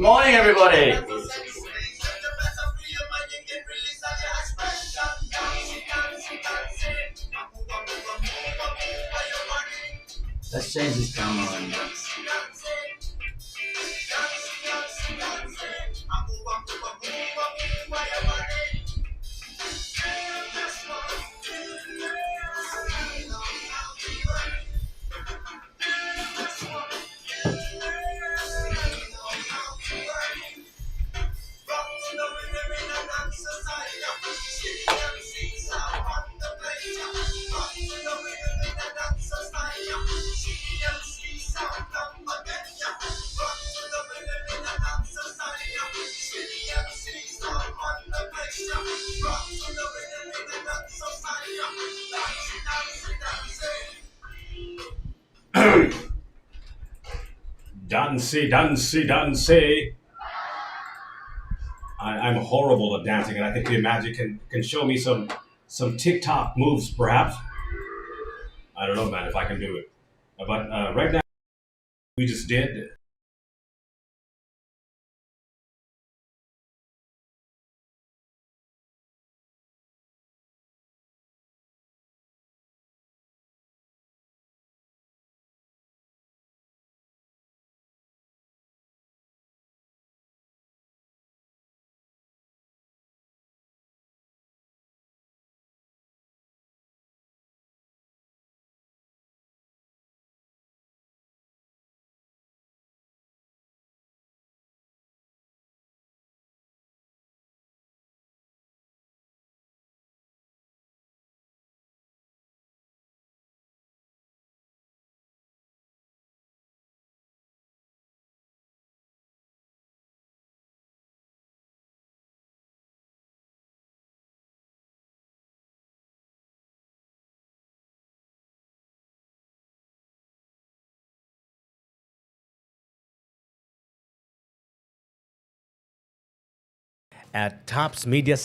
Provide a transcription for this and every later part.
Morning, everybody. Let's change this camera on. Dancey, dancey, dancey. I'm horrible at dancing, and I think the magic can show me some TikTok moves, perhaps. I don't know, man, if I can do it. But right now, we just did. At Tops Media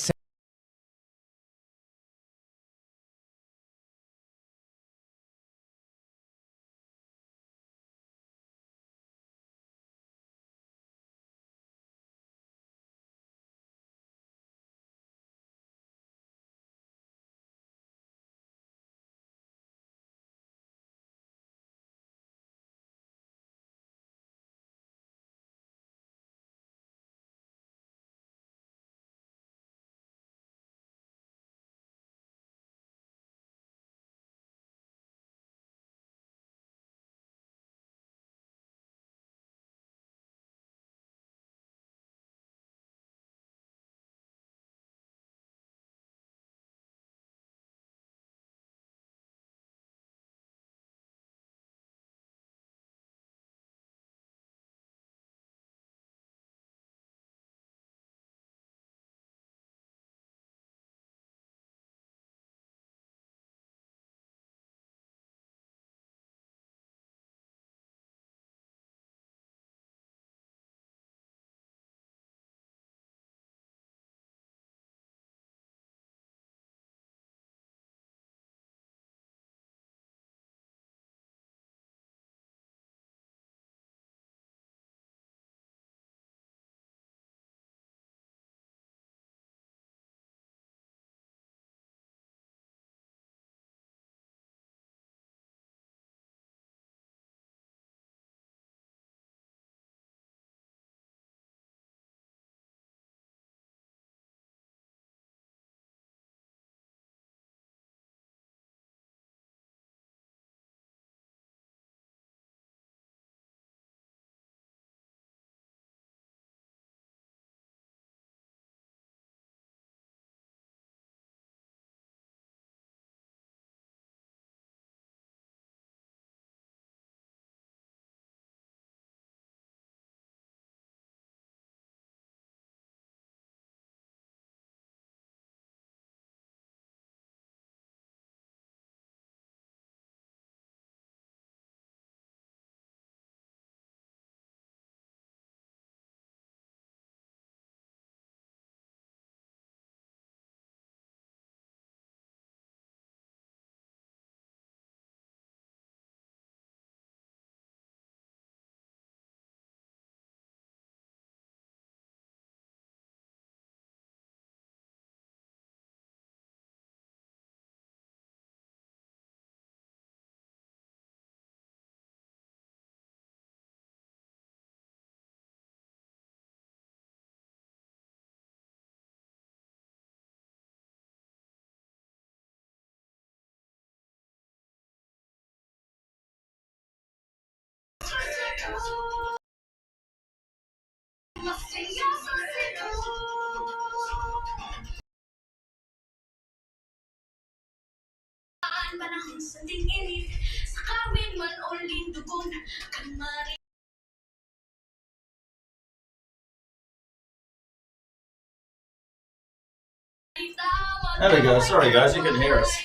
There we go. Sorry, guys, you can hear us.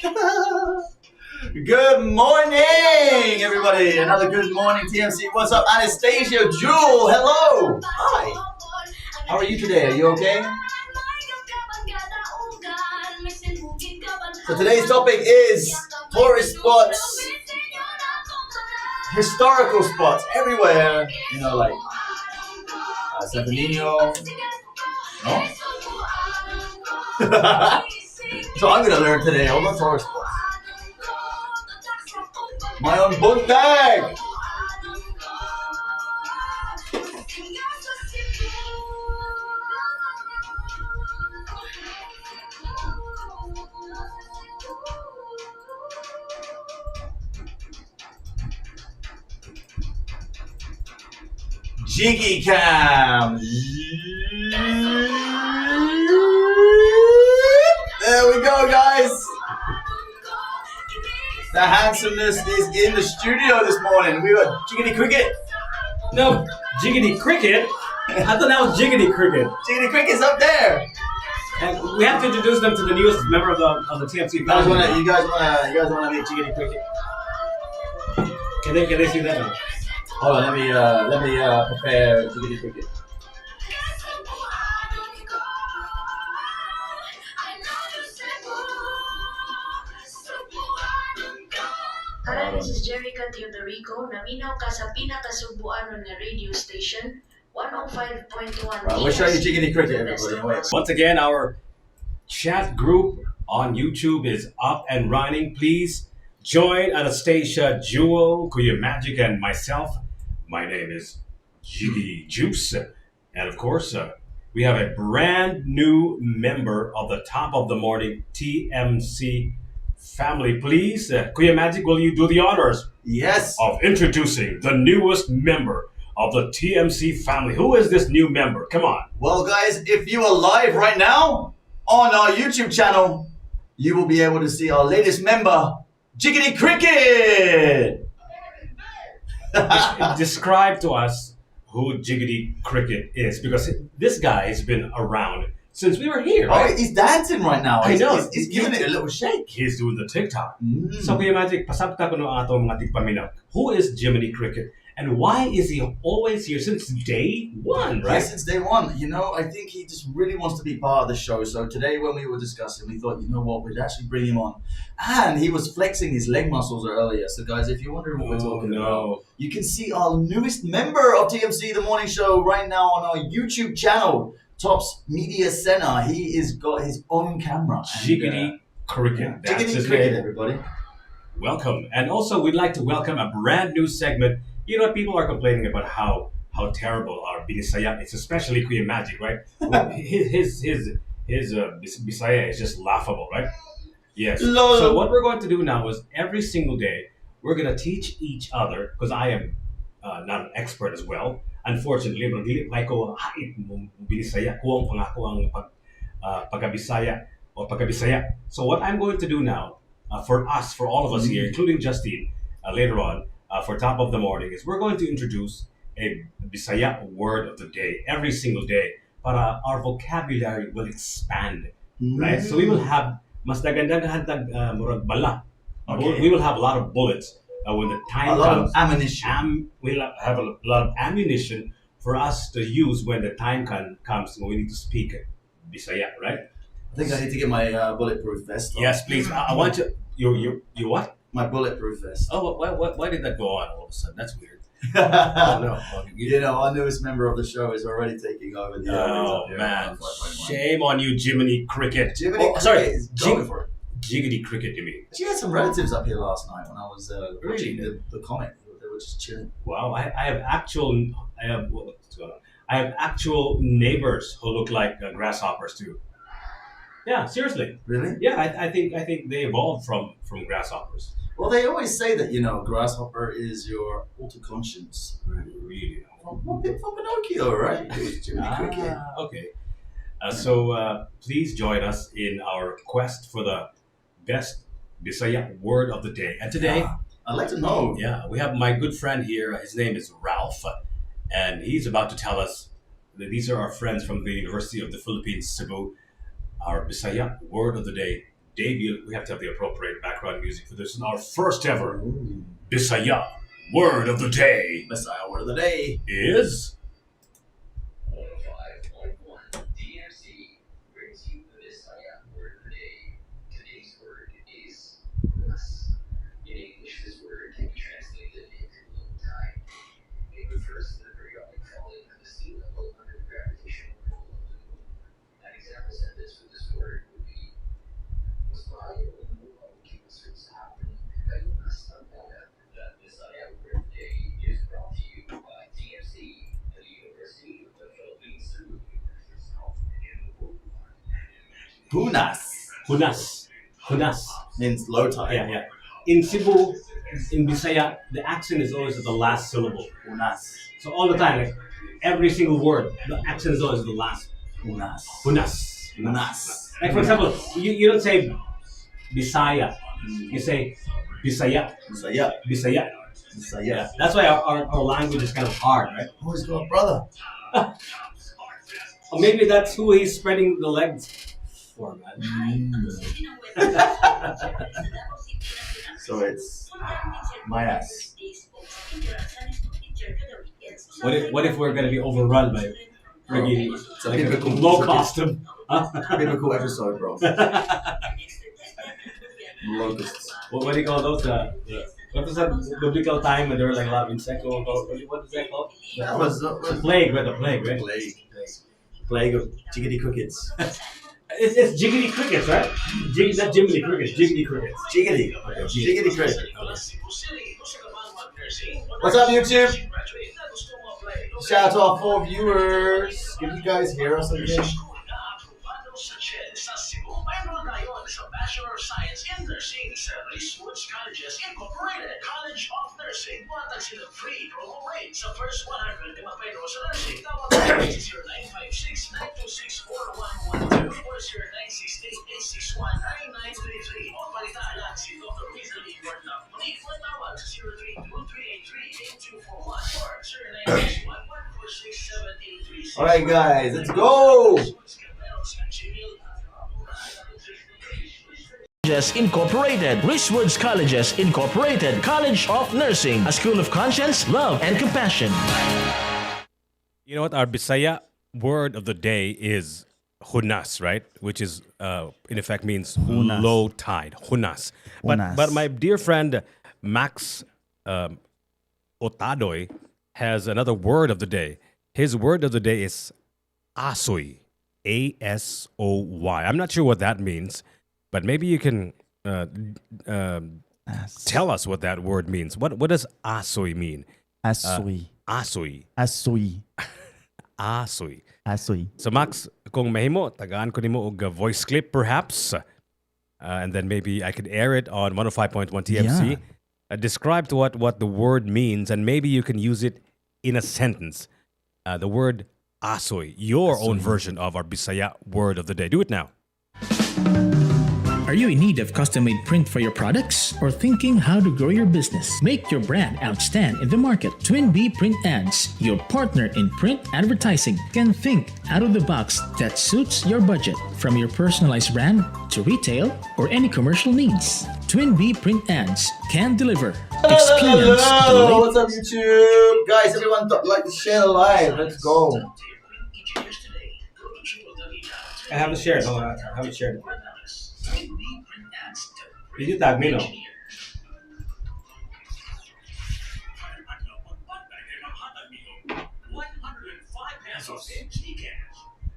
Good morning, everybody. Another good morning, TMC. What's up, Anastasia, Jewel? Hello. Hi. How are you today? Are you okay? So today's topic is tourist spots, historical spots everywhere. You know, like Santo Nino. No? So I'm gonna learn today all the tourist spots. My own buntag! Jiggy cam! There we go, guys! The handsomeness is in the studio this morning. We got Jiggity Cricket. No, Jiggity Cricket. I thought that was Jiggity Cricket. Jiggity Cricket's up there. And we have to introduce them to the newest member of the TMC You guys family. wanna meet Jiggity Cricket? Can they see that? Hold on, let me prepare Jiggity Cricket. Hi, this is Jerica Teodorico. Naminaw ka sa pinakasubuanon na radio station, 105.1 Right, we'll show you Jiggity Cricket, everybody. Wait. Once again, our chat group on YouTube is up and running. Please join Anastasia, Jewel, Kuya Magic, and myself. My name is Jiggy Juice. And of course, we have a brand new member of the Top of the Morning TMC family. Please, Kuya Magic, will you do the honors Yes. of introducing the newest member of the TMC family? Who is this new member? Come on. Well, guys, if you are live right now on our YouTube channel, you will be able to see our latest member, Jiggity Cricket. Describe to us who Jiggity Cricket is, because this guy has been around since we were here, Oh, right? he's dancing right now. I know. He's giving it a little shake. He's doing the TikTok. Mm. So Kuya Magic, pasabta ko no ato mga tigpaminaw. Who is Jiminy Cricket? And why is he always here since day one, right? Right since day one, you know, I think he just really wants to be part of the show. So today when we were discussing, we thought, you know what, we'd actually bring him on. And he was flexing his leg muscles earlier. So guys, if you're wondering what we're talking about, you can see our newest member of TMC, The Morning Show, right now on our YouTube channel, Tops Media Center. He has got his own camera. Jiggity Cricket. That's Jiggity his Cricket, name. everybody. Welcome. And also, we'd like to welcome a brand new segment. You know, people are complaining about how terrible our Bisaya is, especially Kuya Magic, right? his Bisaya is just laughable, right? Yes. Lol. So what we're going to do now is every single day we're going to teach each other, because I am not an expert as well. Unfortunately, pero dili pa ko hait mo Bisaya ko ang pangako ang pagkabisaya or pagkabisaya. So what I'm going to do now for us, for all of us here, including Justine, later on, for Top of the Morning, is we're going to introduce a Bisaya word of the day every single day para our vocabulary will expand, right? So we will have mas dagandang murag bala. Okay. We will have a lot of bullets when the time A lot comes. of ammunition. We'll have a lot of ammunition for us to use when the time comes when we need to speak Bisaya, right? I think I need to get my bulletproof vest on. Yes, please. I want you what? My bulletproof vest. Oh, why did that go on all of a sudden? That's weird. Oh no. You know, our newest member of the show is already taking over the Oh areas man, of 5.1. shame on you, Jiminy Cricket. Jiminy Oh, sorry, Cricket is going for it. Jiggity Cricket, you mean? She had some relatives up here last night when I was watching Really? the comic. They were just chilling. Wow, I have actual neighbors who look like grasshoppers too. Yeah, seriously. Really? Yeah, I think they evolved from grasshoppers. Well, they always say that, you know, grasshopper is your alter conscience. Really. From Pinocchio, right? Jiminy Cricket. Okay. So please join us in our quest for the best Bisaya word of the day. And today, Yeah, I'd like to know. yeah, we have my good friend here. His name is Ralph, and he's about to tell us that these are our friends from the University of the Philippines, Cebu. Our Bisaya word of the day. Dave, we have to have the appropriate background music for this. Is our first ever Bisaya word of the day Messiah word of the day. is 105.1 DMC brings you the Messiah word of the day. Today's word is plus. In English, this word can be translated into low tide. It refers to the periodic falling of the sea level under the gravitational pull of the moon. An example sentence for this word would be, mas maayo ang lumaw kimusod sa hapon, kayo nasa pala. The Messiah word of the day is brought to you by DMC, the University of the Philippines, Cebu. Hunas Hunas. Hunas. means low tide. Yeah, yeah. In Cebu, in Bisaya, the accent is always at the last syllable. Hunas. So all the time, like every single word, the accent is always at the last. Hunas. Hunas. Hunas. Like for example, you don't say Bisaya. You say Bisaya. Messiah. Bisaya. Messiah. Yeah. That's why our language is kind of hard, right? Always got a brother. Or maybe that's who he's spreading the legs for, man. So it's my ass. What if we're gonna be overrun by friggin' It's a like a biblical low costume? biblical episode, bro. Locusts. What do you call those? What was that biblical time when there were like a lot of insects? What is that called? That was Plague, right? The plague, right? Plague of jiggity crickets. It's jiggity crickets, right? Not Jiminy crickets, jiggity crickets. Jiggity. Jiggity cricket. What's up, YouTube? Shout out to our 4 viewers. Can you guys hear us again? Bachelor of Science in Nursing sa Eastwoods Colleges Incorporated College of Nursing. Buwatan sila free promo rate sa first 100 na mapayro sa nursing. Tawag tayo sa 0956-926-4112 or 0968-861-9933 o palitaan lang si Dr. Weasley Wardlock. Muli po tawag sa 0323838241 or 0961-146-7836. Alright, guys, let's go! Incorporated, Richwoods Colleges Incorporated, College of Nursing, a school of conscience, love, and compassion. You know what? Our Bisaya word of the day is hunas, right? Which is, in effect, means Hunas. low tide. Hunas. Hunas. But my dear friend Max Otadoy has another word of the day. His word of the day is asoy. A-S-O-Y. I'm not sure what that means, but maybe you can tell us what that word means. What does asoy mean? Asoy. Asoy. Asoy. Asoy. Asoy. So Max, kung mahimo, tagaan ko nimo og voice clip perhaps, and then maybe I could air it on 105.1 TFC. Yeah. Describe to what the word means, and maybe you can use it in a sentence. The word asoy, your own version of our Bisaya word of the day. Do it now. Are you in need of custom-made print for your products or thinking how to grow your business? Make your brand outstand in the market. Twin B Print Ads, your partner in print advertising, can think out of the box that suits your budget, from your personalized brand to retail or any commercial needs. Twin B Print Ads can deliver experience. Hello, what's up, YouTube? Guys, everyone, like to share live. Let's go. I haven't shared. Hold on, I haven't shared. Did you tag me, no?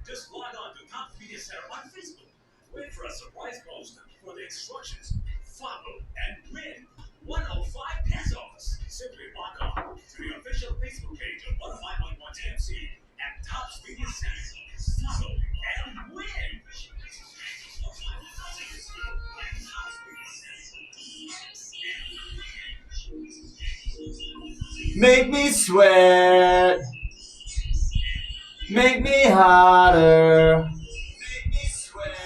Just log on to Top Media Center on Facebook. Wait for a surprise post for the instructions. Follow and win 105 pesos. Simply log on to the official Facebook page of 105.1 TMC and Top Media Center. Follow and win. Make me sweat. Make me harder. Make me sweat.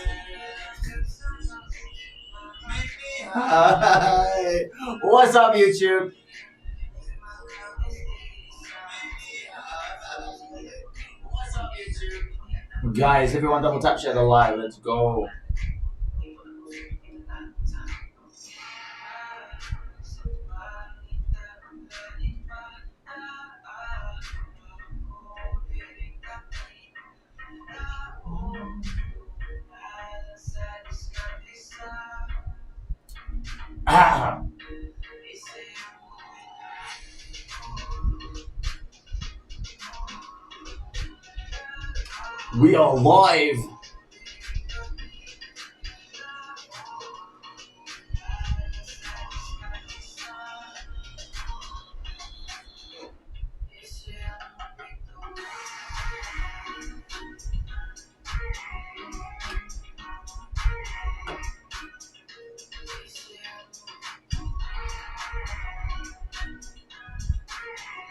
Make me Hi. What's up, YouTube? Guys, everyone double tap share the live. Let's go. Ah. We are live.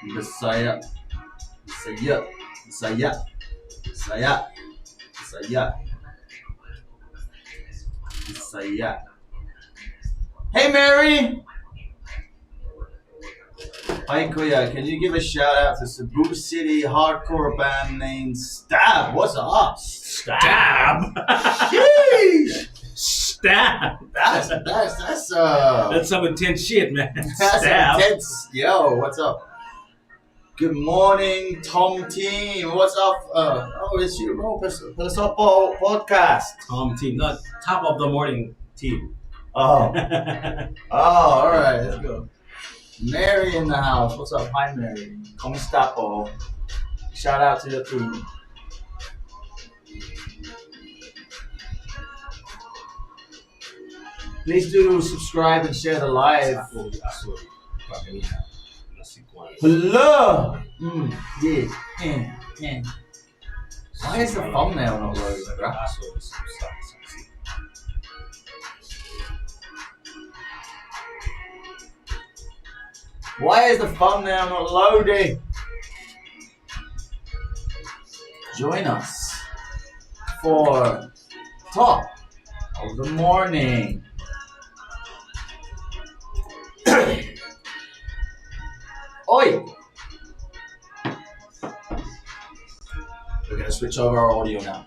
Bisaya, Bisaya, Bisaya, Bisaya, Bisaya, Bisaya. Hey, Mary! Hi, Kuya. Can you give a shout out to Cebu City hardcore band named Stab? What's up? Stab. Sheesh! Stab. That's some intense shit, man. That's Stab. intense. Yo, what's up? Good morning, Tom Team. What's up? It's you, bro. Pelasoppo podcast. Tom team, not top of the morning team. Oh, all right. Let's go. Mary in the house. What's up? Hi, Mary. Comista po. Shout out to your team. Please do subscribe and share the live. Hello. Yeah. Why is the thumbnail not loading, bro? Why is the thumbnail not loading? Join us for top of the morning. Oi! We're gonna switch over our audio now.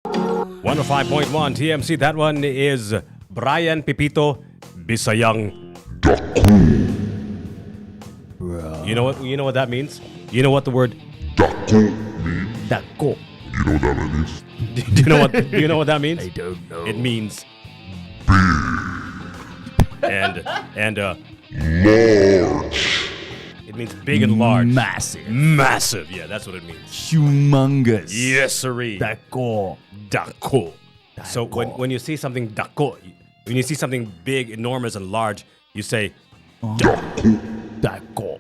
105.1 TMC. That one is Brian Pipito Bisayang. You know what that means? You know what the word Dako. You know what that means? Do you know what that means? I don't know. It means and Large. it means big and large. Massive. Yeah, that's what it means. Humongous. Yes, sirree. Dako. Dako. So when you see something dako, when you see something big, enormous, and large, you say Dako.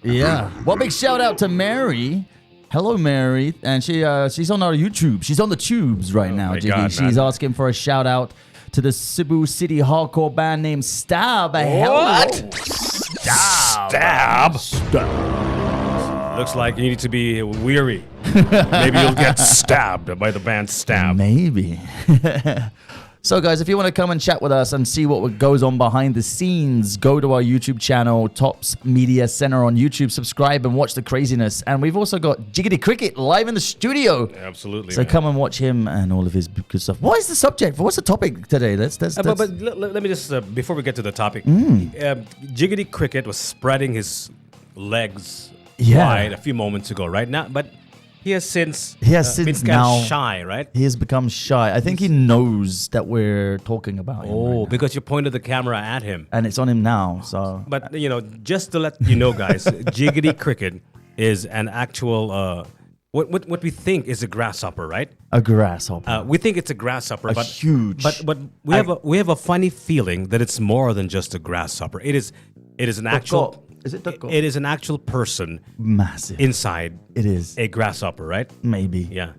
Yeah. Well, big shout out to Mary. Hello, Mary. And she's on our YouTube. She's on the tubes right now, my Jiggy. God, She's man. asking for a shout out to the Cebu City hardcore band named Stab. What? Stab. Looks like you need to be weary. Maybe you'll get stabbed by the band Stab. Maybe. So, guys, if you want to come and chat with us and see what goes on behind the scenes, go to our YouTube channel, Tops Media Center on YouTube. Subscribe and watch the craziness. And we've also got Jiggity Cricket live in the studio. Absolutely. So man. come and watch him and all of his good stuff. What is the subject? What's the topic today? But let me just, before we get to the topic, Jiggity Cricket was spreading his legs wide a few moments ago, right? Now, but he has since been kind now of shy, right? He has become shy. I think he knows that we're talking about him. Oh, right now. because you pointed the camera at him. And it's on him now. So, But, just to let you know, guys, Jiggity Cricket is an actual, what we think is a grasshopper, right? a grasshopper. We think it's a grasshopper, but huge. But we have a funny feeling that it's more than just a grasshopper. It is an actual. Is it Dako? It is an actual person Massive. inside It is. a grasshopper, right? Maybe. Yeah.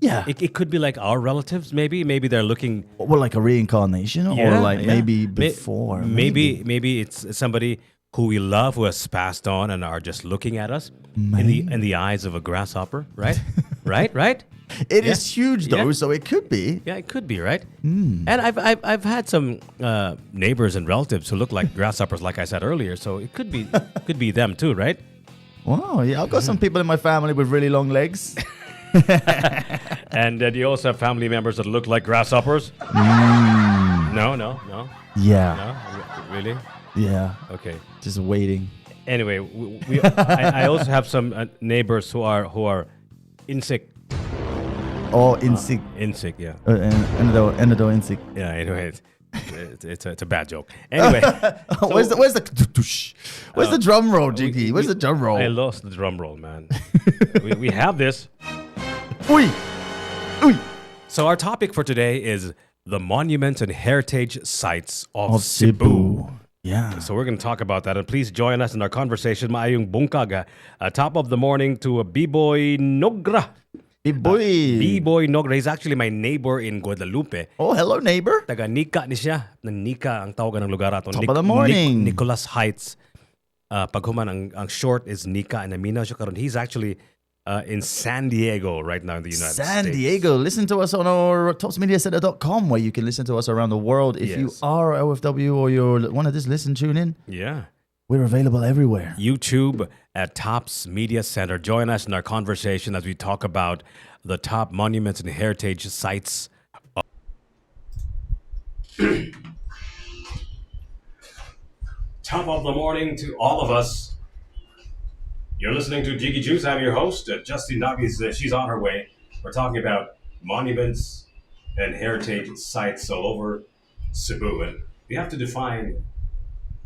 Yeah. It could be like our relatives, maybe. Maybe they're looking. Well, like a reincarnation, or like yeah. maybe May- before. Maybe it's somebody who we love who has passed on and are just looking at us in the eyes of a grasshopper, right? Right? It is huge though, Yeah. so it could be. Yeah, it could be, right? And I've had some neighbors and relatives who look like grasshoppers, like I said earlier. So it could be them too, right? Wow, yeah, I've got some people in my family with really long legs. And do you also have family members that look like grasshoppers? No, Yeah, really? yeah. Okay. Just waiting. Anyway, I also have some neighbors who are insect. Or insect. Insect, yeah. Endo insect. Yeah. Anyway, it's a bad joke. Anyway, Where's the drum roll, Jiggy? Where's the drum roll? I lost the drum roll, man. we have this. Oi! Oi! So our topic for today is the monuments and heritage sites of, Of Cebu. Yeah. So we're going to talk about that, and please join us in our conversation. Maayong bungkag, top of the morning to B-Boy Nogra. B-Boy. B-Boy Nogra is actually my neighbor in Guadalupe. Oh, hello, neighbor. Taga Nika ni siya. Nika ang tawagan ng lugar ato. Top of the morning. Nicolas Heights. Paghuman ang short is Nika, and naminaw siya karon. He's actually in San Diego right now in the United States. San Diego. Listen to us on our topsmediacenter.com, where you can listen to us around the world. If you Yes. are OFW or you want to just listen, tune in. Yeah. We're available everywhere. YouTube at Tops Media Center. Join us in our conversation as we talk about the top monuments and heritage sites. Top of the morning to all of us. You're listening to Jiggy Juice. I'm your host, Justin Nuggies. She's on her way. We're talking about monuments and heritage sites all over Cebu. And we have to define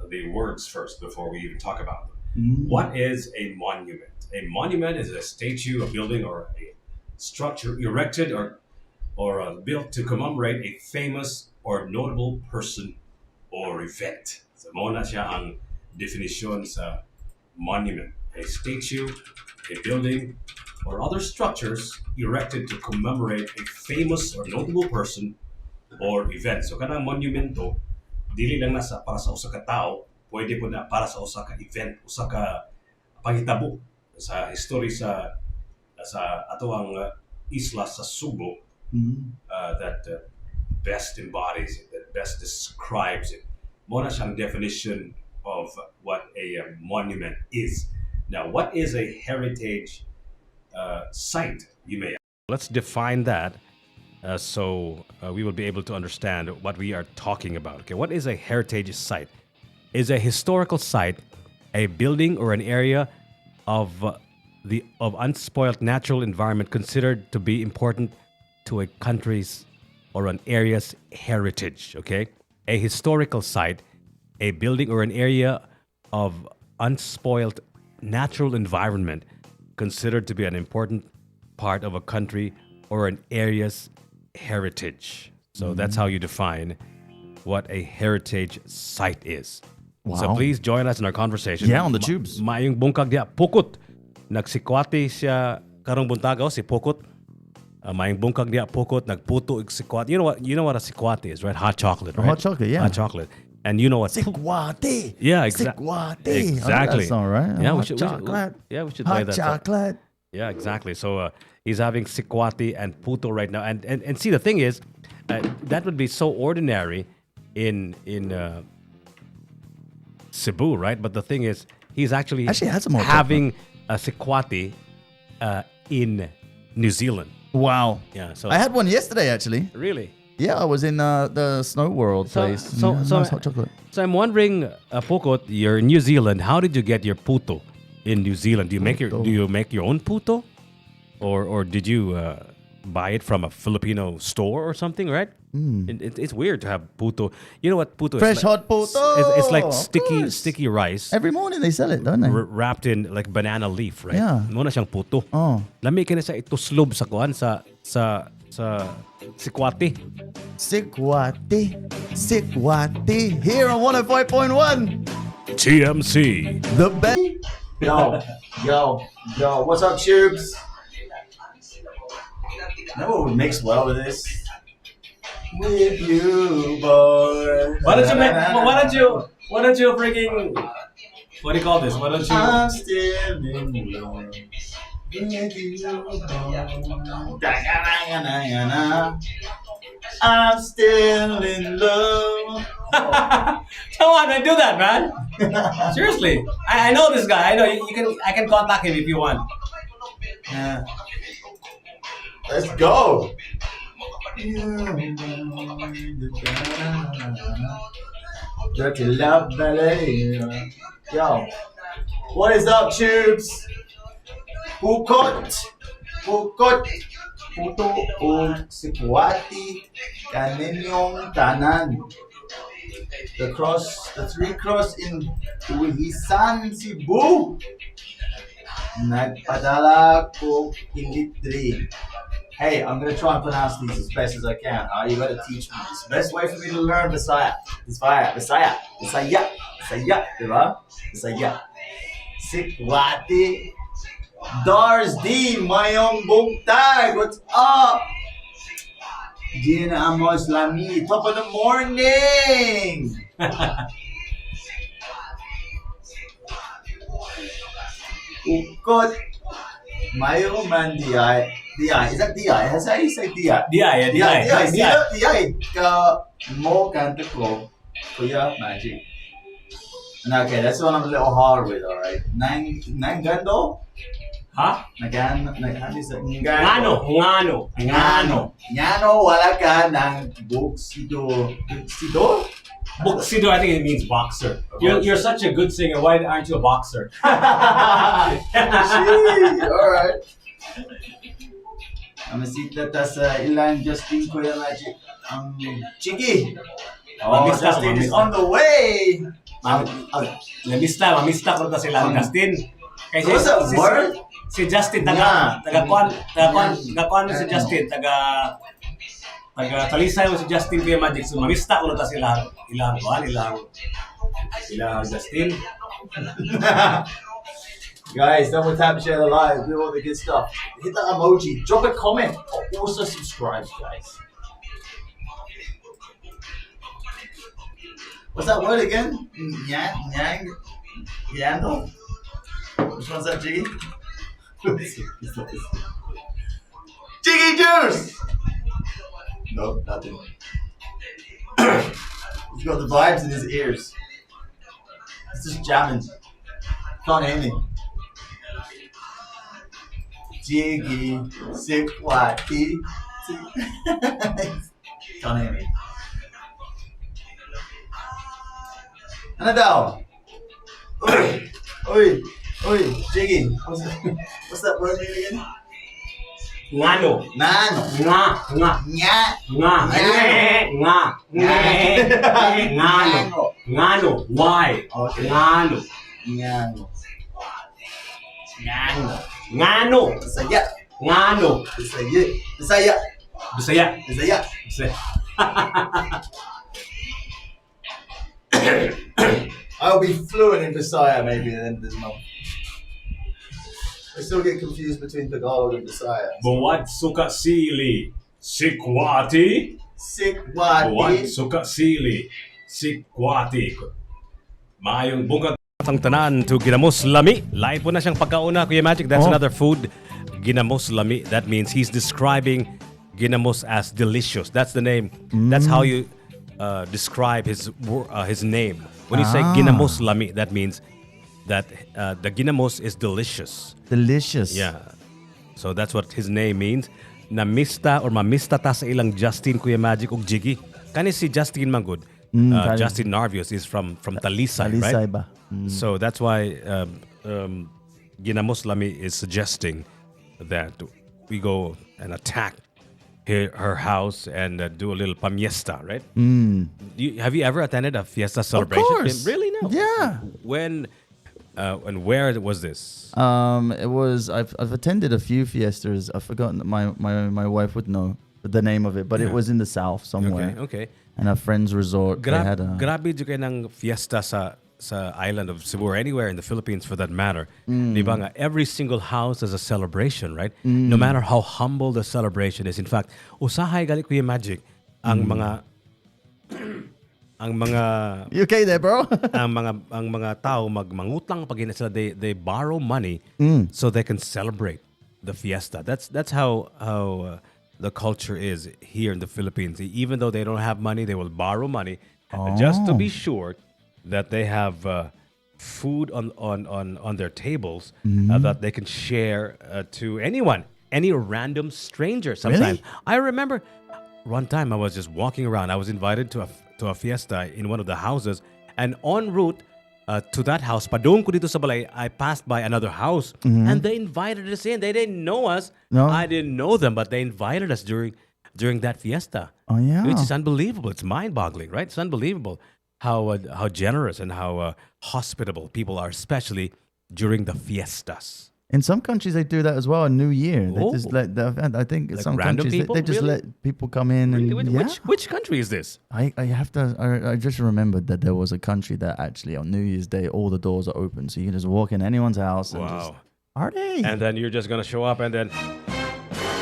the words first before we even talk about them. What is a monument? A monument is a statue, a building, or a structure erected or built to commemorate a famous or notable person or event. So, muna siya ang definition sa monument. A statue, a building, or other structures erected to commemorate a famous or notable person or event. So, kanang monumento, dili lang nasa para sa usa ka tao, pwede po na para sa usa ka event, usa ka panghitabo sa history sa ato ang isla sa Subo that best embodies it, that best describes it. Muna siyang definition of what a monument is. Now, what is a heritage site? You may. Let's define that so we will be able to understand what we are talking about. Okay, what is a heritage site? Is a historical site a building or an area of unspoiled natural environment considered to be important to a country's or an area's heritage? Okay, a historical site, a building or an area of unspoiled natural environment considered to be an important part of a country or an area's heritage. So that's how you define what a heritage site is. So Wow. please join us in our conversation. Yeah, on the tubes. Maayong bungkag diya, Pukot. Nagsikwati siya karong buntagaw si Pukot. Maayong bungkag diya, Pukot. Nagputo ig sikwati. You know what a sikwati is, right? Hot chocolate, right? Hot chocolate, yeah. Hot chocolate. And you know what? Sikwati. Yeah, Sikwati. Exactly. That's all right. Yeah, Hot we should chocolate. we should play Hot that. chocolate. Yeah, exactly. So he's having sikwati and puto right now, and see, the thing is, that would be so ordinary in Cebu, right? But the thing is, he's actually had some more having a sikwati in New Zealand. Wow. Yeah. So I had one yesterday, actually. really. Yeah, I was in the Snow World place. So Nice hot chocolate. So I'm wondering, Pukot, you're in New Zealand. How did you get your puto in New Zealand? Do you make your own puto, or did you buy it from a Filipino store or something? Right? It's weird to have puto. You know what puto Fresh is? Like? hot puto. It's like Of course. sticky rice Every morning they sell it, don't they? wrapped in like banana leaf, right? Yeah. Muna siyang puto. Oh. Lami ka na sa ituslob sa kuan sa sikwati. Sikwati. Here on 105.1. TMC. The best. Yo, what's up, Tubes? Know what would mix well with this? With you, boy. Why don't you freaking, what do you call this? Why don't you? I'm still in love. I'm still in love. Come on, man, do that, man. Seriously, I know this guy. I know you can. I can contact him if you want. Yeah. Let's go. Dirty Love Ballet. Yo, what is up, tubes? Pukot, puto o sikwati, kaninyong tanan. The three cross in Uhisan, Cebu. Nagpadala ko kilitri. Hey, I'm gonna try and pronounce these as best as I can. You gotta teach me. It's the best way for me to learn Bisaya. Bisaya. Diba? Bisaya. Sikwati. Dars D, Mayong Bungtag. What's up? Gina Amos Lami. Top of the morning. Ukot. Mayo man DI. Is that DI? How do you say DI? DI. Ka mo kanta ko. Kuya Magic. Okay, that's one I'm a little hard with, alright? Nangando? Huh? How do you say? Ngano. Ngano, wala ka ng buksido. Boxido, I think it means boxer. You're such a good singer. Why aren't you a boxer? Alright. Amasita ta sa ilang Justin Kuya Magic. Chigi. Justin is on the way. Mamista ko ta sila Justin. Kasi what's that word? Si Justin taga si Justin taga Talisay mo si Justin Kuya Magic. So mamista ko ta sila ilang Justin. Guys, double tap, share the live, do all the good stuff. Hit that emoji, drop a comment, also subscribe, guys. What's that word again? Yando? Which one's that, Jiggy? Jiggy Juice! No, nothing. He's got the vibes in his ears. He's just jamming. Can't hear me. Jiggy, sikwati. Can't hear me. Ano daw? Oi, Jiggy. What's that word mean again? Ngano. Nano. Ngano. Why? Okay. Ngano. Bisaya. Ngano. Bisaya. I'll be fluent in Bisaya maybe at the end of this month. I still get confused between Tagalog and Bisaya. Buwad suka sili, sikwati. Buwad suka sili, sikwati. Maayong bungkag ang tanan to ginamos lami. Lain po na siyang pagkauna, Kuya Magic. That's another food. Ginamos lami. That means he's describing ginamos as delicious. That's the name. That's how you describe his name. When you say ginamos lami, that means that the ginamos is delicious. Delicious. Yeah. So that's what his name means. Namista or mamista ta sa ilang Justin, Kuya Magic ug Jiggy. Kani si Justin Mangud. Justin Narvios is from Talisay, right? Ba? So that's why Ginamos Lami is suggesting that we go and attack her house and do a little pamiesta, right? Have you ever attended a fiesta celebration? Of course. Really? No. Yeah. When and where was this? It was. I've attended a few fiestas. I've forgotten. My wife would know the name of it, but it was in the south somewhere. Okay. And a friend's resort. They had a. Grabe dyan kayo ng fiesta sa island of Cebu or anywhere in the Philippines for that matter. Di ba nga, every single house has a celebration, right? No matter how humble the celebration is. In fact, usahay gali Kuya Magic ang mga You okay there, bro? ang mga tao mangutang pag sila they borrow money so they can celebrate. the fiesta. That's how the culture is here in the Philippines. Even though they don't have money, they will borrow money just to be sure that they have food on their tables that they can share to anyone, any random stranger. Sometimes I remember one time I was just walking around. I was invited to a fiesta in one of the houses, and en route to that house, padung ko dito sa balay, I passed by another house, and they invited us in. They didn't know us. No? I didn't know them, but they invited us during that fiesta. Oh, yeah. Which is unbelievable. It's mind-boggling, right? It's unbelievable how generous and how hospitable people are, especially during the fiestas. In some countries, they do that as well on New Year. They Oh. just I think Like some random countries, people? they just Really? let people come in. And, Really? yeah. Which country is this? I just remembered that there was a country that actually on New Year's Day, all the doors are open. So you can just walk in anyone's house and just party. And then you're just going to show up and then,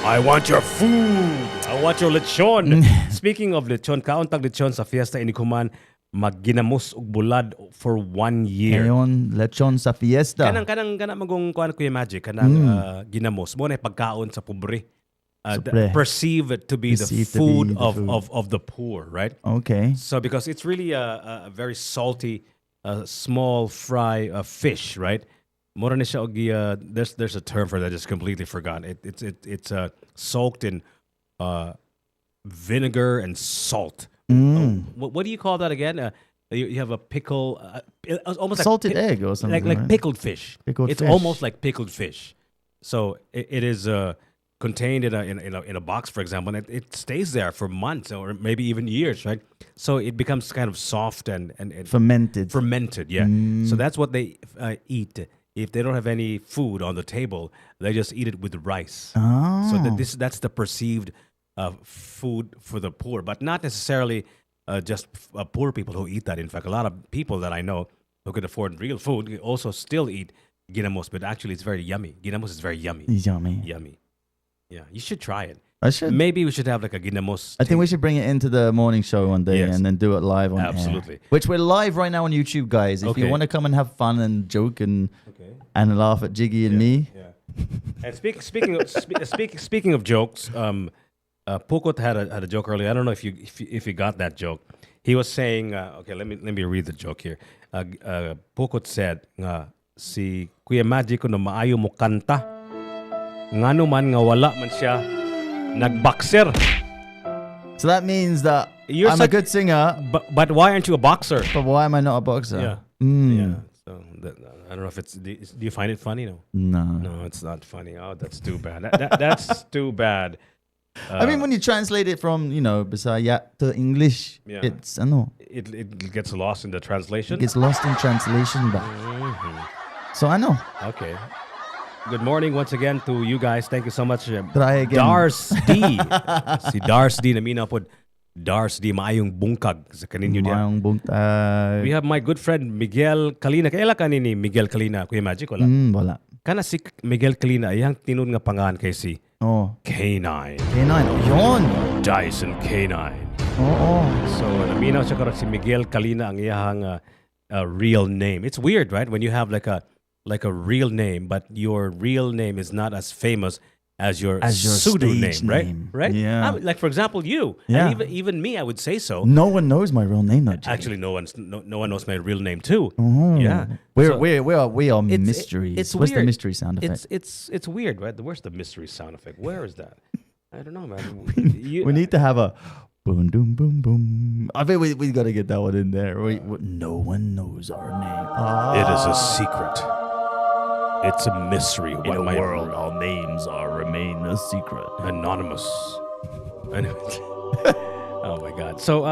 I want your food. I want your lechon. Speaking of lechon, kauntag lechon sa fiesta inikuman, magginamos og bulad for 1 year. Ngayon, lechon sa fiesta. Kanang magong kuan Kuya Magic, kanang ginamos mo na pagkaon sa pobre. Perceived to be the food of the poor, right? Okay. So because it's really a very salty, small fry fish, right? Mura na siya og there's a term for that. I just completely forgot. It's soaked in vinegar and salt. What do you call that again? You have a pickle, almost salted like egg or something, like right? pickled fish. It's fish. almost like pickled fish. So it is contained in a box, for example, and it stays there for months or maybe even years, right? So it becomes kind of soft and fermented. Fermented, yeah. So that's what they eat. If they don't have any food on the table, they just eat it with rice. Oh. So that's the perceived food for the poor, but not necessarily just poor people who eat that. In fact, a lot of people that I know who could afford real food also still eat ginamos, but actually it's very yummy. Ginamos is very yummy. Yummy. Yummy. Yeah, you should try it. I should. Maybe we should have like a ginamos. I think we should bring it into the morning show one day and then do it live on Absolutely. air. Which we're live right now on YouTube, guys. If you want to come and have fun and joke and laugh at Jiggy and me. Yeah. And speaking of jokes, Pukot had a joke earlier. I don't know if you got that joke. He was saying, okay, let me read the joke here. Pukot said, si Kuya Magic no maayo mo kanta, ngano man nga wala man siya nagboxer. So that means that I'm a good singer. But why aren't you a boxer? But why am I not a boxer? Yeah. Yeah. So I don't know if it's. Do you find it funny? No. No, it's not funny. Oh, that's too bad. That's too bad. I mean, when you translate it from Bisaya to English, it's it gets lost in the translation. It gets lost in translation, but so I know. Okay. Good morning once again to you guys. Thank you so much. Try again. Dars D. Si Dars D namina po. Dars D maayong bungkag sa kaninyo diya. Maayong bungkag. We have my good friend Miguel Calina. Kaila kanini Miguel Calina, Kuya Magic wala? Wala. Kana si Miguel Calina, iyang tinun nga pangalan kay si K9. K9. Yun. Dyson K9. So naminaw siya karon si Miguel Calina ang iyang real name. It's weird, right? When you have like a real name, but your real name is not as famous as your pseudonym, right? Right? Yeah. Like for example, you. Yeah. And even me, I would say so. No one knows my real name, though. Actually, no one knows my real name too. Yeah. We are mysteries. It's What's weird. the mystery sound effect? It's weird, right? Where's the mystery sound effect? Where is that? I don't know, man. We need to have a boom, boom, boom, boom. I think we got to get that one in there. No one knows our name. It is a secret. It's a mystery. In a world, all names remain a secret. Anonymous. Oh my God. So,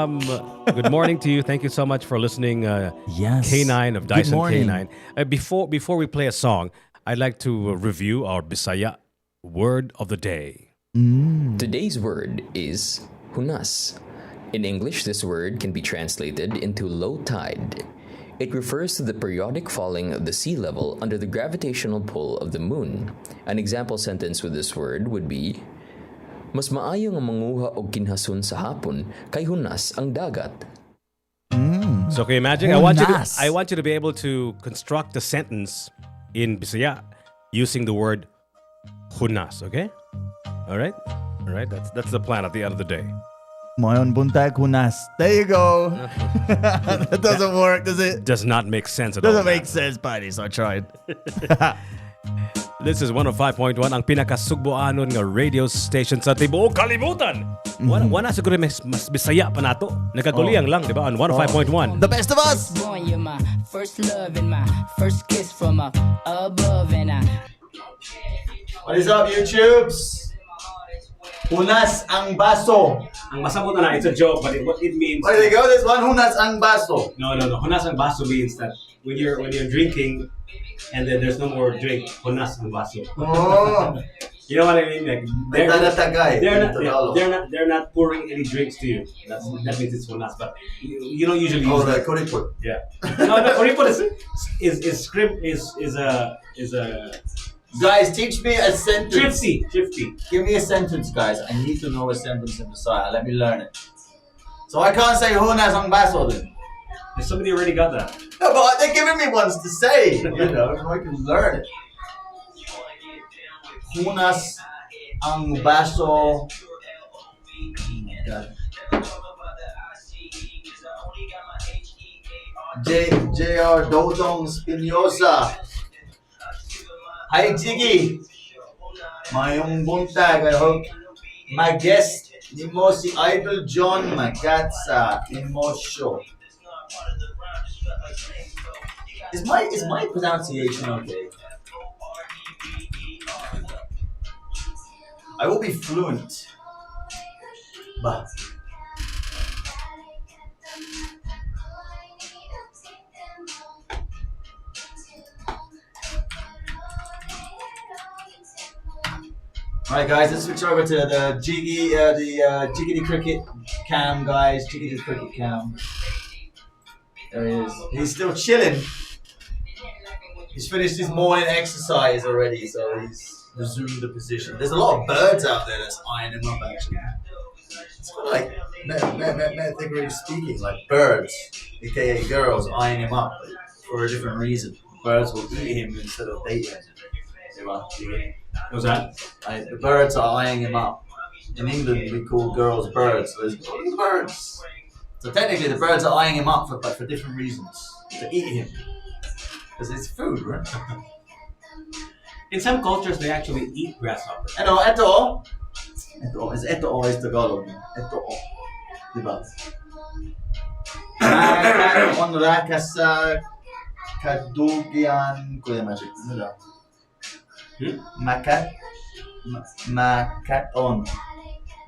good morning to you. Thank you so much for listening. Yes. K9 of Dyson morning. K9. Before we play a song, I'd like to review our Bisaya word of the day. Today's word is hunas. In English, this word can be translated into low tide. It refers to the periodic falling of the sea level under the gravitational pull of the moon. An example sentence with this word would be, mas maayo nga manguha og kinhason sa hapon kay hunas ang dagat. So can you imagine? I want you to be able to construct a sentence in Bisaya using the word Hunas, okay? All right? That's the plan at the end of the day. Mayon buntag hunas. There you go. That doesn't work, does it? Does not make sense at all. Doesn't make sense, buddy. So I tried. This is 105.1 ang pinakasugboanon nga radio station sa tibuok kalibutan. Wala siguro mas Bisaya pa nato. Nagkaguliang lang, di ba? On 105.1. The best of us. Born, you're my first love and my first kiss from up above, and I. What is up, YouTubes? Hunas ang baso. Ang masabot na it's a joke, but what it means. Where do they go? This one, hunas ang baso. No. Hunas ang baso means that when you're drinking, and then there's no more drink. Hunas ang baso. Oh. You know what I mean? Like they're not pouring any drinks to you. That means it's hunas. But you don't usually use the kuriput. Yeah. No, kuriput is a. Guys, teach me a sentence. Trifty. Give me a sentence, guys. I need to know a sentence in Bisaya. Let me learn it. So I can't say hunas ang baso then. Somebody already got that. No, but they're giving me ones to say. You know, so I can learn it. Hunas ang baso. Oh my God. J.R. Dodong Spinoza. Hi, Jiggy. Mayong buntag. I hope my guest ni mo si Idol John Magatsa in mo show. Is my pronunciation okay? I will be fluent. But alright, guys, let's switch over to the Jiggity Cricket cam, guys. Jiggity Cricket cam. There he is. He's still chilling. He's finished his morning exercise already, so he's resumed the position. There's a lot of birds out there that's eyeing him up, actually. It's kind of like metaphorically speaking, like birds, aka girls, eyeing him up for a different reason. Birds will eat him instead of dating him. What's that? The birds are eyeing him up. In England, we call girls birds. So there's birds. So technically, the birds are eyeing him up for different reasons. To eat him. Because it's food, right? In some cultures, they actually eat grasshoppers. Ito is Tagalog. Ito. Diba? Onra ka sa kadugyan Kuya Magic. Ano daw?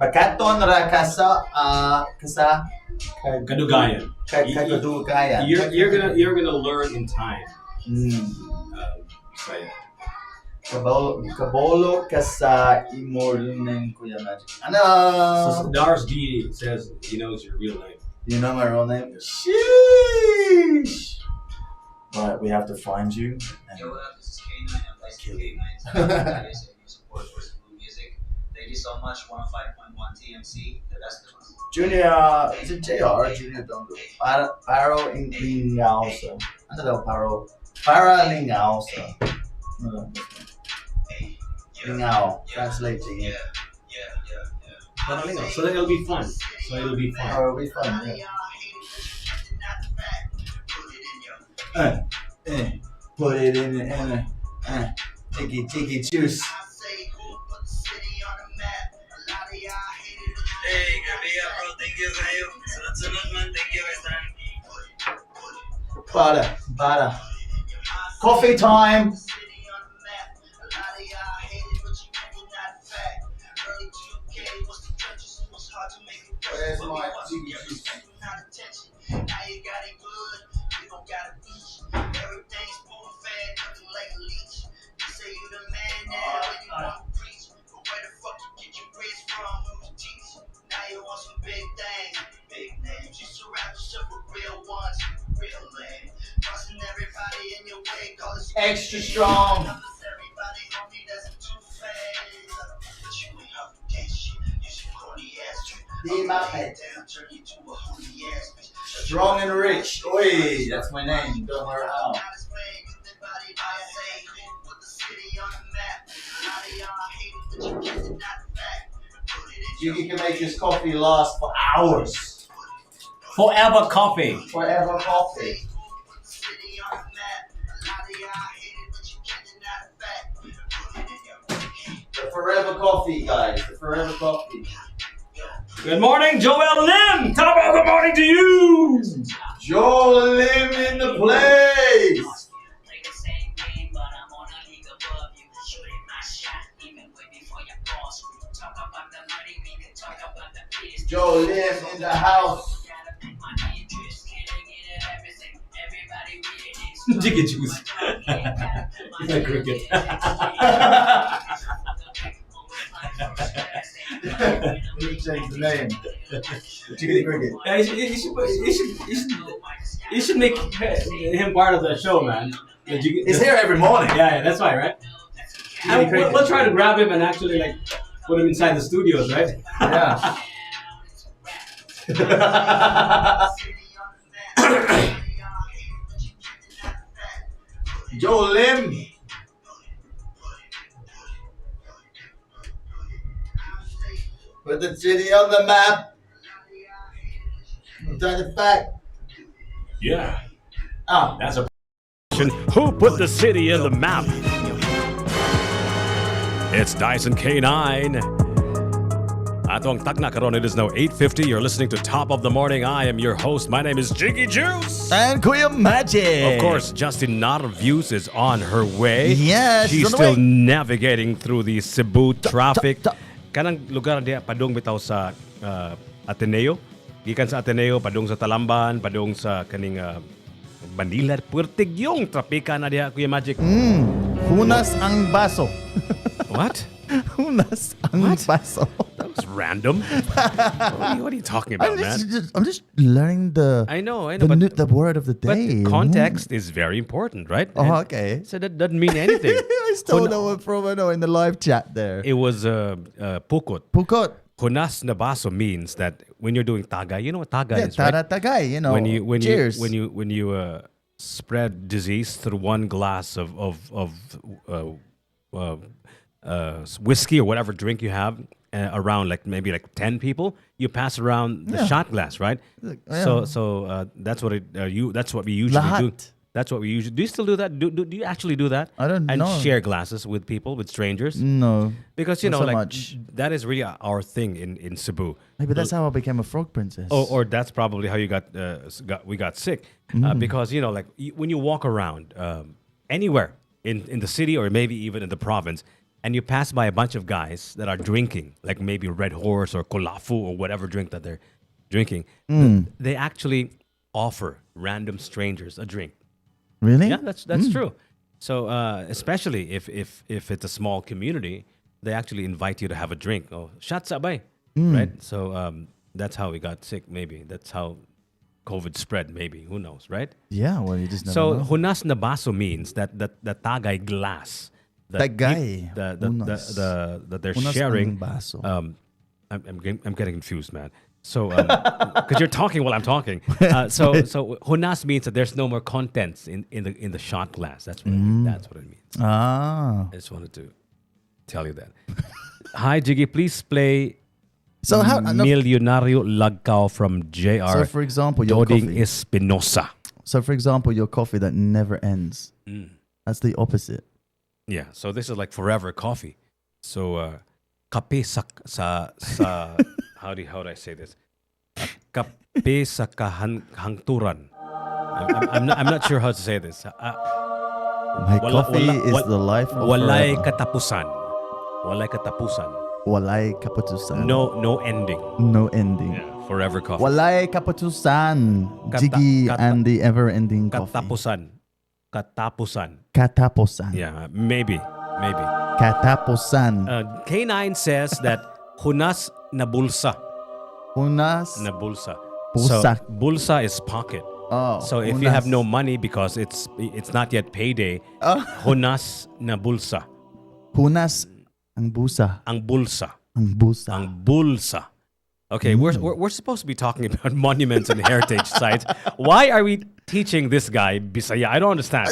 Makaton ra kasa kadugayan. Kadugayan. You're gonna learn in time. Kabolo kasa imorning Kuya Magic. Ano? So Dars D says he knows your real name. You know my real name? Sheesh. Right, we have to find you. Yo, this is K9. I'm like K9. Support for Blue Music. Thank you so much. 105.1 TMC. The best of us. Junior, is it JR? Junior Dondo. Paro Lingausa. Ano daw Paro? Para Lingausa. Lingao. Translating it. Para Lingao. So then it'll be fun. Oh, it'll be fun, yeah. Put it in the Tiki juice. Hey, Gabriel, bro, thank you kayo. Sunod man, thank you guys. Butter. Coffee time. Where's my Tiki juice? Everything's moving fast, looking like a leech. You say you the man now, and you want to preach. But where the fuck you get your grades from? Who's teach? Now you want some big things, big names. You surround yourself with real ones, real lame. Crossing everybody in your way, call it Extra strong. everybody, homie, that's too fast. But you ain't up for that shit. You some corny ass trick. Be my head. Down, turn you to a holy ass bitch. Strong and rich. Oi, that's my name. Don't worry out. Jiggy can make his coffee last for hours. Forever coffee. Forever coffee. The forever coffee, guys. The forever coffee. Good morning, Joel Lim. Top of the morning to you. Joel Lim in the place. Joel Lim in the house. Jiggy Juice. He's like cricket. We need to change the name. Jiggy Cricket. Yeah, you should make him part of the show, man. He's here every morning. Yeah, that's right, right? And we'll try to grab him and actually like put him inside the studios, right? Yeah. Joel Lim. Put the city on the map. That's a fact. Yeah. Ah. That's a who put the city in the map? It's Dyson K9. Atong takna karon, it is now 8:50. You're listening to Top of the Morning. I am your host. My name is Jiggy Juice. And Kuya Magic. Of course, Justin Narviews is on her way. Yes, she's on the still way. navigating through the Cebu traffic. Kanang lugar dia padung bitaw sa Ateneo. Gikan sa Ateneo padung sa Talamban, padung sa kaning Manila. Puertig yung trapika na dia, Kuya Magic. Hunas ang baso. What? Hunas ang baso. That was random. What are you talking about, man? I'm just learning the. I know, the word of the But day. context is very important, right? Oh, And okay. So that doesn't mean anything. I stole that one from in the live chat there. It was pukot. Pukot. Hunas na baso means that when you're doing tagay, you know what tagay Yeah, is, right? taratagay, you know. When cheers. you spread disease through one glass of whiskey or whatever drink you have around maybe 10 people, you pass around the shot glass, right? Yeah. So that's what that's what we usually do. Lahat. That's what we usually do. You still do that? Do you actually do that? I don't and know. share glasses with people, with strangers? No. Because Not so much. that is really our thing in Cebu. Maybe that's how I became a frog princess. Or that's probably how you we got sick. Because when you walk around anywhere in the city or maybe even in the province, and you pass by a bunch of guys that are drinking, like maybe Red Horse or Kolafu or whatever drink that they're drinking, they actually offer random strangers a drink. Really? Yeah, that's true. So especially if it's a small community, they actually invite you to have a drink. Oh, shot sabay, right? So that's how we got sick. Maybe that's how COVID spread. Maybe, who knows, right? Yeah, well, you just never So know. hunas na baso means that the tagay glass. Tagay. That they're Hunas sharing. ang baso. I'm getting confused, man. So, because you're talking while I'm talking, so hunas means that there's no more contents in the shot glass. That's what it means. That's what it means. Ah. I just wanted to tell you that. Hi, Jiggy. Please play. So how? Milyonario Lagkao from JR. So for example, your Doding coffee. Espinosa. So for example, your coffee that never ends. That's the opposite. Yeah. So this is like forever coffee. So kape sa how do I say this? Kape sa kahangturan. I'm not sure how to say this. My coffee is the life of walay forever. katapusan. Walay katapusan. Walay kaputusan. No ending. No ending. Yeah, forever coffee. Walay kaputusan. Jiggy and the ever-ending coffee. Katapusan. Katapusan. Yeah, maybe. Katapusan. K9 says that hunas na bulsa. Hunas. Na bulsa. Bulsa. So bulsa is pocket. Oh, So if you have no money because it's not yet payday, hunas na bulsa. Hunas ang busa. Ang bulsa. Ang busa. Ang bulsa. Okay, we're supposed to be talking about monuments and heritage sites. Why are we teaching this guy Bisaya? I don't understand.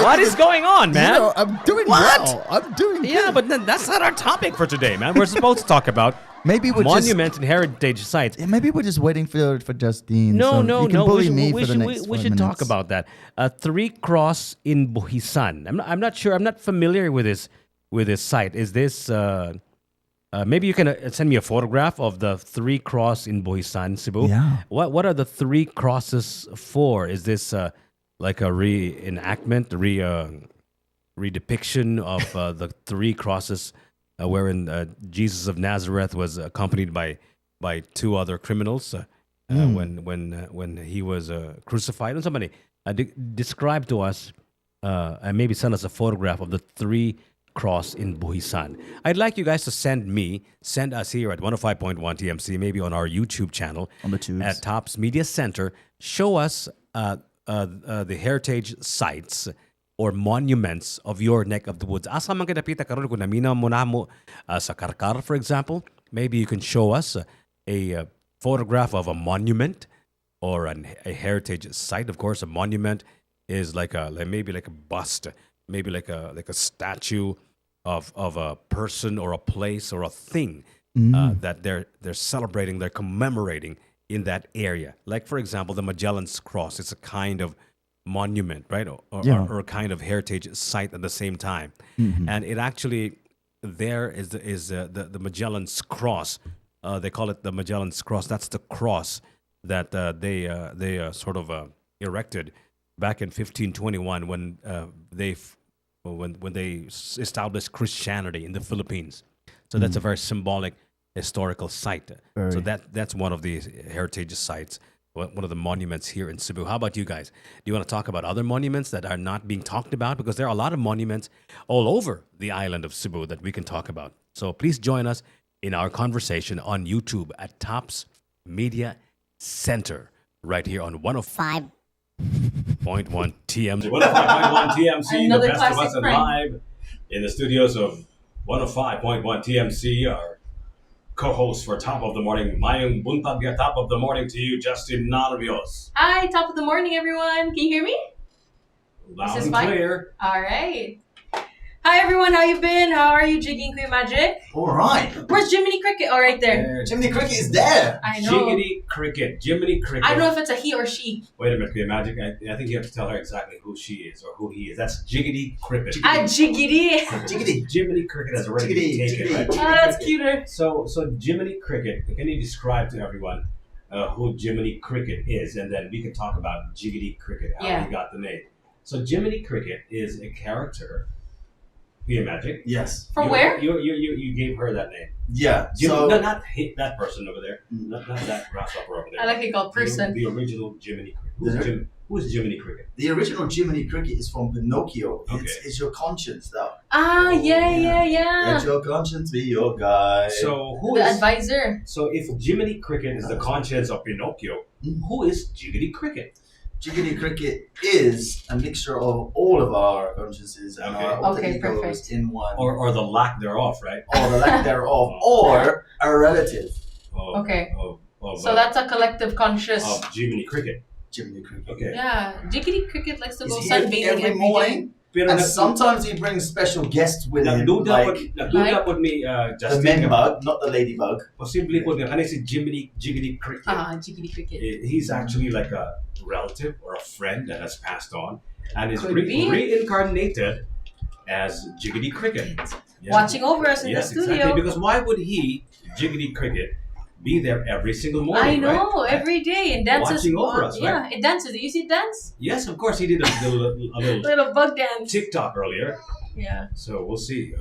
What is going on, man? You know, I'm doing well. I'm doing Yeah, but then that's not our topic for today, man. We're supposed to talk about Maybe we're monuments and heritage sites. Yeah, maybe we're just waiting for Justine. No, so no, you can no. bully me for the next we 5 should talk minutes. about that. Three Cross in Buhisan. I'm not sure. I'm not familiar with this site. Is this? Maybe you can send me a photograph of the Three Cross in Buhisan, Cebu. Yeah. What are the three crosses for? Is this like a reenactment, redepiction of the three crosses, wherein Jesus of Nazareth was accompanied by two other criminals when he was crucified? And somebody describe to us and maybe send us a photograph of the three cross in Buhisan. I'd like you guys to send us here at 105.1 TMC, maybe on our YouTube channel On the tubes. at Tops Media Center. Show us the heritage sites or monuments of your neck of the woods. Asa man kinapita karon kung naminaw mo na mo sa Karkar, for example. Maybe you can show us a photograph of a monument or a heritage site. Of course, a monument is maybe like a bust, maybe like a statue of a person or a place or a thing that they're celebrating, they're commemorating in that area. Like, for example, the Magellan's Cross. It's a kind of monument, right? Or a kind of heritage site at the same time. And it actually, there is the Magellan's Cross. They call it the Magellan's Cross. That's the cross that they sort of erected back in 1521 when they established Christianity in the Philippines. So that's a very symbolic historical site. So that's one of the heritage sites, one of the monuments here in Cebu. How about you guys? Do you want to talk about other monuments that are not being talked about? Because there are a lot of monuments all over the island of Cebu that we can talk about. So please join us in our conversation on YouTube at Tops Media Center, right here on 105.1 TMC. 105.1 TMC, Another the best of classic us, and prank. live in the studios of 105.1 TMC. Our co-host for Top of the Morning, Mayong buntag ya Top of the Morning to you, Justin Narvios. Hi, top of the morning, everyone. Can you hear me? Loud This is and fine? clear. All right. Hi, everyone. How you been? How are you, Jiggy and Queen Magic? All right. Where's Jiminy Cricket? Oh, right there. Jiminy Cricket is there. I know. Jiggity Cricket. Jiminy Cricket. I don't know if it's a he or she. Wait a minute, Queen Magic. I think you have to tell her exactly who she is or who he is. That's Jiggity Cricket. Jiggity. Jiggity. Jiminy Cricket has already been Jiggity, taken, jiggity. right? Oh, that's cuter. So Jiminy Cricket, can you describe to everyone who Jiminy Cricket is? And then we can talk about Jiggity Cricket, how Yeah. he got the name. So Jiminy Cricket is a character, Pia Magic. Yes. From where? You gave her that name. Yeah. Jimmy, So not that person over there. Not that grasshopper over there. I like it called person. The original Jiminy Cricket. The- Who is Jiminy Cricket? the original Jiminy Cricket is from Pinocchio. Okay. It's your conscience, though. Yeah. Let your conscience be your guide. So who The is? advisor. So if Jiminy Cricket is the conscience of Pinocchio, who is Jiggity Cricket? Jiggity Cricket is a mixture of all of our consciences and Okay. our alter Okay, egos perfect. in one, Or the lack thereof, right? or the lack thereof, or a relative. Okay. Of, So that's a collective conscious. of Jiminy Cricket. Jiminy Cricket. Okay. Yeah. Jiggity Cricket likes to go He's here sunbathing every every morning, Pero and sometimes he brings special guests with him, like nagduda po ni the Justin. men bug, not the ladybug. Posible po nga kanay si Jiggity Cricket. Jiggity Cricket. He's actually like a relative or a friend that has passed on and is Could be. reincarnated as Jiggity Cricket. Yeah. Watching over us in Yes, the studio. exactly. Because why would he, Jiggity Cricket, be there every single I morning? know, right? every day and dances. Watching over us, Yeah, right? it dances. Do you see it dance? Yes, of course he did a little Little bug dance. TikTok earlier. Yeah. So we'll see.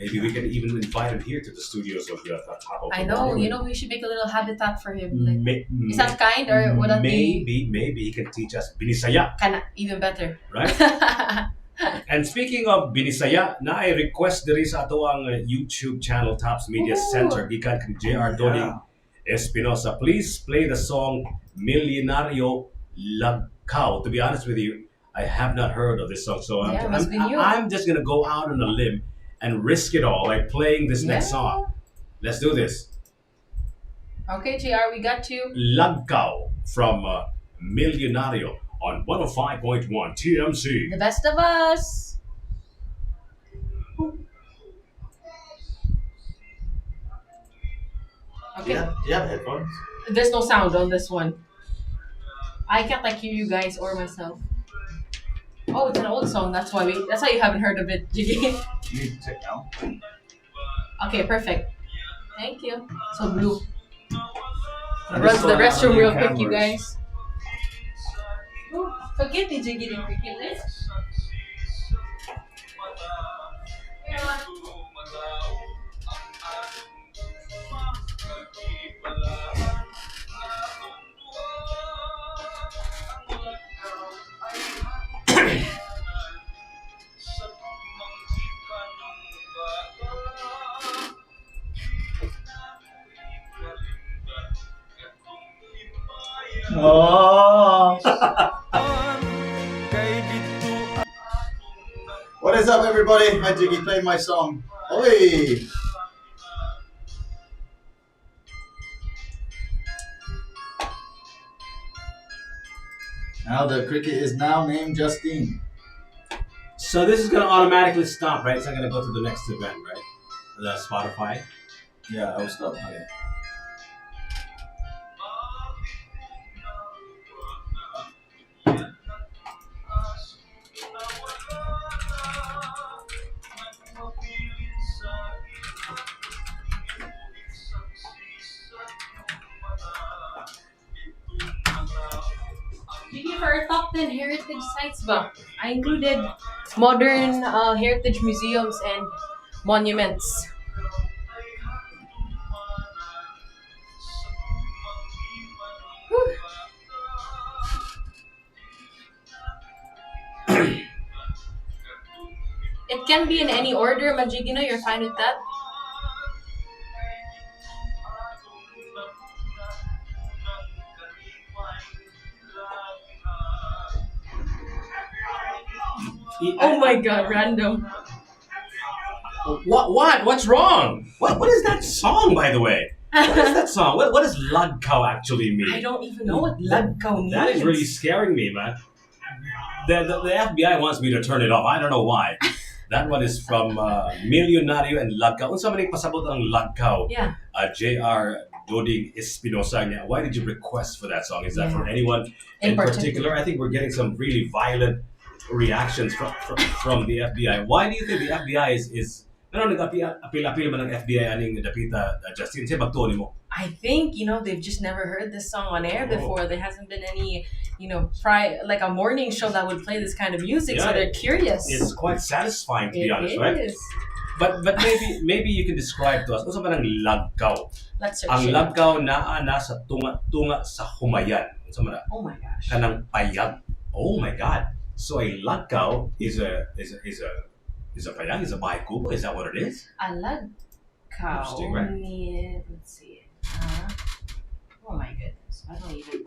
Maybe we can even invite him here to the studios of the Top of I the know. Morning. You know, we should make a little habitat for him. Like, May- is that kind or would that be maybe he can teach us Binisaya, kind of even better? right? And speaking of Binisaya, na I request diri sa ato ang YouTube channel Tops Media Ooh. Center gikan kang JR Doning Espinosa. Please play the song Milyonario Lagkao. To be honest with you, I have not heard of this song, so Yeah, it must be new. I'm just gonna go out on a limb and risk it all by playing this next Yeah. song. Let's do this. Okay, JR, we got you. Lagkao from Milyonario on 105.1 TMC. The best of us. Okay. Yeah, headphones. There's no sound on this one. I can't like hear you guys or myself. Oh, it's an old song. That's why you haven't heard of it, Jiggy. You need to check now. Okay, perfect. Thank you. So blue. I Run just to the saw it restroom on real the quick, you cameras. guys. Oh, forget the Jiggy the cricket list. Oh. What is up, everybody? Hi, Jiggy, playing my song. Oi! Now the cricket is now named Justine. So this is gonna automatically stop, right? It's not gonna go to the next event, right? The Spotify. Yeah, I will stop. Okay. Jiggy, for our top 10 heritage sites ba, I included modern heritage museums and monuments. Whew. It can be in any order, Majigino. You're fine with that? Oh my god, random. What? What's wrong? What is that song, by the way? What is that song? What does Lagkaw actually mean? I don't even know what Lagkaw means. That is really scaring me, man. The FBI wants me to turn it off. I don't know why. That one is from Milyonario and Lagkaw. Kung saan man pasabot ang Lagkaw, Yeah. J.R. Doding Espinosa. Why did you request for that song? Is that for Yeah. anyone in particular? I think we're getting some really violent reactions from the FBI. Why do you think the FBI is nag-apil-apil man ng FBI aning dapita Justin? Siya magtuon mo? I think, they've just never heard this song on air Oh. before. There hasn't been any, like a morning show that would play this kind of music, so Yeah, they're curious. It's quite satisfying, to be It honest, right? is. But maybe you can describe to us, ano ba ng Lagkaw? Let's search Ang it. Lagkaw naa sa tunga sa humayan. Ano man Oh my gosh. kanang payag. Oh my God! So a Lagkaw is a payag, is a bahay kubo. Is that what it is? Alagkaw. Interesting, right? Let's see. Oh my goodness. I don't even.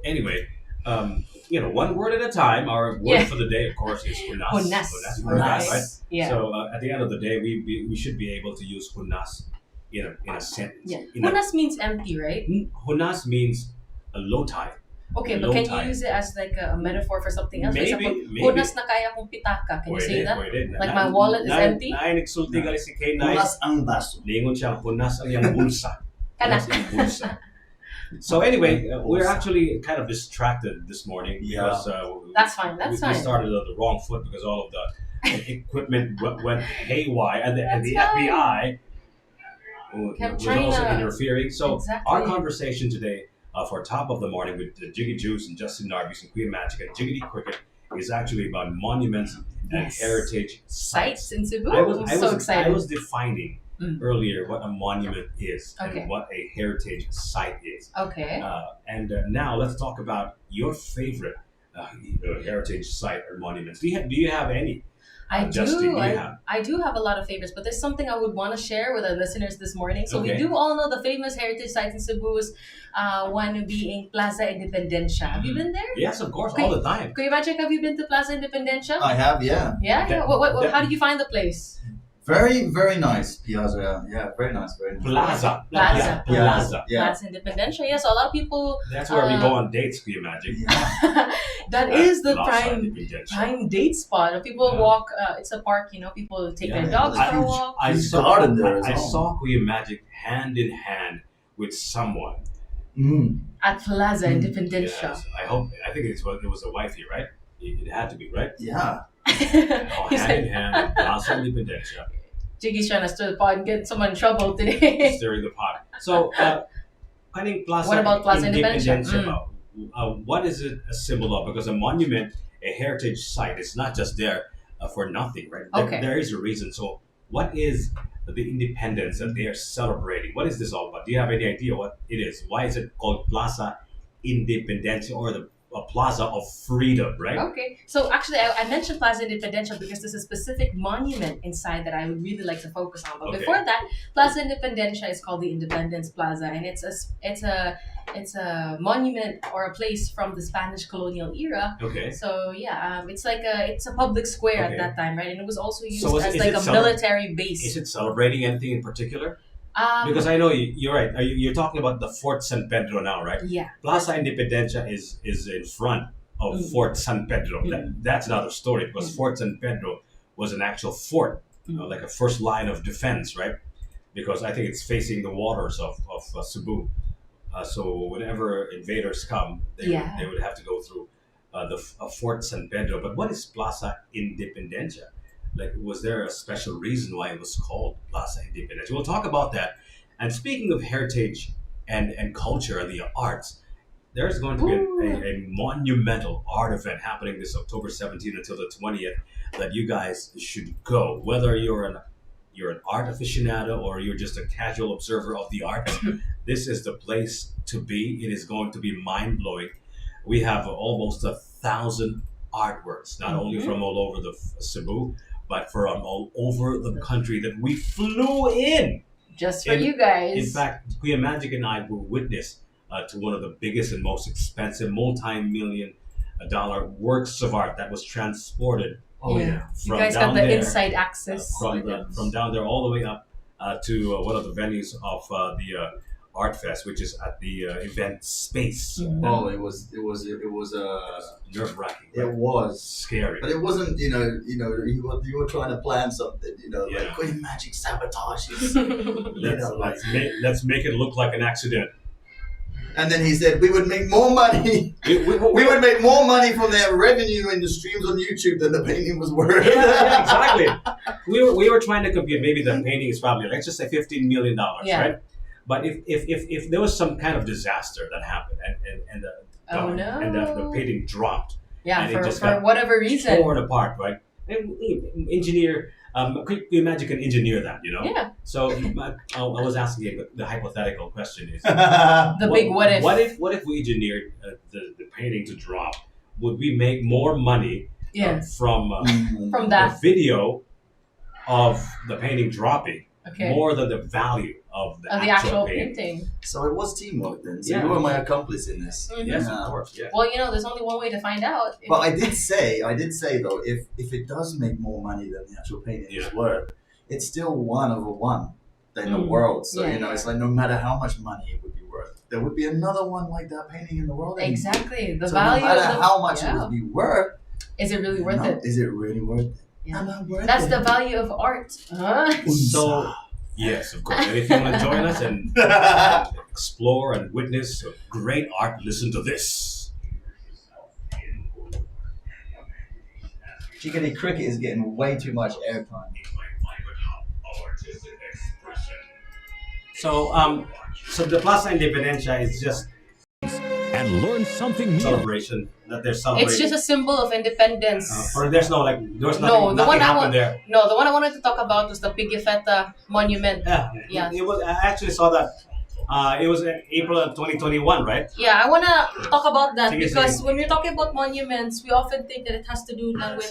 Anyway, one word at a time. Our word for the day, of course, is hunas. Hunas. Hunas, right? Yeah. So at the end of the day, we should be able to use hunas in a sentence. Yeah. In a- Hunas means empty, right? Hunas means a low tide. Okay, A but low can tide. you use it as like a metaphor for something else? For Maybe, example, maybe. hunas na kaya kong pitaka. Can you say that? Pwede. Like my wallet is empty? Nain nagsulti gali si Kay Nay. Hunas ang baso. Lingon siya, hunas ang iyang bulsa. Kana. Hunas ang bulsa. So anyway, we're actually kind of distracted this morning because That's fine. That's we fine. started on the wrong foot because all of the equipment went haywire and the That's fine. FBI Kept was trying also to- interfering. So Exactly. our conversation today for Top of the Morning with Jiggy Juice and Justin Narvis and Queen Magic and Jiggity Cricket is actually about monuments and Yes. heritage Sites in Cebu. I was, I'm I so was, excited. I was defining earlier what a monument is Okay. and what a heritage site is. Okay. And now let's talk about your favorite heritage site or monuments. Do you have any? I Justin, do. do you have? I do have a lot of favorites, but there's something I would want to share with our listeners this morning. So we Okay. do all know the famous heritage sites in Cebu is one being Plaza Independencia. Have you been there? Yes, of course, all the time. Kuya Magic, have you been to Plaza Independencia? I have, yeah. Yeah. That- What, that- how did you find the place? Very, very nice, Piazza. Yeah, very nice, very nice. Plaza. Plaza. Plaza. Yeah. Plaza Independencia. Yeah, so a lot of people. That's where we go on dates, can you imagine? That is the Plaza prime Independencia. date spot. People walk. It's a park, you know. People take their dogs for a walk. I Huge saw, garden there as I well. saw Kuya Magic hand in hand with someone. At Plaza Independencia. Yes, I think it was a wifey, right? It had to be, right? Yeah. He's Hand in like, hand, Plaza Independencia, Jiggy's trying to stir the pot and get someone in trouble today. stirring the pot. So, I think Plaza What about Plaza Independencia, Independencia? what is it a symbol of? Because a monument, a heritage site, is not just there for nothing, right? Okay. There is a reason. So, what is the independence that they are celebrating? What is this all about? Do you have any idea what it is? Why is it called Plaza Independencia, or the Plaza of Freedom, right? Okay, so actually, I mentioned Plaza Independencia because there's a specific monument inside that I would really like to focus on. But Okay. before that, Plaza Independencia is called the Independence Plaza, and it's a monument or a place from the Spanish colonial era. Okay. So yeah, it's a public square Okay. at that time, right? And it was also used So as is like it a military base. Is it celebrating anything in particular? Um, Because I know you're right. You're talking about the Fort San Pedro now, right? Yeah. Plaza Independencia is in front of Fort San Pedro. That's another story, because Fort San Pedro was an actual fort, like a first line of defense, right? Because I think it's facing the waters of Cebu. So whenever invaders come, they would have to go through Fort San Pedro. But what is Plaza Independencia? Like, was there a special reason why it was called Plaza Independencia? We'll talk about that. And speaking of heritage and culture and the arts, there's going to be a monumental art event happening this October 17th until the 20th that you guys should go. Whether you're an art aficionado or you're just a casual observer of the arts, this is the place to be. It is going to be mind-blowing. We have almost 1,000 artworks, not only from all over the Cebu, but from all over the country that we flew in. Just for you guys. In fact, Kuya Magic and I were witness to one of the biggest and most expensive multi-million dollar works of art that was transported. You guys got the inside access. From down there all the way up to one of the venues of the Art Fest, which is at the event space. Oh, it was nerve-wracking. It was scary, but it wasn't. You were trying to plan something. Like Queen Magic sabotages. Let's make it look like an accident. And then he said we would make more money. we would make more money from their revenue in the streams on YouTube than the painting was worth. Yeah, exactly. We were trying to compute. Maybe the painting is probably, let's just say, $15 million, right? But if there was some kind of disaster that happened and the painting dropped, and it just for got whatever reason, torn apart, right? And engineer, could you imagine can engineer that, Yeah. So I was asking you the hypothetical question is big what if. What if we engineered the painting to drop? Would we make more money from that the video of the painting dropping more than the value of the actual painting? So it was teamwork then. So you were my accomplice in this. Yes, of course. Yeah. Well, there's only one way to find out. But I did say though, if it does make more money than the actual painting is worth, it's still one over one in the world. So it's like no matter how much money it would be worth, there would be another one like that painting in the world. Exactly. The so value. No matter how much it would be worth, is it really worth it? Is it really worth it? Yeah. That's the value of art. So, yes, of course. And if you want to join us and explore and witness great art, listen to this. Chickadee Cricket is getting way too much airtime. So the Plaza Independencia is just and learn something new. Celebration that they're celebrating. It's just a symbol of independence. Or there's nothing. Nothing happened there. No, the one I wanted to talk about was the Pigafetta Monument. Yeah. It was. I actually saw that. It was in April of 2021, right? Yeah, I wanna talk about that because when we're talking about monuments, we often think that it has to do with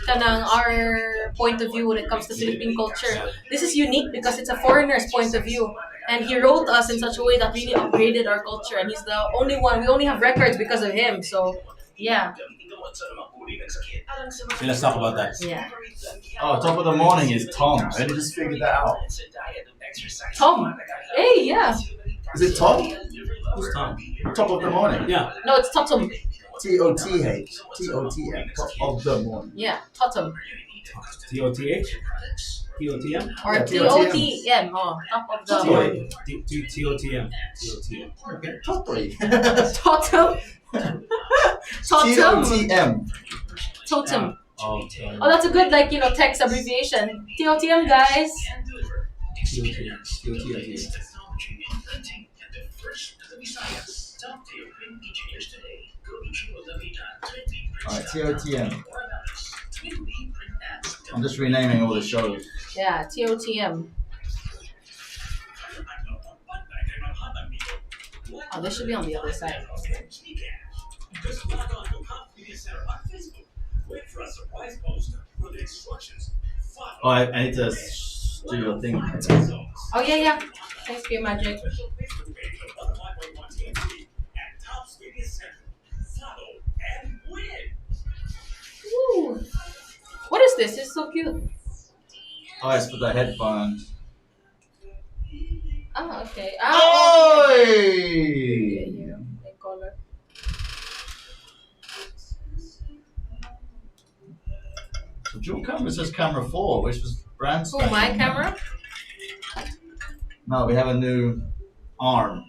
our point of view when it comes to Philippine culture. This is unique because it's a foreigner's point of view, and he wrote us in such a way that really upgraded our culture. And he's the only one. We only have records because of him. So, yeah. So let's talk about that. Yeah. Oh, top of the morning is Tom. I only just figured that out. Tom. Hey, yeah. Is it Tom? Who's Tom? Top of the morning. Yeah. No, it's Totem. T-O-T-H. T-O-T-M. Top of the morning. Yeah, Totem. T-O-T-H? T-O-T-M? Or Yeah, T-O-T-M. Oh, top of the morning. T-O-T-M. T-O-T-M. Okay, Totally. Totem. Totem. T-O-T-M. Totem. Oh, Oh, that's a good, like, text abbreviation. TOTM, guys. T-O-T-M. T-O-T-M. Alright, T-O-T-M. I'm just renaming all the shows. Yeah, TOTM. Oh, this should be on the other side. Just log on to Cops Media Center on Facebook. Wait for a surprise post for the instructions. Follow Oh, I need to do your thing. Oh, yeah. Thanks for your magic. official Facebook page of 105.1 TNT and Cops Media Center. Follow and win. Ooh. What is this? It's so cute. Oh, it's for the headphones. Oh, okay. Oi! Yeah, like color. So dual camera says camera 4, which was brand Oh, my spanking. camera? No, we have a new arm.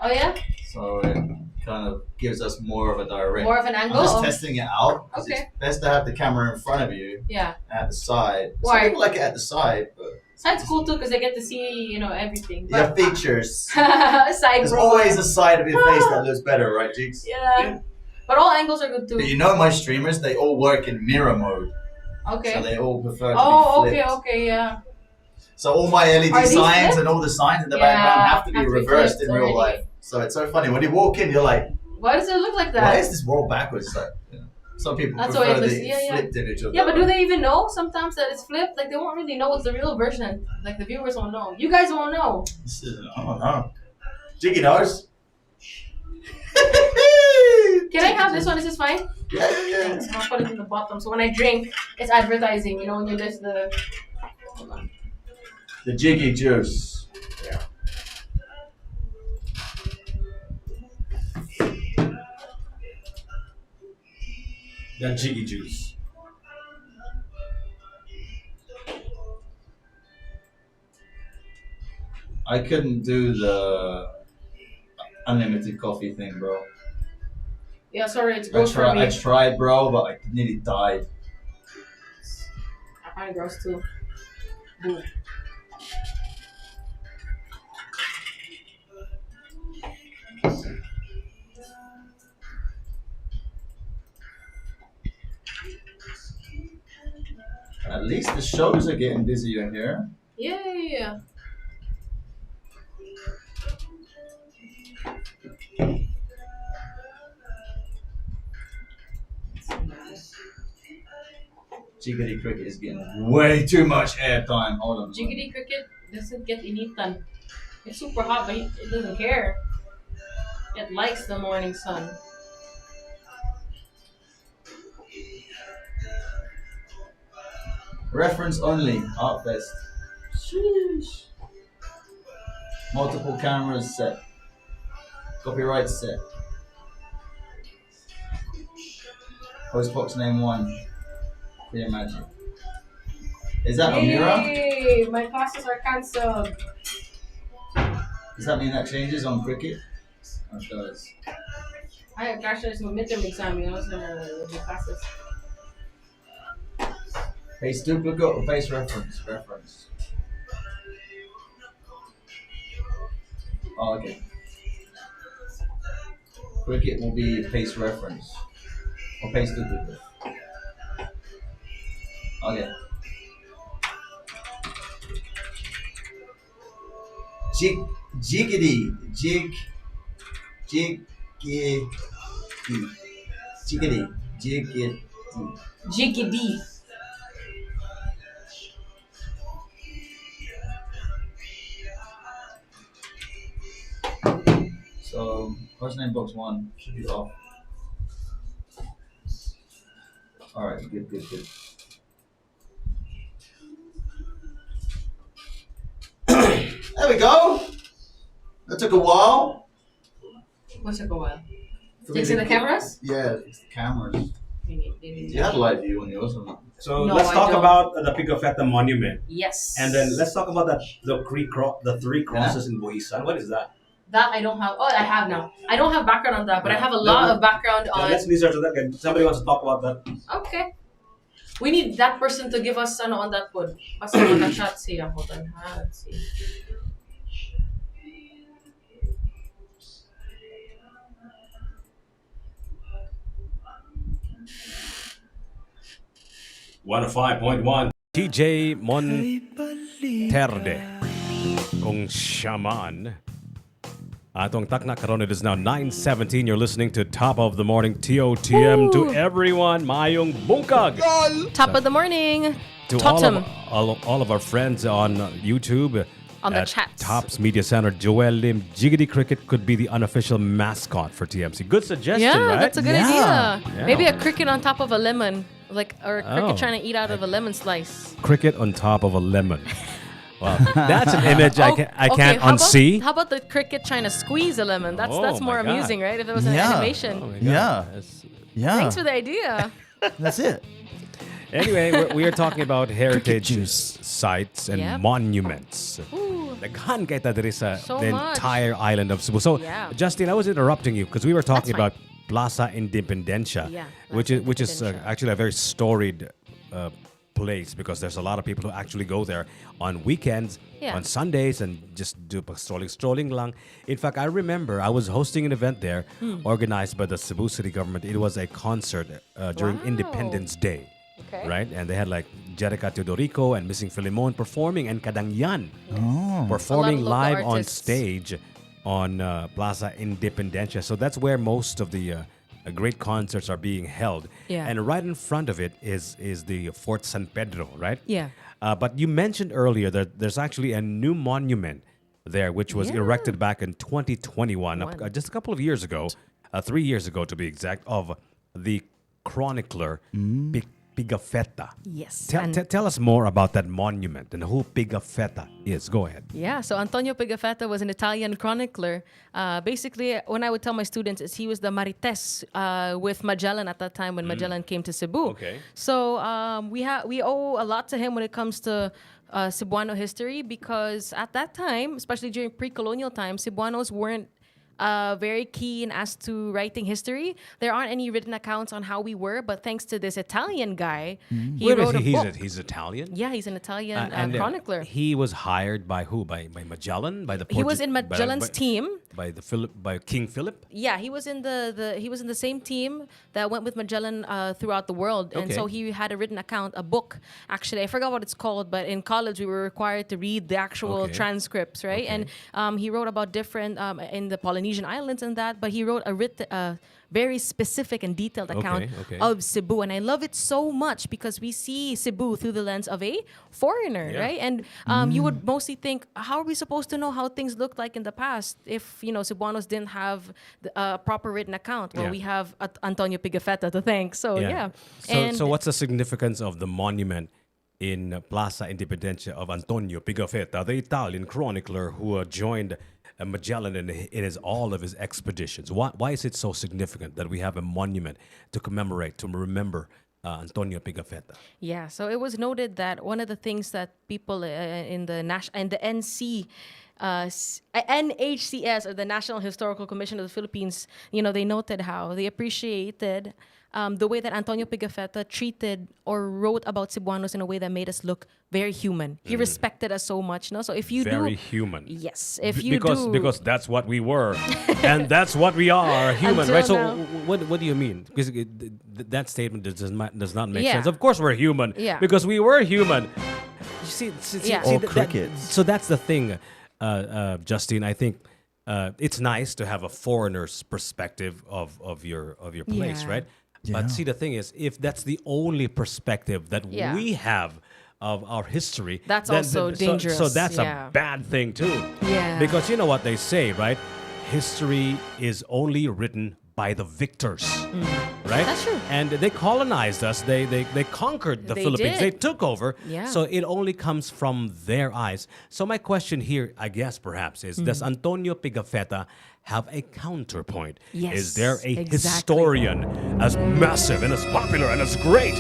Oh, yeah? So it kind of gives us more of a direct. More of an angle? I'm just Oh. testing it out. 'Cause Okay. It's best to have the camera in front of you Yeah. at the side. Why? Some people like it at the side, but Side's cool too because I get to see, everything. you have features. Side There's bro. always a side of your face that looks better, right, Jigs? Yeah. But all angles are good too. But you know my streamers, they all work in mirror mode. Okay. So they all prefer to Oh, be okay, flipped. okay, yeah. So all my LED Are these signs flipped? and all the signs in the Yeah, background have to be have to be reversed flipped in real already. life. So it's so funny. When you walk in, you're like, Why does it look like that? why is this world backwards? It's like, some people That's the way prefer it the looks. Yeah. flipped image of Yeah, the- but do they even know sometimes that it's flipped? Like, they won't really know what's the real version. Like, the viewers won't know. You guys won't know. This is, I don't know. Jiggy knows. Can I have this one? Is this fine? Yeah. Thanks. I'll put it in the bottom. So when I drink, it's advertising. When you list the... Hold on. The Jiggy juice. That jiggy juice. I couldn't do the unlimited coffee thing, bro. Yeah, sorry, it's gross for me. I tried, bro, but I nearly died. I find it gross too. Boo. At least the shows are getting busier here. Yeah. Jiggity Cricket is getting way too much airtime. Hold on. Jiggity Cricket doesn't get initan. It's super hot, but it doesn't care. It likes the morning sun. Reference only. Artfest. Sheesh. Multiple cameras set. Copyright set. Postbox name 1. Clear magic. Is that a mirror? Yay! My classes are cancelled. Does that mean that changes on Cricket? Oh, it does. I have crashed some midterm exam, so the classes. Paste duplicate or paste reference? Reference. Oh, okay. Cricket will be paste reference. Or paste duplicate. Okay. Jiggity. Jiggity. Jiggity. So, first name box 1 should be off. All right, good, good, good. There we go. That took a while. What took a while? Fixing the cameras? Yeah, fix the cameras. You You had live view on yours, or not? So No, let's I talk don't. about the Pigafetta Monument. Yes. And then let's talk about the three crosses in Buhisan. What is that? That I don't have. Oh, I have now. I don't have background on that, but I have a lot of background on. Let's research that. Again. Somebody wants to talk about that. Okay. We need that person to give us on that one. Basta mag-chat siya. Hold on. Let's see. One 5.1. TJ Monterde. Kung Shaman. Atong takna karon, it is now 9:17. You're listening to Top of the Morning TOTM. To everyone, mayong bungkag. Top of the morning. To Totem. all of our friends on YouTube. On the at chats. Tops Media Center, Joel Lim, Jiggity Cricket could be the unofficial mascot for TMC. Good suggestion, Yeah, right? that's a good idea. Yeah. Maybe a cricket on top of a lemon. Or a cricket Oh. trying to eat out of a lemon slice. Cricket on top of a lemon. Wow, that's an image I Okay, can't how unsee. How about the cricket trying to squeeze a lemon? That's Oh more my God. amusing, right? If it was an animation. Oh my God. Yeah. Yeah. Thanks for the idea. That's it. Anyway, we are talking about heritage sites and Yep. monuments. Ooh. Naghan kay ta diri sa So the much. entire island of Cebu. So, Yeah. Justin, I was interrupting you because we were talking That's about Plaza Independencia, Yeah, which is actually a very storied place because there's a lot of people who actually go there on weekends, Yeah. on Sundays, and just do strolling lang. In fact, I remember I was hosting an event there organized by the Cebu City government. It was a concert during Wow. Independence Day. Okay. Right? And they had like Jerica Teodorico and Missing Filimon performing, and Kadangyan performing A lot of local live on artists. stage on Plaza Independencia. So that's where most of the great concerts are being held. Yeah. And right in front of it is the Fort San Pedro, right? Yeah. But you mentioned earlier that there's actually a new monument there, which was Yeah. erected back in 2021, One. just a couple of years ago, 3 years ago to be exact, of the chronicler Pigafetta. Yes. Tell us more about that monument and who Pigafetta is. Go ahead. Yeah, so Antonio Pigafetta was an Italian chronicler. Basically, when I would tell my students, is he was the Marites with Magellan at that time when Magellan came to Cebu. Okay. So we owe a lot to him when it comes to Cebuano history because at that time, especially during pre-colonial times, Cebuanos weren't very keen as to writing history. There aren't any written accounts on how we were, but thanks to this Italian guy, he Wait a wrote minute, a book. he's Italian? Yeah, he's an Italian And, chronicler. He was hired by who? By Magellan? By the He was Portu- in Magellan's team. By King Philip? Yeah, he was in the same team that went with Magellan throughout the world, and Okay. so he had a written account, a book. Actually, I forgot what it's called, but in college we were required to read the actual Okay. transcripts, right? Okay. And he wrote about different in the Polynesian islands and that, but he wrote a very specific and detailed account Okay. of Cebu, and I love it so much because we see Cebu through the lens of a foreigner, Yeah. right? And you would mostly think, how are we supposed to know how things looked like in the past if Cebuanos didn't have a proper written account? Well, Yeah. we have Antonio Pigafetta to thank. So yeah. So what's the significance of the monument in Plaza Independencia of Antonio Pigafetta, the Italian chronicler who joined Magellan in all of his expeditions? Why is it so significant that we have a monument to commemorate, to remember Antonio Pigafetta? Yeah, so it was noted that one of the things that people in the NC, NHCS, or the National Historical Commission of the Philippines, they noted how they appreciated the way that Antonio Pigafetta treated or wrote about Cebuanos in a way that made us look very human. He respected us so much, no? So if you Very human. yes, if you because that's what we were, and that's what we are, human, right? So Until now. what do you mean? Because that statement does not make Yeah. sense. Of course, we're human, Yeah. because we were human. You see, Yeah. Or that- crickets. so that's the thing, Justine. I think it's nice to have a foreigner's perspective of your place, Yeah. right? Yeah. But see, the thing is, if that's the only perspective that Yeah. we have of our history, That's also dangerous, So that's yeah. a bad thing too. Yeah. Because you know what they say, right? History is only written by the victors, right? That's true. And they colonized us. They conquered the They Philippines. did. They took over. Yeah. So it only comes from their eyes. So my question here, I guess perhaps, is does Antonio Pigafetta have a counterpoint? Yes, Is there a exactly. historian as massive and as popular and as great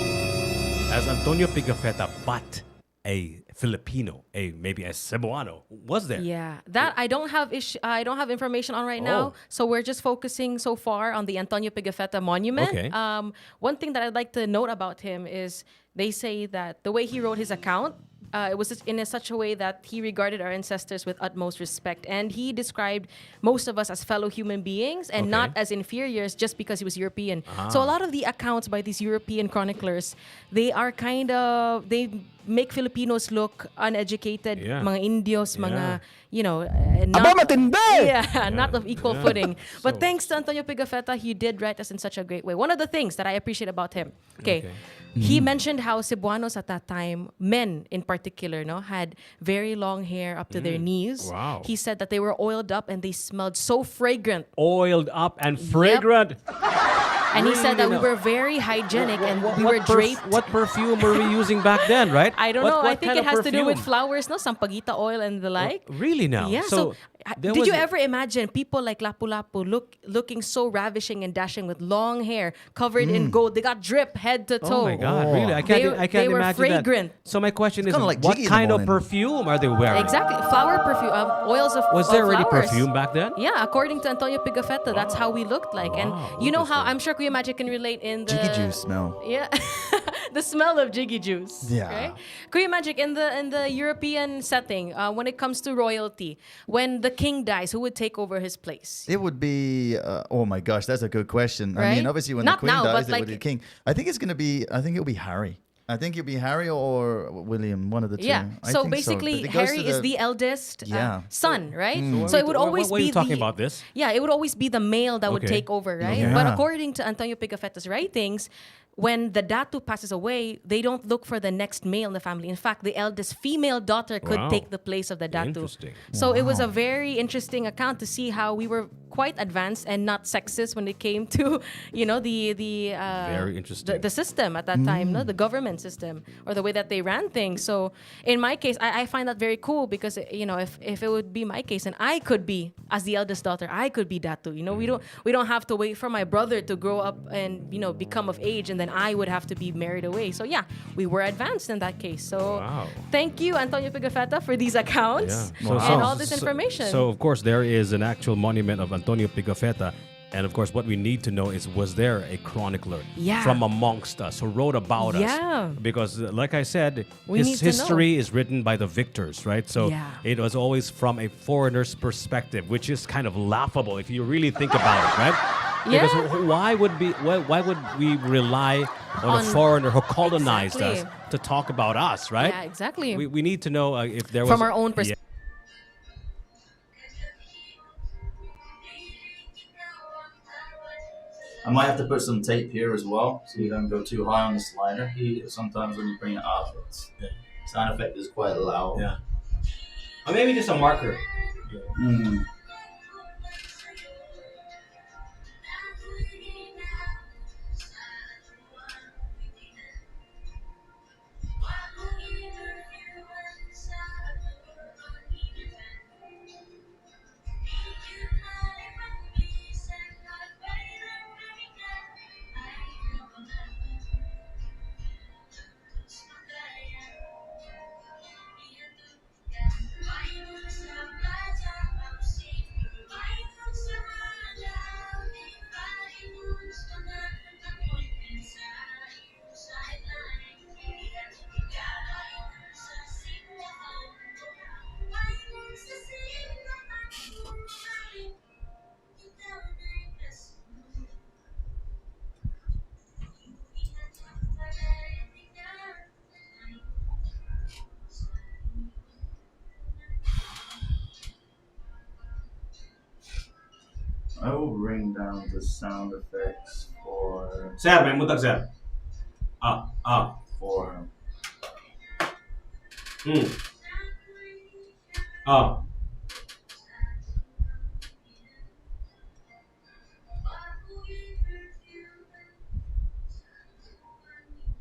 as Antonio Pigafetta, but a Filipino, maybe a Cebuano? Was there? Yeah, that I don't have information on right now. Oh. So we're just focusing so far on the Antonio Pigafetta monument. Okay. One thing that I'd like to note about him is they say that the way he wrote his account, it was in such a way that he regarded our ancestors with utmost respect, and he described most of us as fellow human beings and not as inferiors just because he was European. So a lot of the accounts by these European chroniclers, they make Filipinos look uneducated, Yeah. mga Indios, mga, not of equal footing. But thanks to Antonio Pigafetta, he did write us in such a great way. One of the things that I appreciate about him, he mentioned how Cebuanos at that time, men in particular, had very long hair up to their knees. Wow. He said that they were oiled up and they smelled so fragrant. Oiled up and fragrant. And he said that we were very hygienic and we were draped. What perfume were we using back then, right? I don't know. I think it has to do with flowers, no? Sampaguita oil and the like. Really now? Yeah. So, did you ever imagine people like Lapu-Lapu looking so ravishing and dashing with long hair covered in gold? They got drip head to toe. Oh my God! Really? I can't they were imagine fragrant. that. So my question is, kinda like what Jiggy in the kind of morning. perfume are they wearing? Exactly. Flower perfume, oils of Was there already flowers. perfume back then? Yeah, according to Antonio Pigafetta, that's how we looked like. And you know how, I'm sure Kuya Magic can relate in the... Jiggy juice smell. Yeah. The smell of jiggy juice. Yeah. Right? Kuya Magic, in the European setting, when it comes to royalty, when the king dies, who would take over his place? It would be, oh my gosh, that's a good question. I Right? mean, obviously when Not the queen now, dies, but it would be the king. I think it'll be Harry. I think it'll be Harry or William, one of the two. Yeah. I So think basically, But it goes Harry to is the eldest son, right? So So it would always why are be you talking the, about this? Yeah, it would always be the male that would Okay. take over, right? Yeah. But according to Antonio Pigafetta's writings, when the datu passes away, they don't look for the next male in the family. In fact, the eldest female daughter could Wow. take the place of the datu. Interesting. So it was a very interesting account to see how we were quite advanced and not sexist when it came to, the Very interesting. the system at that time, no, the government system or the way that they ran things. So in my case, I find that very cool because if it would be my case and I could be as the eldest daughter, I could be datu. We don't have to wait for my brother to grow up and become of age and then I would have to be married away. So yeah, we were advanced in that case. So Wow. thank you, Antonio Pigafetta, for these accounts and all this information. So of course there is an actual monument of Antonio Pigafetta. And of course, what we need to know is, was there a chronicler Yeah. from amongst us who wrote about Yeah. us? Because, like I said, We need his to know. history is written by the victors, right? So Yeah. it was always from a foreigner's perspective, which is kind of laughable if you really think about it, right? Because Yeah. why would we rely on a On- foreigner who colonized us Exactly. to talk about us, right? Yeah, exactly. We need to know if there was From our own perspective. I might have to put some tape here as well, so you don't go too high on the slider. Sometimes when you bring it up, sound effect is quite loud. Yeah. Or maybe just a marker. Mm. I will bring down the sound effects for Sir, may mutag sir. for Hmm. Ah.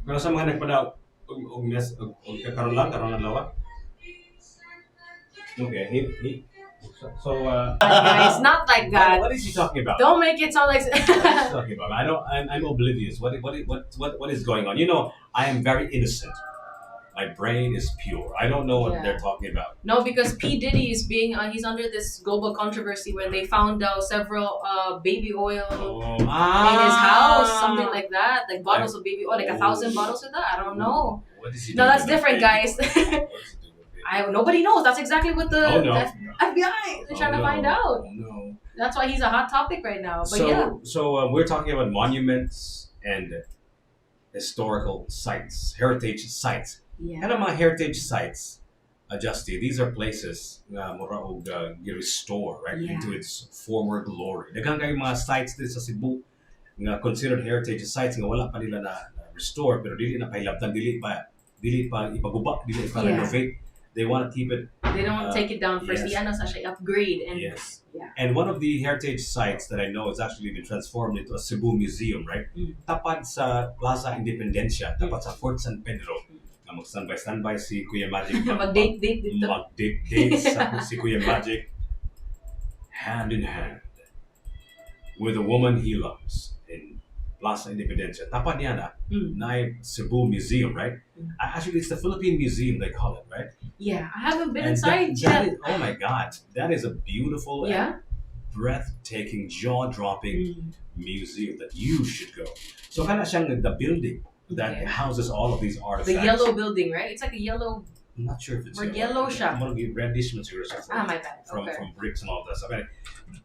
Pero sa mga nagpadaw, karon lang, karon lang lawa. Okay, so Guys, not like that. What is he talking about? Don't make it sound like. What is he talking about? I'm oblivious. What is going on? You know, I am very innocent. My brain is pure. I don't know what Yeah. they're talking about. No, because P Diddy is being he's under this global controversy when they found out several baby oil in his house, something like that, like bottles of baby oil, like 1,000 bottles of that. I don't know. What is he No, doing that's with different, that guys. baby? Nobody knows. That's exactly what the Oh, no. FBI they're trying to find out. No. That's why he's a hot topic right now. But yeah, So we're talking about monuments and historical sites, heritage sites. yeah. Ano mga heritage sites, Justy, these are places na mura og restore right Yeah. into its former glory. Daghang kay mga sites din sa Cebu nga considered heritage sites nga wala pa nila na restore pero dili na pahilabtan, dili pa ipaguba, dili pa Yeah. renovate. They want to keep it. They don't take it down first. yes. The ano siya upgrade and Yes. yeah. And one of the heritage sites that I know has actually been transformed into a Cebu museum, right? Tapat sa Plaza Independencia, tapat sa Fort San Pedro. Na mag-standby si Kuya Magic. Mag-date dito. Mag-date si Kuya Magic hand in hand with a woman he loves in Plaza Independencia. Tapat niya na Cebu Museum, right? Actually, it's the Philippine Museum, they call it, right? Yeah, I haven't been And inside that yet. is, oh my God, that is a beautiful Yeah? and breathtaking, jaw-dropping museum that you should go. So kana siyang the building that Okay. houses all of these artifacts. The yellow building, right? It's like a yellow. I'm not sure if it's Or yellow siya. More reddish materials My bad. from Okay. bricks and all that stuff. And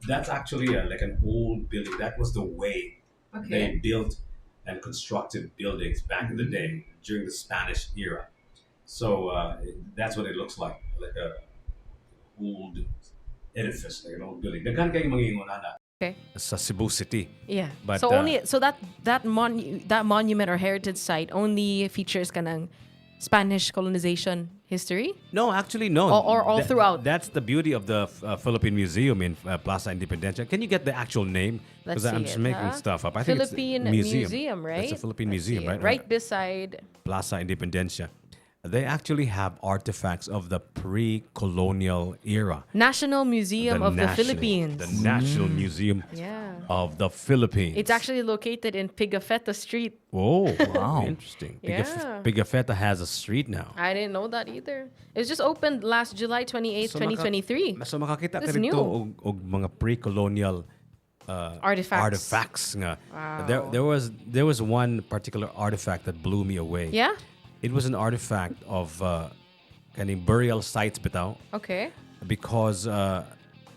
that's actually like an old building. That was the way Okay. they built and constructed buildings back in the day during the Spanish era. So that's what it looks like a old edifice, like an old building. Daghan kay mga ingonana. Okay. Sa Cebu City. Yeah. But, so only that monument or heritage site only features kanang Spanish colonization history? No, actually, no. Or all throughout? That's the beauty of the Philippine Museum in Plaza Independencia. Can you get the actual name? Let's Because I'm see just it, making huh? stuff up. I Philippine think it's Museum, right? It's a Philippine Let's Museum, see right? it. Right beside. Plaza Independencia. They actually have artifacts of the pre-colonial era. National Museum of the Philippines. The National Museum Yeah. of the Philippines. It's actually located in Pigafetta Street. Oh, wow. Interesting. Yeah. Pigafetta has a street now. I didn't know that either. It was just opened last July 28th, 2023. So makakita ka That's dito new. og mga pre-colonial artifacts nga. Wow. There was one particular artifact that blew me away. Yeah? It was an artifact of kaning burial sites bitaw Okay. because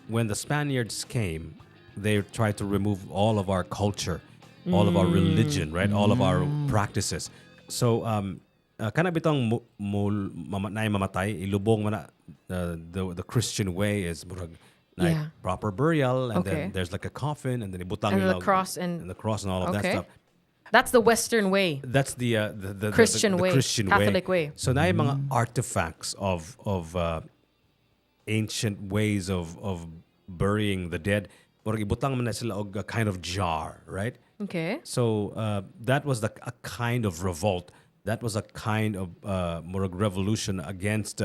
when the Spaniards came, they tried to remove all of our culture, all of our religion, right? All of our practices. So kana bitong mamatay ilubong man the Christian way is murag like Yeah. proper burial and Okay. then there's like a coffin and then ibutang And the nila- cross and the cross and all of that Okay. stuff. That's the Western way. That's the Christian the way, Christian Catholic way. So na yung mga artifacts of ancient ways of burying the dead. Murag ibutang man na sila og a kind of jar, right? Okay. So that was a kind of revolt. That was a kind of murag revolution against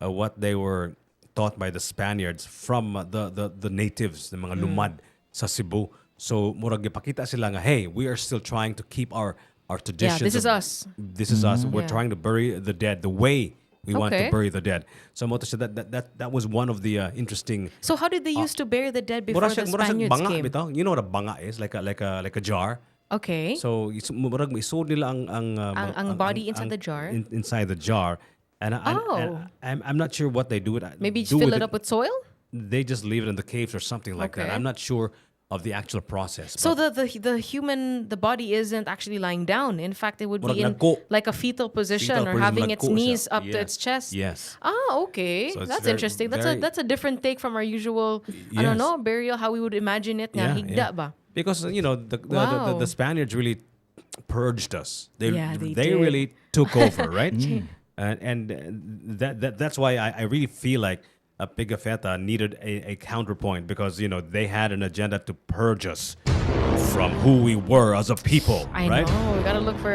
what they were taught by the Spaniards from the natives, the mga lumad sa Cebu. So murag gipakita sila nga, hey, we are still trying to keep our traditions. this is of- us. This is us. We're Yeah. trying to bury the dead the way we want to Okay. bury the dead. So mo to siya, that was one of the interesting. So how did they used to bury the dead before Mura the siya- mura siyang Spaniards banga came? bitaw. You know what a banga is? Like a jar. Okay. So murag maisud nila Ang body inside the jar? inside the jar. And I'm not sure what they do with it. Maybe do just fill with it up with soil? They just leave it in the caves or something like that. Okay. I'm not sure of the actual process. So but the body isn't actually lying down. In fact, it would be Murag in nagko. like a fetal position Fetal or position, having its nagko siya. knees up to Yes. its chest. Yes. Ah, okay. So it's That's very- interesting. very- That's a different take from our usual I don't Yes. know, burial how we would imagine it nga higda ba. Because the Wow. Spaniards really purged us. They Yeah, they did. really took over, right? And that's why I really feel like Pigafetta needed a counterpoint because they had an agenda to purge us from who we were as a people. I right? know. We gotta look for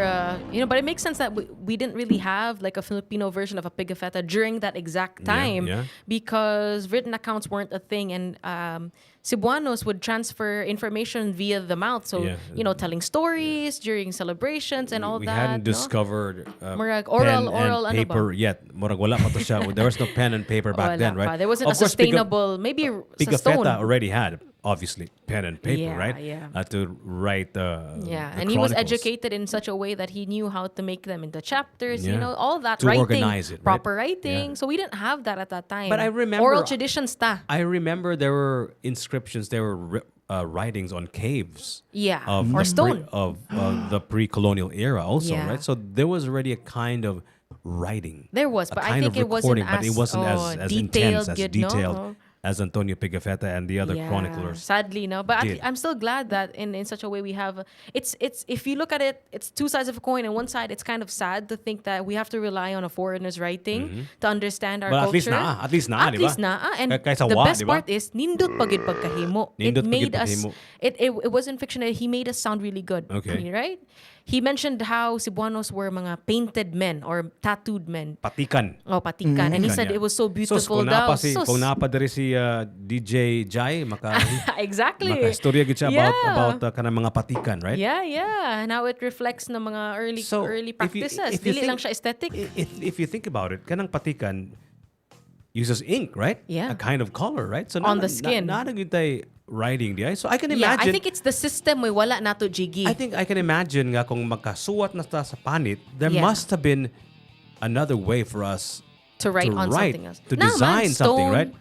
but it makes sense that we didn't really have like a Filipino version of a Pigafetta during that exact time because written accounts weren't a thing, and Cebuanos would transfer information via the mouth. So telling stories during celebrations and all we that. We hadn't discovered oral and paper yet. Murag wala pa to siya. There was no pen and paper back then, right? There wasn't a sustainable, maybe a stone. Pigafetta already had, obviously, pen and paper, right? To write the and he was educated in such a way that he knew how to make them into chapters, all that to writing, organize it, proper writing. So we didn't have that at that time. But I remember oral traditions I remember there were inscriptions, there were writings on caves. Or stone. Of the pre-colonial era also, right? So there was already a kind of writing. There was, but I think it wasn't as intense, as detailed as Antonio Pigafetta and the other chroniclers. Sadly, no. But I'm still glad that in such a way we have it's if you look at it, it's two sides of a coin. And one side, it's kind of sad to think that we have to rely on a foreiner's writing to understand our culture. At least na. And the best part is nindot pagid pagkahimo. It made us it wasn't fiction. He made us sound really good. Okay. Right? He mentioned how Cebuanos were mga painted men or tattooed men. Patikan. Oh, patikan. And he said it was so beautiful daw. Kung napa diri si DJ Jai, exactly. Maka-istorya gid siya about kanang mga patikan, right? Yeah. Now it reflects na mga early practices. Dili lang siya aesthetic. If you think about it, kanang patikan uses ink, right? Yeah. A kind of color, right? So on the skin. Not a good writing di. So I can imagine. I think it's the system we wala nato Jiggy. I think I can imagine nga kung magkasuwat na sa panit, there must have been another way for us to write on something else. To design something, right?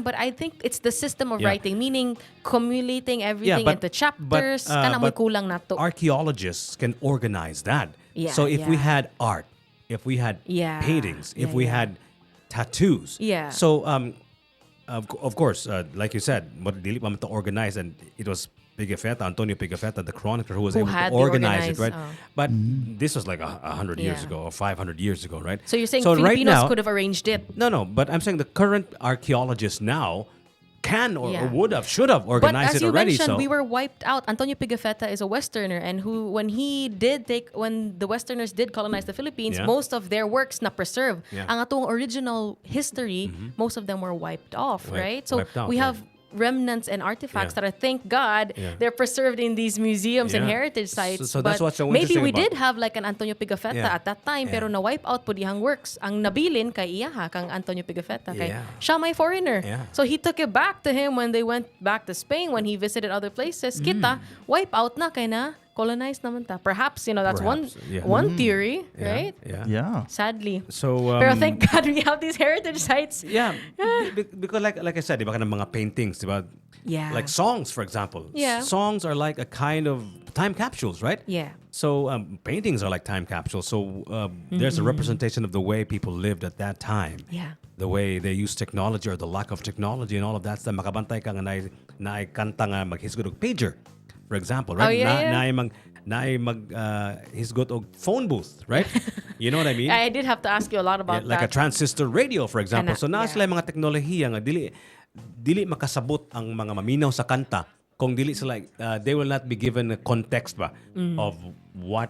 But I think it's the system of writing, meaning cumulating everything into chapters. But kulang nato. Archaeologists can organize that. So if we had art, if we had paintings, if we had tattoos. So of course, like you said, dili pa man to organize, and it was Pigafetta, Antonio Pigafetta, the chronicler, who was able to organize it, right? But this was like 100 years ago or 500 years ago, right? So you're saying Filipinos could have arranged it? No, but I'm saying the current archaeologists now can or would have, should have organized it already. But as you mentioned, we were wiped out. Antonio Pigafetta is a Westerner, and when the Westerners did colonize the Philippines, most of their works na preserve. Ang atong original history, most of them were wiped off, right? So we have remnants and artifacts that are, thank God, they're preserved in these museums and heritage sites. So that's what's so maybe interesting we did have like an Antonio Pigafetta at that time, pero na-wipe out po dihang works. Ang nabilin kay iyaha, kang Antonio Pigafetta, kay siya may foreigner. So he took it back to him when they went back to Spain, when he visited other places. Kita, wipe out na kay na colonized naman ta. Perhaps, that's one theory, right? Yeah. Sadly. So, pero thank God we have these heritage sites. Yeah. Because like I said, diba ka ng mga paintings, diba? Yeah. Like songs, for example. Yeah. Songs are like a kind of time capsules, right? Yeah. So paintings are like time capsules. So there's a representation of the way people lived at that time. Yeah. The way they use technology or the lack of technology and all of that stuff. Makabantay ka nga na kanta nga maghisgod og pager, for example, right? Hisgot og phone booth, right? You know what I mean? I did have to ask you a lot about like that. a transistor radio, for example. So na sila mga teknolohiya nga dili makasabot ang mga maminaw sa kanta kung dili sila they will not be given a context of what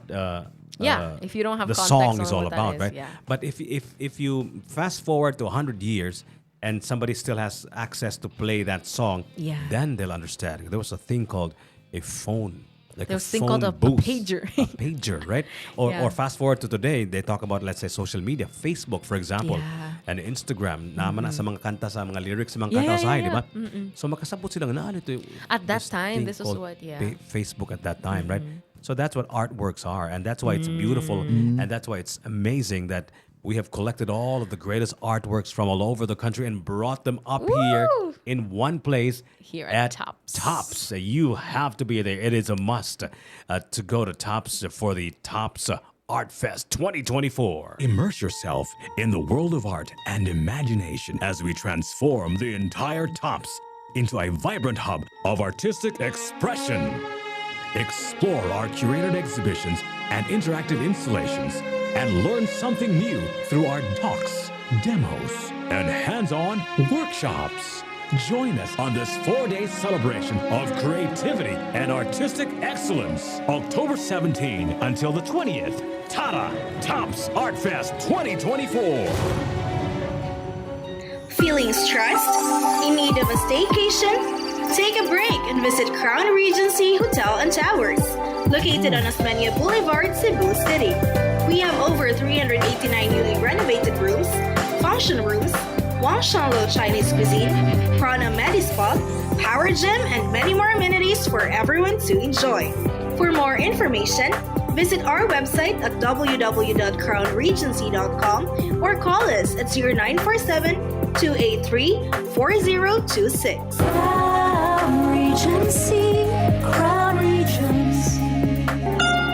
if you don't have the context song is on all what about, that is, right? But if you fast forward to 100 years and somebody still has access to play that song, then they'll understand. There was a thing called a phone. Like there was a thing called a booth, pager. A pager, right? Or fast forward to today, they talk about, let's say, social media, Facebook, for example, and Instagram. Naman na sa mga kanta, sa mga lyrics, sa mga kanta usahay, di ba? So makasabot silang at that time, this was what, Facebook at that time, right? So that's what artworks are, and that's why it's beautiful, and that's why it's amazing that we have collected all of the greatest artworks from all over the country and brought them up here in one place here at Tops. You have to be there. It is a must to go to Tops for the Tops Art Fest 2024. Immerse yourself in the world of art and imagination as we transform the entire Tops into a vibrant hub of artistic expression. Explore our curated exhibitions and interactive installations and learn something new through our talks, demos, and hands-on workshops. Join us on this 4-day celebration of creativity and artistic excellence. October 17 until the 20th. Tara Tops Art Fest 2024. Feeling stressed? In need of a staycation? Take a break and visit Crown Regency Hotel and Towers, located on Osmeña Boulevard, Cebu City. We have over 389 newly renovated rooms, function rooms, Wangshanlo Chinese cuisine, Prana Medispa, Power Gym, and many more amenities for everyone to enjoy. For more information, visit our website at www.crownregency.com or call us at 0947-283-4026. Crown Regency, Crown Regency.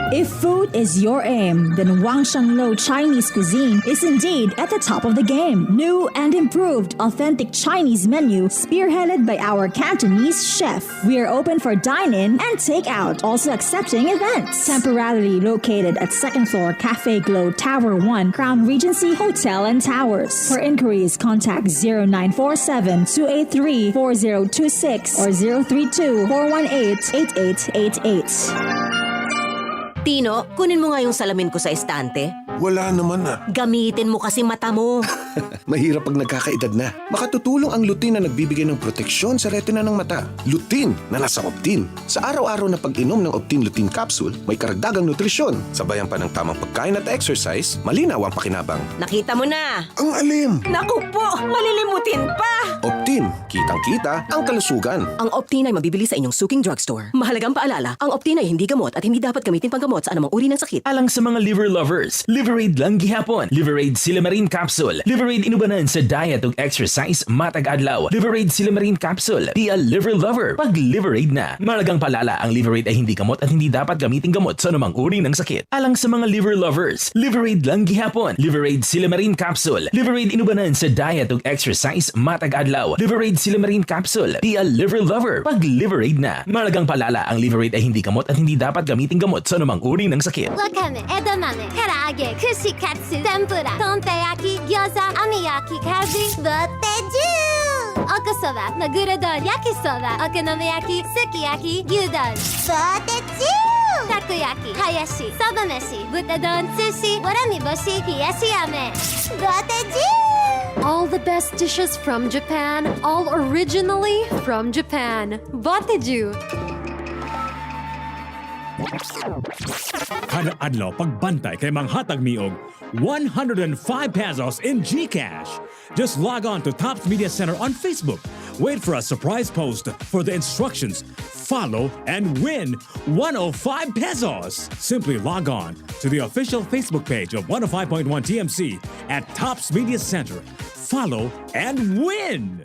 If food is your aim, then Wangshanlo Chinese cuisine is indeed at the top of the game. New and improved authentic Chinese menu spearheaded by our Cantonese chef. We are open for dine-in and take-out, also accepting events. Temporarily located at 2nd floor Cafe Glow Tower 1, Crown Regency Hotel and Towers. For inquiries, contact 0947-283-4026 or 032-418-8888. Tino, kunin mo nga yung salamin ko sa estante. Wala naman na. Gamitin mo kasi mata mo. Mahirap pag nagkakaedad na. Makatutulong ang lutein na nagbibigay ng proteksyon sa retina ng mata. Lutein na nasa Optin. Sa araw-araw na pag-inom ng Optin Lutein Capsule, may karagdagang nutrisyon. Sabayan pa ng tamang pagkain at exercise, malinaw ang pakinabang. Nakita mo na. Ang alim! Naku po, malilimutin pa. Optin, kitang-kita ang kalusugan. Ang Optin ay mabibili sa inyong suking drugstore. Mahalagang paalala, ang Optin ay hindi gamot at hindi dapat gamitin panggamot sa anumang uri ng sakit. Alang sa mga liver lovers, Liverade lang gihapon. Liverade Silamarine Capsule. Liverade inubanan sa diet ug exercise matag adlaw. Liverade Silamarine Capsule. Be a liver lover pag Liverade na. Malagang palala, ang Liverade ay hindi gamot at hindi dapat gamitin gamot sa anumang uri ng sakit. Alang sa mga liver lovers, Liverade lang gihapon. Liverade Silamarine Capsule. Liverade inubanan sa diet ug exercise matag adlaw. Liverade Silamarine Capsule. Be a liver lover pag Liverade na. Malagang palala, ang Liverade ay hindi gamot at hindi dapat gamitin gamot sa anumang uri ng sakit. Wakame, edamame, karaage, kushikatsu, tempura, tonteyaki, gyoza, amiyaki, kazi, boteju! Okasoba, magurodon, yakisoba, okonomiyaki, sukiyaki, gyudon, boteju! Takoyaki, hayashi, sobameshi, butadon, sushi, waramiboshi, hiyashiyame, boteju! All the best dishes from Japan, all originally from Japan. Boteju! Kada adlaw pagbantay kay manghatag miog 105 pesos in GCash. Just log on to Tops Media Center on Facebook. Wait for a surprise post for the instructions. Follow and win 105 pesos. Simply log on to the official Facebook page of 105.1 TMC at Tops Media Center. Follow and win!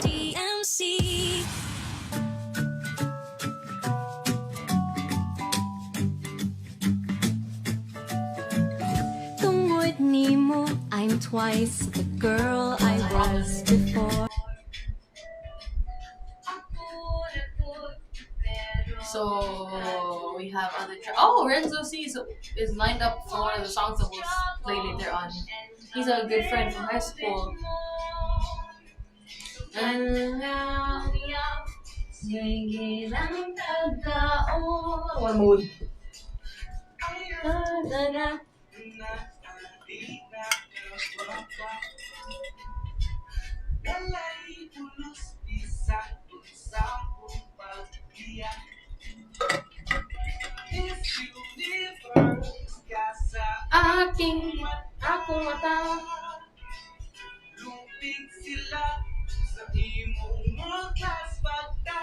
TMC. Tungod nimo, I'm twice the girl I was before. So we have other oh, Renzo C is lined up for one of the songs that we'll play later on. He's a good friend from high school. And now what mood? Akong mata. Lupig sila sa imong multas pagta.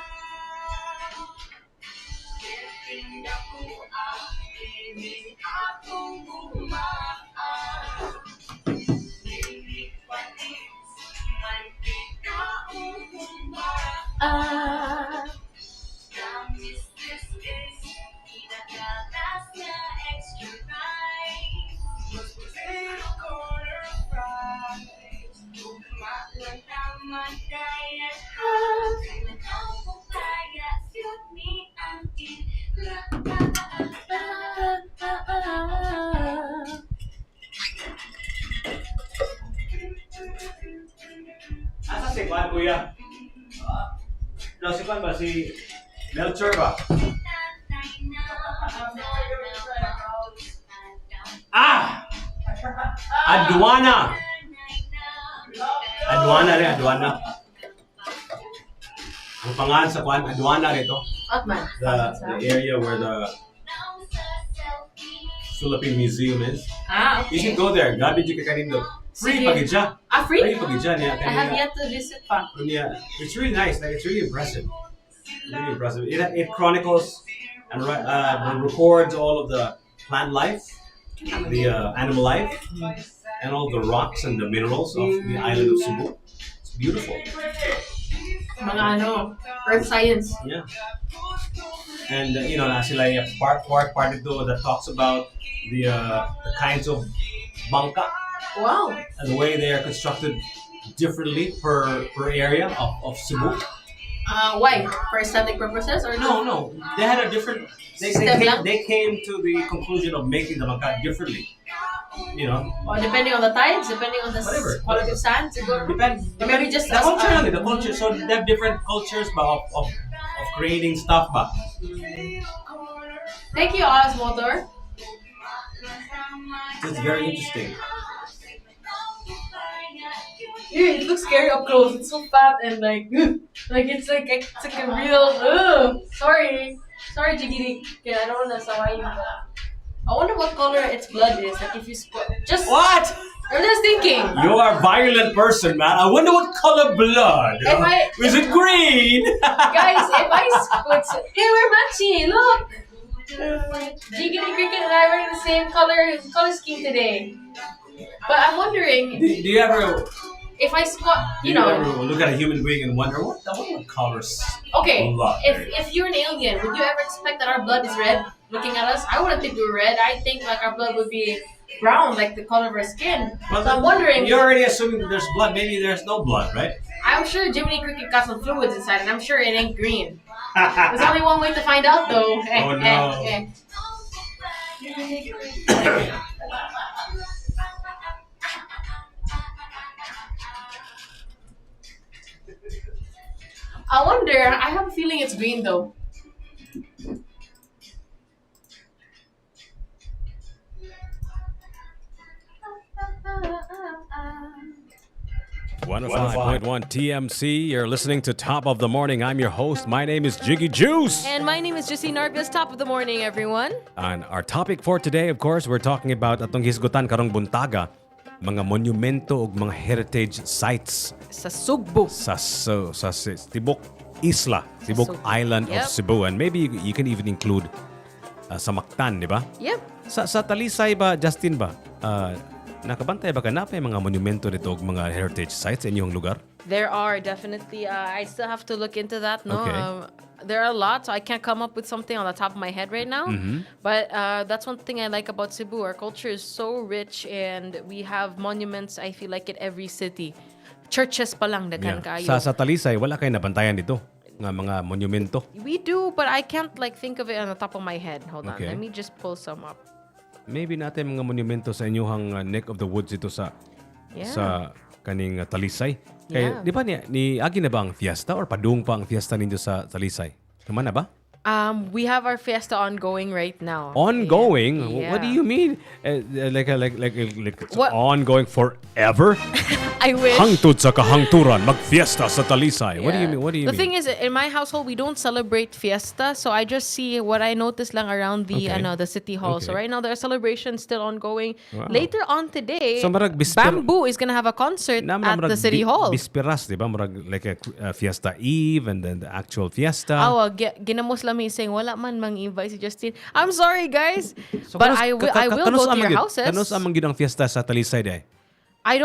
Keting ako ang ining akong gumaan. Ninig panis, mantika umbaan. Promise this is pinakalas na extra night. Mas potato corner fries. Tugma lang naman kaya ka. Kailan ko kaya suit me ang si Melchor ba? Aduana! Aduana. Ang pangalan sa kwan, Aduana rito. Atman. The area where the Philippine Museum is. Okay. You should go there. Grabe dyan ka kanino. Free Sige. pagidya. Free? Free pagidya niya. I have yet to visit pa. Yeah, it's really nice. Like it's really impressive. Really impressive. It chronicles and records all of the plant life, the animal life, and all the rocks and the minerals of the island of Cebu. It's beautiful. Mga earth science. Yeah. And nasa sila yung part ito that talks about the kinds of bangka. Wow. And the way they are constructed differently per area of Cebu. Why? For aesthetic purposes or no? They had a different. They came to the conclusion of making the bangka differently. Or depending on the tides, depending on the quality of sand, siguro. Maybe just the culture. So they have different cultures of creating stuff ba. Thank you, Oz Motor. It's very interesting. It looks scary up close. It's so fat and it's like a real. Sorry, Jiggy. I don't wanna saway you. I wonder what color its blood is. Like if you just what? I'm just thinking. You are a violent person, man. I wonder what color blood. Is it green? Guys, if I squint, we're matching. Look. Jiggly Cricket and I are wearing the same color scheme today. But I'm wondering. Do you ever? If I squat, Do you ever look at a human being and wonder what colors? Okay, blood if you're an alien, would you ever expect that our blood is red? Looking at us, I wouldn't think we were red. I think like our blood would be brown, like the color of our skin. Well, so I'm wondering. You're already assuming that there's blood. Maybe there's no blood, right? I'm sure Jiminy Cricket got some fluids inside, and I'm sure it ain't green. There's only one way to find out, though. Oh no. I wonder. I have a feeling it's green, though. One 105.1 TMC. You're listening to Top of the Morning. I'm your host. My name is Jiggy Juice. And my name is Jessie Narvis. Top of the morning, everyone. And our topic for today, of course, we're talking about atong hisgutan karong buntaga, mga monumento ug mga heritage sites sa Sugbo. Sa Tibok Isla, Tibok Island of Cebu. And maybe you can even include sa Mactan, di ba? Yep. Sa Talisay ba, Justin ba? Nakabantay ba ka na pa yung mga monumento nito ug mga heritage sites sa inyong lugar? There are definitely. I still have to look into that. No, Okay. There are a lot, so I can't come up with something on the top of my head right now. Mhm. But that's one thing I like about Cebu. Our culture is so rich, and we have monuments. I feel like in every city, churches pa lang daghan kayo. Sa Talisay, wala kayo nabantayan dito nga mga monumento. We do, but I can't think of it on the top of my head. Hold on, Okay. let me just pull some up. Maybe natin mga monumento sa inyong neck of the woods dito sa kaning Talisay. Kaya Yeah. di ba ni agi na ba ang fiesta or padung pa ang fiesta ninyo sa Talisay? Tama na ba? We have our fiesta ongoing right now. Ongoing? Yeah. What do you mean? Like it's What? ongoing forever? I wish. Hangtod sa kahangturan, magfiesta sa Talisay. What do you Yeah. mean? What do you The mean? thing is, in my household, we don't celebrate fiesta, so I just see what I noticed lang around the the city hall. So Okay. right now, there are celebrations still ongoing. Wow. Later on today, So, marag Bamboo is gonna have a concert at the city hall. Bisperas, di ba? Marag like a fiesta eve and then the actual fiesta. Ginamos lang saying wala man mang invite si Justin. I'm sorry, guys, So, but kanos- I will kanos go to amang your yun? houses. Kanos amang yun ang fiesta sa Talisay day? I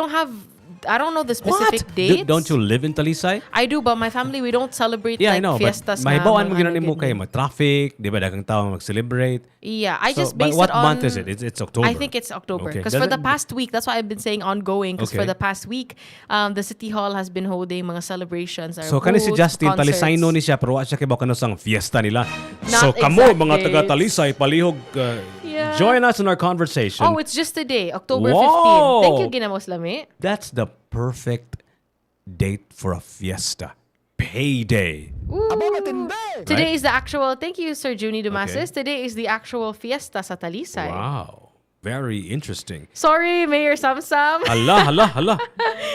don't know the specific What? dates. Don't you live in Talisay? I do, but my family, we don't celebrate Yeah, I like know. fiestas. But mahibawan mo mga ginanin mo ganun. kayo mag-traffic, di ba? Dagang tao mag-celebrate. Yeah, I So, just but based what it on... month is it? It's October. I think it's October. Okay. Because for the past week, that's why I've been saying ongoing. Because for Okay. the past week, the City Hall has been holding mga celebrations. So kani si Justin, Talisayno ni siya, pero wa siya kay baka ang fiesta nila. So kamo, exact mga dates. taga-Talisay, palihog, Yeah. join us in our conversation. Oh, it's just today, October Wow. 15. Thank you, Ginamos Lami. That's the perfect date for a fiesta. Payday. Today is the actual, thank you, Sir Juni Dumasis. Today is the actual fiesta sa Talisay. Wow. Very interesting. Sorry, Mayor Samsam. Hala.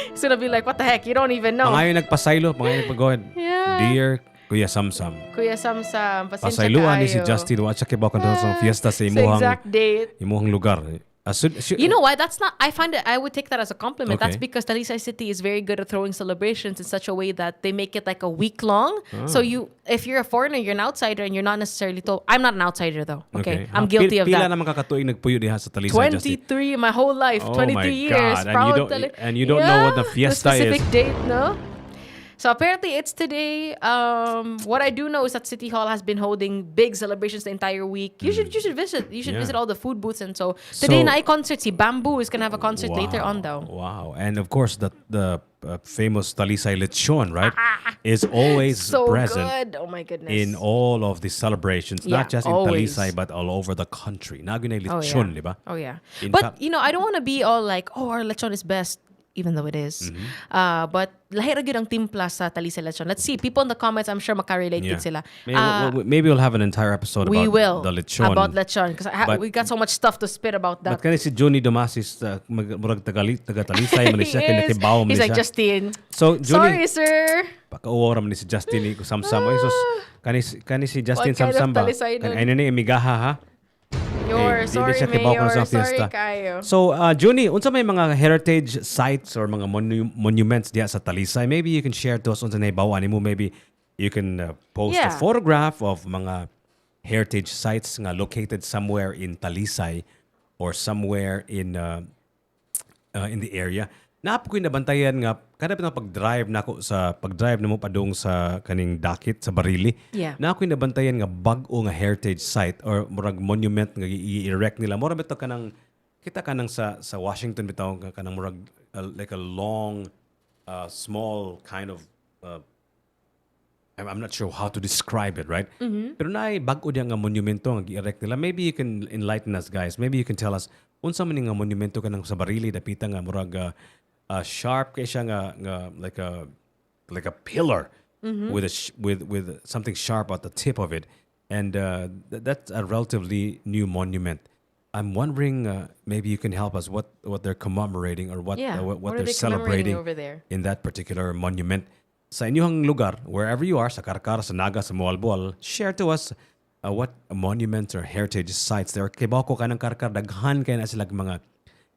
He's gonna be like, what the heck? You don't even know. Mga yung nagpasaylo, mga yung nagpag-go ahead. Yeah. Dear Kuya Samsam. Kuya Samsam, pasensya Pasayloan ni si kayo. Justin. Watcha kibaw ka sa fiesta sa Sa imuhang, exact date. imuhang lugar. You know what? That's not. I find it. I would take that as a compliment. Okay. That's because Talisay City is very good at throwing celebrations in such a way that they make it like a week long. Ah. So if you're a foreigner, you're an outsider, and you're not necessarily told. I'm not an outsider though. Okay, I'm guilty of Pila that. naman kakatuig nagpuyo diha sa Talisay, Justin? 23 my whole life. Oh 23 my years. God. Proud And you don't know what the fiesta the specific is. date, no? So apparently it's today. What I do know is that City Hall has been holding big celebrations the entire week. You should visit. You should Yeah. visit all the food booths, and so today So- na concert. Si Bamboo is gonna have a concert later on though. Wow. And of course, the famous Talisay lechon, right, is always So present good. Oh my goodness. in all of the celebrations, Yeah, not just in always. Talisay, but all over the country. Nagunay Oh lechon, yeah. di ba? Oh yeah. In But fact- you know, I don't want to be all like, oh, our lechon is best, even though it is. Mm-hmm. But lahi ra gyud ang timpla sa Talisay lechon. Let's see. People in the comments, I'm sure makarelate Yeah. gid sila. Maybe we'll have an entire episode We about will the lechon. about lechon because But- we got so much stuff to spit about that. But kani si Johnny Domasis, murag taga-Talisay, man siya, He is. kinakibaw man He's like siya. Justin. So, Johnny, Sorry, sir. Paka-uwara man ni si Justin ni Samsam. Ay, sus, kani si Justin What kind of Samsam ba? Talisay nun? Ay, nani, imigaha ha? You're di sorry, siya kibaw ko Mayor. sa Sorry fiesta. kayo. So, Juni, unsa may mga heritage sites or mga monuments diya sa Talisay? Maybe you can share to us unsa na ibawan mo. Maybe you can post a Yeah. photograph of mga heritage sites nga located somewhere in Talisay or somewhere in the area. Naap ko'y nabantayan nga kada pag-drive na mo padung sa kaning dakit sa Barili. Yeah. Na ako'y nabantayan nga bag-o nga heritage site or murag monument nga i-erect nila. Mura bitaw kanang kita kanang sa Washington bitaw kanang murag like a long small kind of I'm not sure how to describe it, right? Mhm. Pero naay bag-o diya nga monumento nga gi-erect nila. Maybe you can enlighten us, guys. Maybe you can tell us unsa man nga monumento kanang sa Barili dapita nga murag sharp kay siya nga like a pillar with with something sharp at the tip of it, and that's a relatively new monument. I'm wondering maybe you can help us what they're commemorating or what What are they're they commemorating celebrating over there? in that particular monument. Sa inyong lugar, wherever you are, sa Karkar, sa Naga, sa Moalboal, share to us what monuments or heritage sites there. Kay bako ka ng Karkar, daghan kayo na sila mga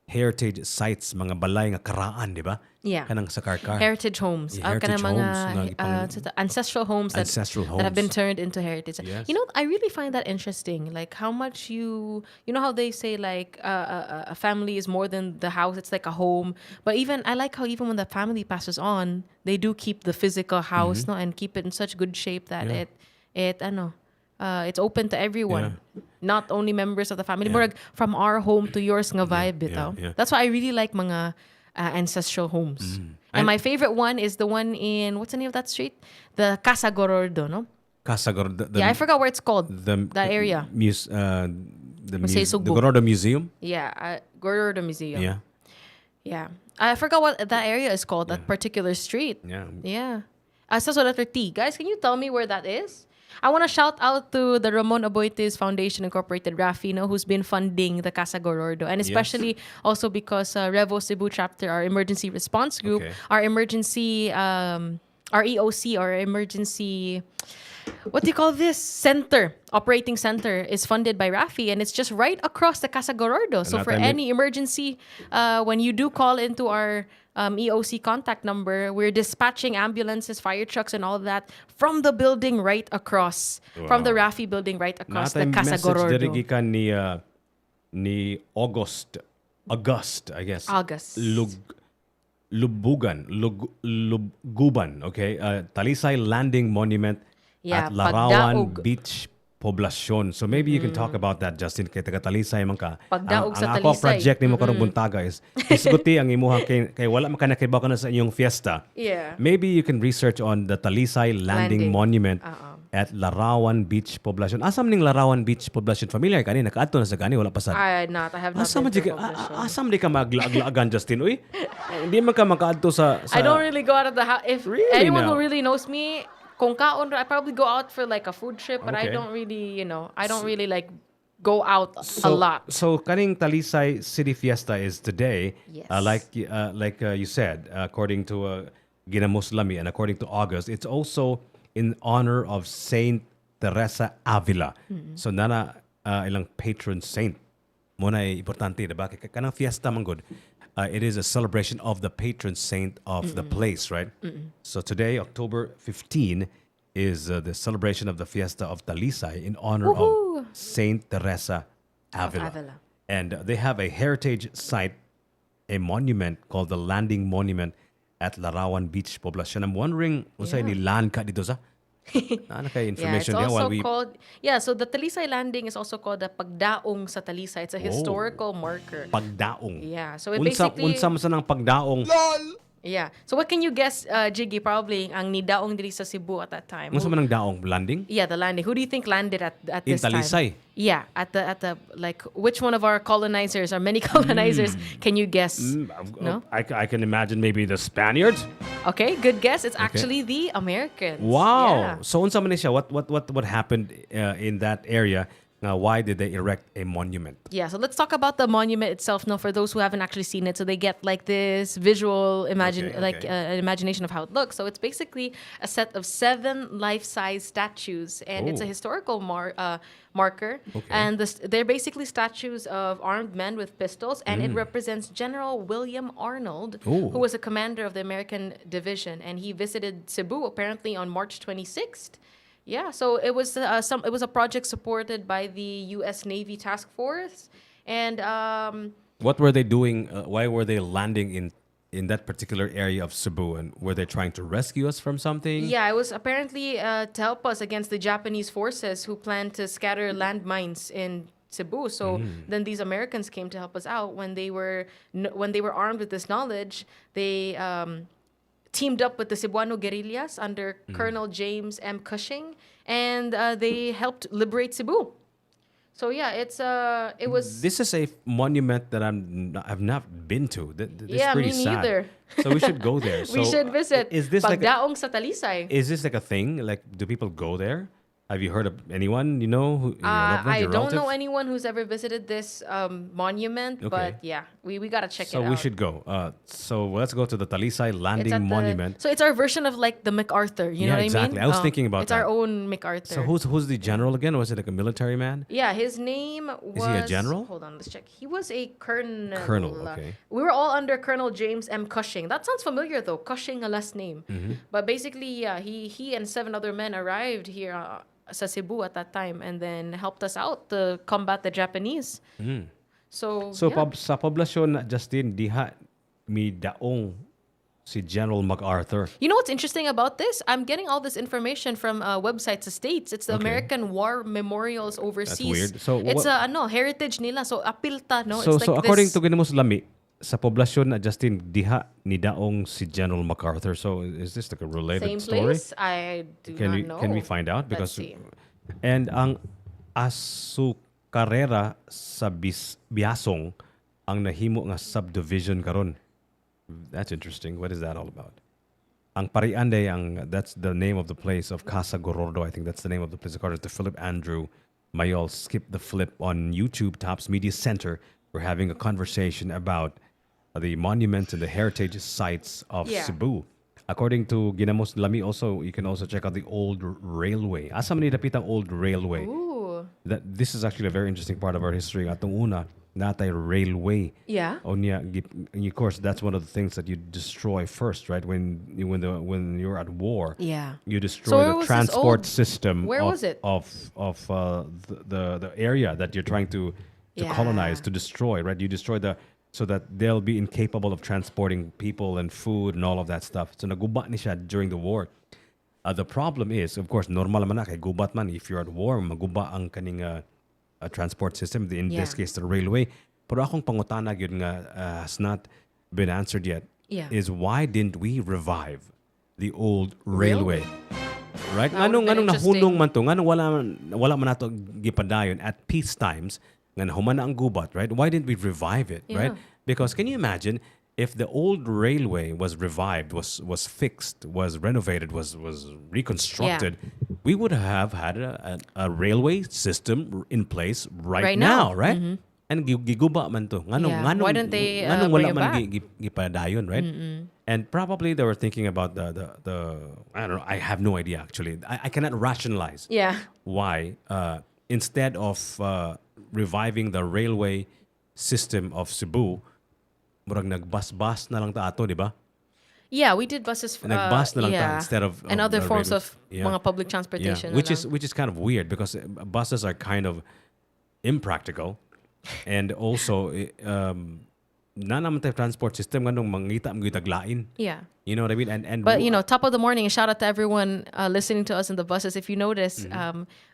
heritage sites, mga balay nga karaan, di ba? Yeah. Kanang sa Karkar. Heritage homes. Yeah, Kanang heritage mga homes nga gipang- ancestral homes that Ancestral that have been homes. turned into heritage. Yes. You know, I really find that interesting. Like how much you know how they say like a family is more than the house. It's like a home. But even I like how even when the family passes on, they do keep the physical house, no, and keep it in such good shape that Yeah. it's open to everyone. Not only members of the family. Yeah. Murag from our home to yours nga vibe bitaw. yeah. That's why I really like mga ancestral homes. And my favorite one is the one in, what's the name of that street? The Casa Gorordo, no? Casagor, Yeah, I forgot where it's called. that area. The Masay the Sugu. Gorordo Museum. Yeah, Gorordo Museum. Yeah. Yeah. I forgot what that area is called, that particular street. Yeah. Yeah. Sa letter T. Guys, can you tell me where that is? I want to shout out to the Ramon Aboitiz Foundation Incorporated, Rafino, who's been funding the Casa Gorordo. And especially also because Revo Cebu chapter, our emergency response group, our emergency, our EOC, our emergency, what do you call this? Operating center is funded by Rafi, and it's just right across the Casa Gorordo. So for any emergency, when you do call into our EOC contact number, we're dispatching ambulances, fire trucks, and all that from the building right across, from the Rafi building right across the Casa message diri Gorordo. gikan ni August, I guess. August. Lubugan, Luguban, okay? Talisay Landing Monument Yeah, at Larawan Pagdaog. Beach Poblacion. So maybe you can talk about that, Justin, kay taga Talisay man ka. Pagdaog sa ang ako Talisay. project nimo karong buntaga is isguti ang imuhang kay wala man ka nakibaw ka na sa inyong fiesta. Yeah. Maybe you can research on the Talisay Landing Monument at Larawan Beach Poblacion. Asam ning Larawan Beach Poblacion? Familiar ka ni? Nakaadto na sa gani? Wala pa sa... I have not Asam been to di ka, Poblacion. asam di ka maglaag-laagan, Justin? Uy, hindi man ka makaadto sa... I don't really go out of the house. If Really anyone now? who really knows me, Kung kaon, I probably go out for like a food trip, but I Okay. don't really, I don't really like go out a lot. So kaning Talisay City Fiesta is today. Yes. Like you said, according to Ginamos Lami and according to August, it's also in honor of Saint Teresa Avila. So nana ilang patron saint. Muna importante, diba? Kanang fiesta man good. It is a celebration of the patron saint of the place, right? So today, October 15, is the celebration of the fiesta of Talisay in honor of Saint Teresa Avila. Avila. And they have a heritage site, a monument called the Landing Monument at Larawan Beach, Poblacion. I'm wondering, unsa ni land ka dito sa? Ano kay information yeah, there it's while also we called so the Talisay Landing is also called the Pagdaong sa Talisay. It's a historical marker. Pagdaong. Yeah, so it Unsa basically sa nang pagdaong? Yeah. So what can you guess, Jiggy, probably ang nidaong diri sa Cebu at that time? Unsa man ang daong landing? Yeah, the landing. Who do you think landed at In this time? Talisay. Yeah, at the like which one of our colonizers or many colonizers can you guess? No? I can imagine maybe the Spaniards. Okay, good guess. It's actually the Americans. Wow. Yeah. So unsa man ni siya? What happened in that area? Why did they erect a monument? Yeah, so let's talk about the monument itself now for those who haven't actually seen it. So they get like this visual an imagination of how it looks. So it's basically a set of 7 life-size statues and it's a historical marker. Okay. And they're basically statues of armed men with pistols and it represents General William Arnold, who was a commander of the American division and he visited Cebu apparently on March 26th. Yeah, so it was a project supported by the U.S. Navy Task Force, and What were they doing? Why were they landing in that particular area of Cebu? And were they trying to rescue us from something? yeah, it was apparently to help us against the Japanese forces who planned to scatter landmines in Cebu. So then these Americans came to help us out when they were armed with this knowledge. They teamed up with the Cebuano guerrillas under Colonel James M. Cushing, and they helped liberate Cebu. So yeah, it was. This is a monument that I've not been to. This is Yeah, pretty me sad. neither. So we should go there. We So, should visit. Is this like Pagdaong sa Talisay. is this like a thing? Like, do people go there? Have you heard of anyone you know who? Your loved ones, I your don't know relatives? anyone who's ever visited this monument, Okay. but yeah, we gotta check So it out. we should go. So let's go to the Talisay It's Landing at Monument. So it's our version of like the MacArthur. You know Yeah, what exactly. I mean? I was thinking about it's our that. own MacArthur. So who's the general again? Was it like a military man? Yeah, his name was. Is he a general? Hold on, let's check. He was a colonel. Colonel, okay. We were all under Colonel James M. Cushing. That sounds familiar though. Cushing, a last name. But basically, yeah, he and 7 other men arrived here sa Cebu at that time and then helped us out to combat the Japanese. So yeah. Sa poblasyon, Justin, diha mi daong si General MacArthur. You know what's interesting about this? I'm getting all this information from websites, the States. It's the Okay. American War Memorials Overseas. weird. So it's what- heritage nila. So apilta, no? So it's so like according this. to Ginamos Lami, sa poblasyon na Justin, diha ni daong si General MacArthur. So is this like a related Same story? place? I do Can not we know. can we find out? Let's Because see. and ang Asucarera sa Biasong ang nahimo nga subdivision karon. That's interesting. What is that all about? Ang Pariande, that's the name of the place of Casa Gorordo. I think that's the name of the place according to Philip Andrew. Mayol, skip the flip on YouTube, Tops Media Center. We're having a conversation about the monuments and the heritage sites of Yeah. Cebu. According to Ginamos Lami, also you can also check out the old railway. Asa man ni dapit ang old railway? Ooh. That this is actually a very interesting part of our history. Atong una, natay railway. Yeah. Onya, and of course, that's one of the things that you destroy first, right? When you're at war, Yeah. you So destroy where the was this transport old- system. where was it? Of the area that you're trying to colonize, to destroy, right? You destroy so that they'll be incapable of transporting people and food and all of that stuff. So naguba ni siya during the war. The problem is, of course, normal man na kay gubat man. If you're at war, maguba ang kaning transport system. In this Yeah. case, the railway. Pero akong pangutana yun nga has not been answered yet. Yeah. Is why didn't we revive the old railway? Right? That would've been Nganong nahunong interesting. man to? Nganong wala man nato gipadayon at peace times nga nahuman na ang gubat, right? Why didn't we revive it, right? Yeah. Because can you imagine if the old railway was revived, was fixed, was renovated, was reconstructed, we would have had a railway system in place right now, right? Mm-hmm. And giguba man to. Nganong Why don't they nganong bring wala it man back? gipadayon, right? And probably they were thinking about the I don't know. I have no idea actually. I cannot rationalize why instead of reviving the railway system of Cebu, murag nagbas-bas na lang ta ato, di ba? Yeah, we did buses. Nagbus na lang ta instead of and other forms railways. of mga public transportation. Which is kind of weird because buses are kind of impractical, and also na naman tayo transport system nganong mangita ang gitaglain. Yeah. You know what I mean? And But top of the morning, shout out to everyone listening to us in the buses. If you notice,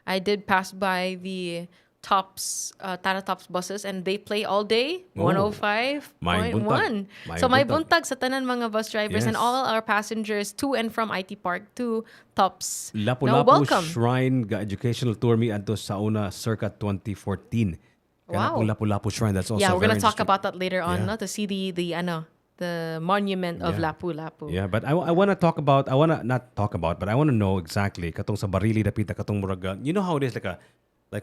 I did pass by the Tops Tata Tops buses and they play all day 105.1. So may buntag sa tanan mga bus drivers and all our passengers to and from IT Park to Tops. Lapu-Lapu welcome. Shrine educational tour me adto sa una circa 2014. Wow. Lapu-Lapu Shrine, that's also we're very gonna talk interesting. about that later on, Yeah. no? To see the monument of Lapu-Lapu. Yeah, but I want to talk about, I want to not talk about, but I want to know exactly katong sa barili dapita katong muraga. You know how it is like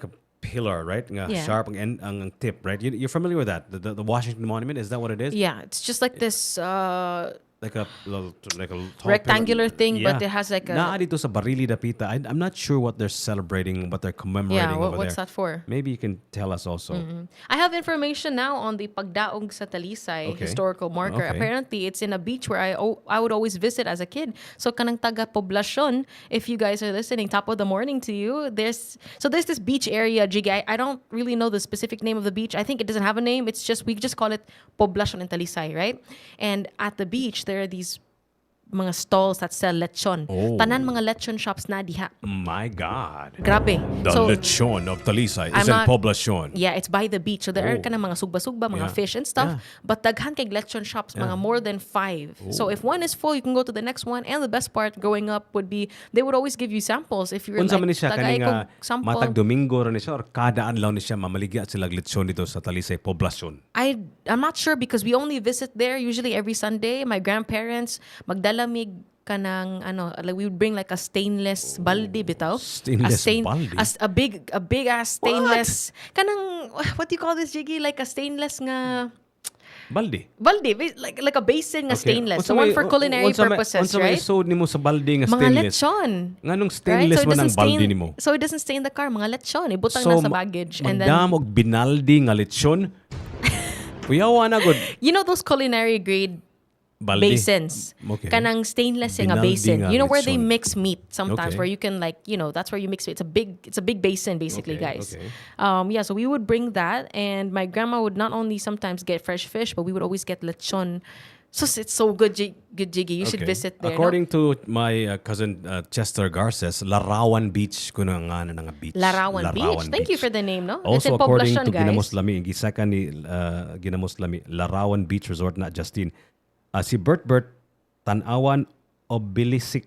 a pillar, right? Nga sharp ang tip, right? You're familiar with that? The Washington Monument, is that what it is? Yeah, it's just like this like a tall rectangular pillar. thing, but it has like a... Naa dito sa barili dapita. I'm not sure what they're celebrating, what they're commemorating over what's there. that for? Maybe you can tell us also. I have information now on the Pagdaog sa Talisay historical marker. Okay. Apparently, it's in a beach where I would always visit as a kid. So, kanang taga Poblacion, if you guys are listening, top of the morning to you. There's this beach area, Jiggy. I don't really know the specific name of the beach. I think it doesn't have a name. We just call it Poblacion in Talisay, right? And at the beach, there are these mga stalls that sell lechon. Tanan mga lechon shops na diha. My God. Grabe. The So, lechon of Talisay I'm is in not- Poblacion. Yeah, it's by the beach. So there are kind of mga sugba-sugba, mga fish and stuff. But daghan kay lechon shops, mga more than 5. So if one is full, you can go to the next one. And the best part growing up would be, they would always give you samples. If you were Unsa like, man ni siya tagay kaning kog sample. matag Domingo ra ni siya or kada adlaw ni siya mamaligya sila lechon dito sa Talisay Poblacion. I'm not sure because we only visit there usually every Sunday. My grandparents, magdalamig kanang like we would bring like a stainless balde bitaw. Stainless balde? A big ass stainless kanang what do you call this, Jiggy? Like a stainless nga Balde. like a basin nga stainless. The one for culinary purposes, Unsa may right? isod nimo sa balde nga Mga stainless? lechon. Nganong stainless So it man ang doesn't balde stain- nimo? So it doesn't stain the car. Mga lechon. Ibutang na sa baggage. And then, magdam og binaldi nga lechon. Kuyawa na gud. you know those culinary grade Balde. basins. Okay. Kanang stainless nga Binaldi basin. nga You know where they lechon. mix meat sometimes, Okay. where you can that's where you mix it. It's a big basin basically, Okay, guys. okay. So we would bring that, and my grandma would not only sometimes get fresh fish, but we would always get lechon. So it's so good, Jiggy. You should Okay. visit there. According to my cousin Chester Garces, Larawan Beach kuno nga nga beach. Larawan Beach. Thank you for the name, no? It's Also, in according Poblacion, to guys. Ginamos Lami, gisaka ni Ginamos Lami, Larawan Beach Resort na Justin. Si Bert Tanawan Obelisk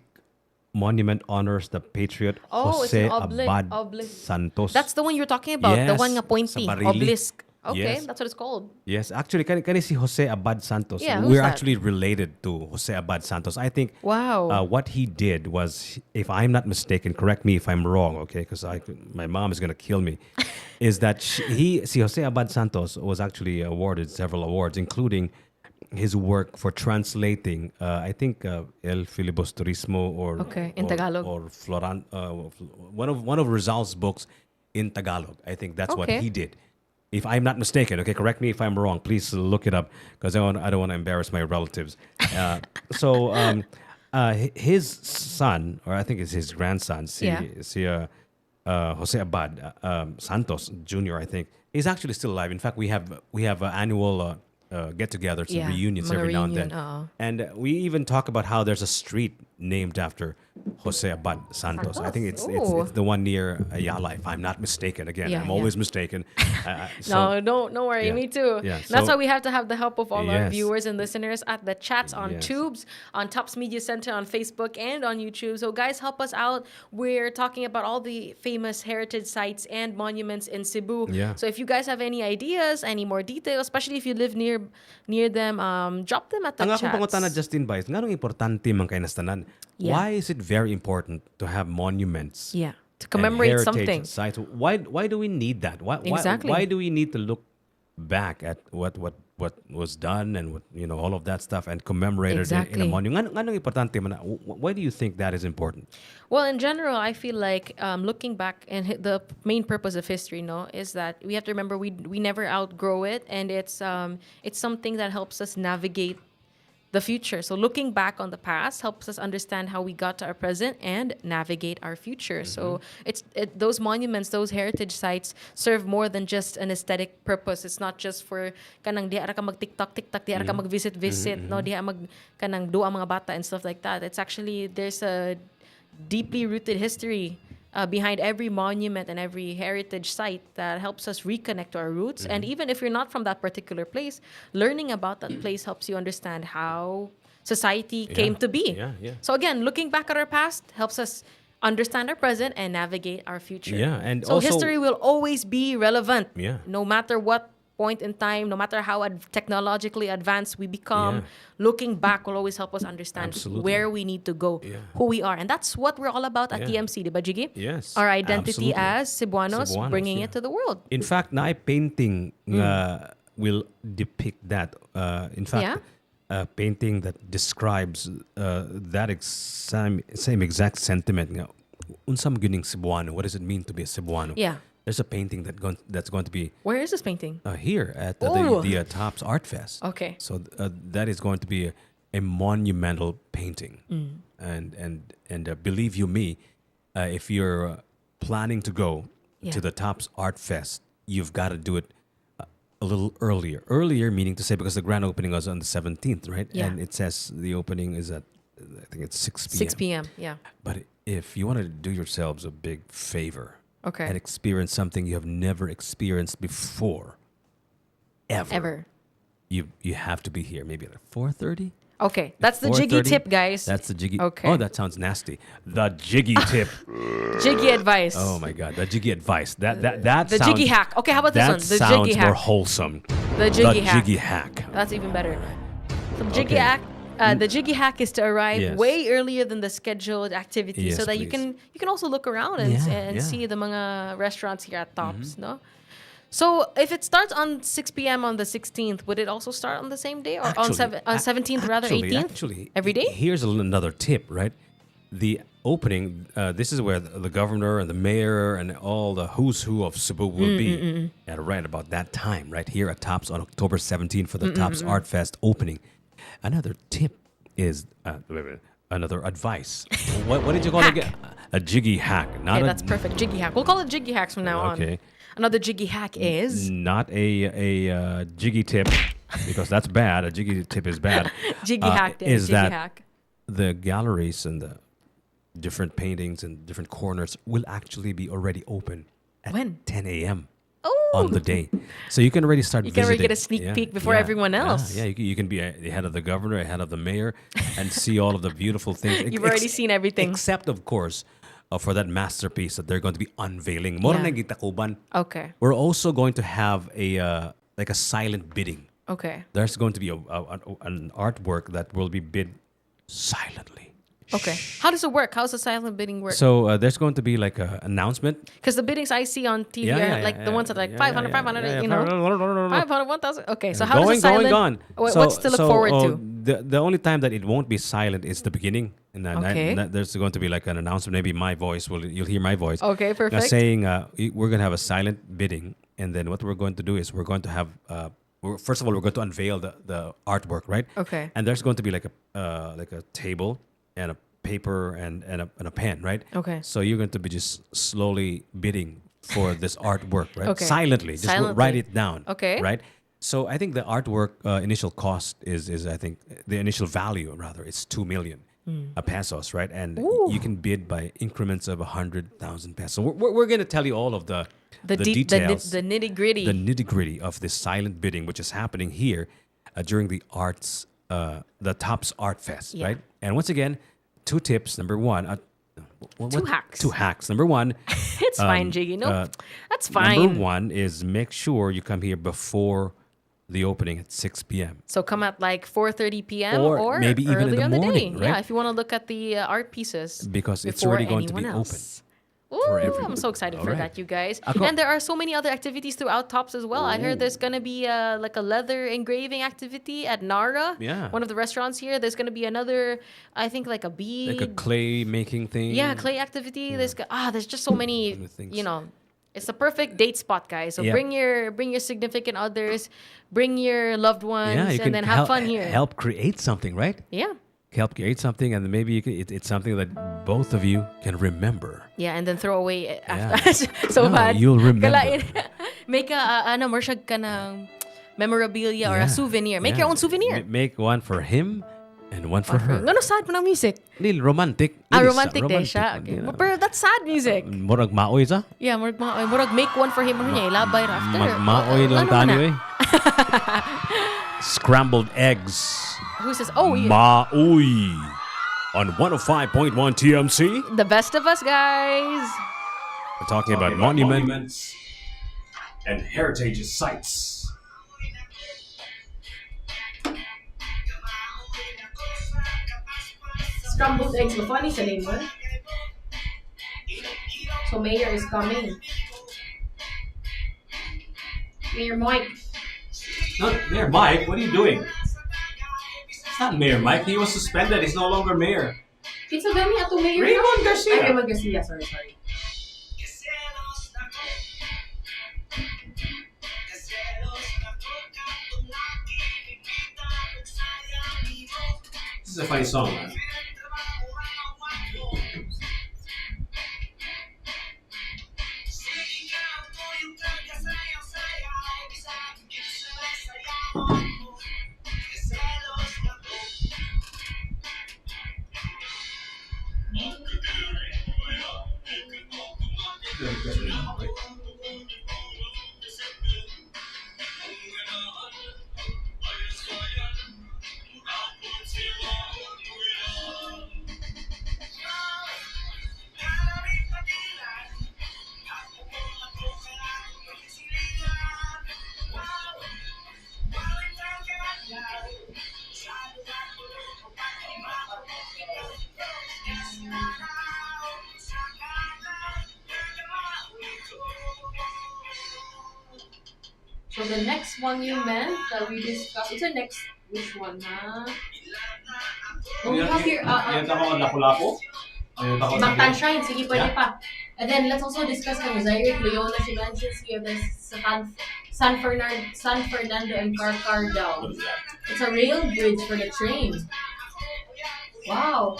Monument honors the patriot It's Jose an Abad obelisk. Santos. That's the one you're talking about. The Yes, one nga pointy. sa Barili. Obelisk. Okay, Yes. that's what it's called. Yes, actually, kani si Jose Abad Santos. Yeah, who's We're that? actually related to Jose Abad Santos. I think Wow. what he did was, if I'm not mistaken, correct me if I'm wrong, okay, because my mom is going to kill me, is that Jose Abad Santos was actually awarded several awards, including his work for translating, I think, El Filibusterismo in Tagalog. or Floran, one of Rizal's books in Tagalog. I think that's what Okay. he did. If I'm not mistaken, okay, correct me if I'm wrong. Please look it up because I don't want to embarrass my relatives. His son, or I think it's his grandson, Jose Abad Santos Jr., I think, is actually still alive. In fact, we have annual get-togethers and reunions mga every now and then. reunion, oo. And we even talk about how there's a street named after Jose Abad Santos. I think it's Ooh. the one near Ayala, if I'm not mistaken. Again, Yeah, I'm yeah. always mistaken. No, don't worry. yeah. Me too. Yeah, That's so- why we have to have the help of all our Yes. viewers and listeners at the chats on Yes. Tubes, on Tops Media Center, on Facebook, and on YouTube. So, guys, help us out. We're talking about all the famous heritage sites and monuments in Cebu. Yeah. So, if you guys have any ideas, any more details, especially if you live near them, drop them at the Ang akong chats. pangutana, Justin Vice, nga nung importante man kay nastanan. Yeah. Why is it very important to have monuments? Yeah, to and commemorate heritage something. sites? Why do we need that? Exactly. Why do we need to look back at what was done and what all of that stuff and commemorate it in a Exactly. monument? Nga nung importante man. Why do you think that is important? Well, in general, I feel like looking back and the main purpose of history, is that we have to remember we never outgrow it, and it's something that helps us navigate the future. So looking back on the past helps us understand how we got to our present and navigate our future. So those monuments, those heritage sites serve more than just an aesthetic purpose. It's not just for kanang di ara ka mag TikTok, di ara ka mag visit, no, di ara mag kanang do ang mga bata and stuff like that. It's actually there's a deeply rooted history behind every monument and every heritage site that helps us reconnect to our roots. And even if you're not from that particular place, learning about that place helps you understand how society came to be. Yeah. So again, looking back at our past helps us understand our present and navigate our future. Yeah, and so also- history will always be relevant. Yeah. No matter what point in time, no matter how technologically advanced we become, Yeah. looking back will always help us understand Absolutely. where we need to go, who we are. And that's what we're all about at Yeah. TMC, diba, Jiggy? Yes, Our identity absolutely. as Cebuanos, bringing it to the world. In fact, na painting will depict that. In fact, a painting that describes that same exact sentiment. Nga, unsam gyuning Cebuano? What does it mean to be a Cebuano? Yeah. There's a painting that's going to be Where is this painting? here at Oh. the Tops Art Fest. Okay. So that is going to be a monumental painting, Mm. and believe you me, if you're planning to go Yeah. to the Tops Art Fest, you've got to do it a little earlier. Earlier meaning to say because the grand opening was on the 17th, right? Yeah. And it says the opening is at I think it's 6 p.m. 6 p.m., yeah. But if you want to do yourselves a big favor, Okay. and experience something you have never experienced before, ever. You have to be here. Maybe at 4:30. Okay, that's the Jiggy 4:30? tip, guys. That's the Jiggy. Okay. Oh, that sounds nasty. The Jiggy tip. Jiggy advice. Oh my God, the Jiggy advice. That The sounds, Jiggy hack. Okay, how about this that one? The sounds Jiggy more hack. wholesome. The Jiggy hack. Jiggy hack. That's even better. So Jiggy Okay. hack. The Jiggy hack is to arrive Yes. way earlier than the scheduled activity, Yes, so that you please. can also look around and, Yeah, and yeah. see the mga restaurants here at Tops, no? So if it starts on 6 p.m. on the 16th, would it also start on the same day or on 17th rather, 18th? Actually, every day? Here's another tip, right? The opening. This is where the governor and the mayor and all the who's who of Cebu will be at right about that time, right here at Tops on October 17th for the Tops Art Fest opening. Another tip is another advice. what did you call it again? A Jiggy hack. Not Okay, a, that's perfect. Jiggy hack. We'll call it Jiggy hacks from now on. Okay. Another Jiggy hack is Not a jiggy tip because that's bad. A jiggy tip is bad. Jiggy hack. Then, Is Jiggy that hack. the galleries and the different paintings and different corners will actually be already open at When? 10 a.m. Oh. on the day. So you can already start You can already visiting. get a sneak peek before everyone else. Yeah, you can be ahead of the governor, ahead of the mayor, and see all of the beautiful things. You've already seen everything. Except, of course, for that masterpiece that they're going to be unveiling. Mora Yeah. na gitakuban. Okay. We're also going to have a like a silent bidding. Okay. There's going to be an artwork that will be bid silently. Okay. How does it work? How's the silent bidding work? So there's going to be like an announcement. Because the biddings I see on TV are like the ones that are like 500, 500, you know. 500, 1,000. Okay, so how does the silent... Going. What's to look forward to? The only time that it won't be silent is the beginning. And then Okay. there's going to be like an announcement. Maybe my voice you'll hear my voice. Okay, perfect. Saying we're going to have a silent bidding. And then what we're going to do is we're going to have... first of all, we're going to unveil the artwork, right? Okay. And there's going to be like a table and a paper and a pen, right? Okay. So you're going to be just slowly bidding for this artwork, right? Okay. Silently. Just Silently. write it down. Okay. Right? So I think the artwork initial cost is I think the initial value rather is 2 million. pesos, right? And Ooh. you can bid by increments of 100,000 pesos. So we're going to tell you all of the The details, the nitty gritty. the nitty-gritty of this silent bidding, which is happening here during the Tops Art Fest, Yeah. right? And once again, 2 tips. Number 1, Two hacks. 2 hacks. Number 1, It's fine, Jiggy. No, that's fine. Number 1 is make sure you come here before the opening at 6 p.m. So come at like 4:30 p.m. Or maybe even in earlier the on morning, the day. right? Yeah, if you want to look at the art pieces. Because it's before already going to be anyone open. else. Ooh, everyone. I'm so excited All for right. that, you guys. Ako- And there are so many other activities throughout Tops as well. I heard there's going to be like a leather engraving activity at Nara, Yeah. one of the restaurants here. There's going to be another, I think, like a bead. Like a clay making thing. Yeah, clay activity. There's just so many, you know. It's the perfect date spot, guys. So Yeah. bring your significant others, bring your loved ones, Yeah, you and can then have help, fun here. help create something, right? Yeah. Help create something, and maybe you can, it's something that both of you can remember. Yeah, and then throw away after. So No, bad. you'll remember. Make a mershag ka ng memorabilia or a Yeah. souvenir. Make Yeah. your own souvenir. Make one for him and one for her. Ngano sad mo ng music? Lil romantic. Romantic din siya. Okay. Pero that's sad music. Murag maoy sa? Yeah, murag make one for him ano niya, ilabay after. Maoy lang Ano tani na? eh. Scrambled eggs. Who says, oh, yeah. Maoy. On 105.1 TMC. The best of us, guys. We're talking about monuments and heritage sites. Scrambled eggs. Funny sa name mo. So Mayor is coming. Mayor Mike. Not Mayor Mike. What are you doing? It's not Mayor Mike. He was suspended. He's no longer mayor. Pizza gani ato Mayor? Raymond Garcia. Ay, Raymond Garcia. Sorry. This is a funny song, man. So the next monument that we discussed, it's the next, which one, ha? Oh, we have here, Yan ako ang lapu-lapu. Mactan Shrine, sige, pwede pa. And then let's also discuss the Mosaic, Leona, she mentions here, the San Fernando and Carcardao. It's a rail bridge for the train. Wow.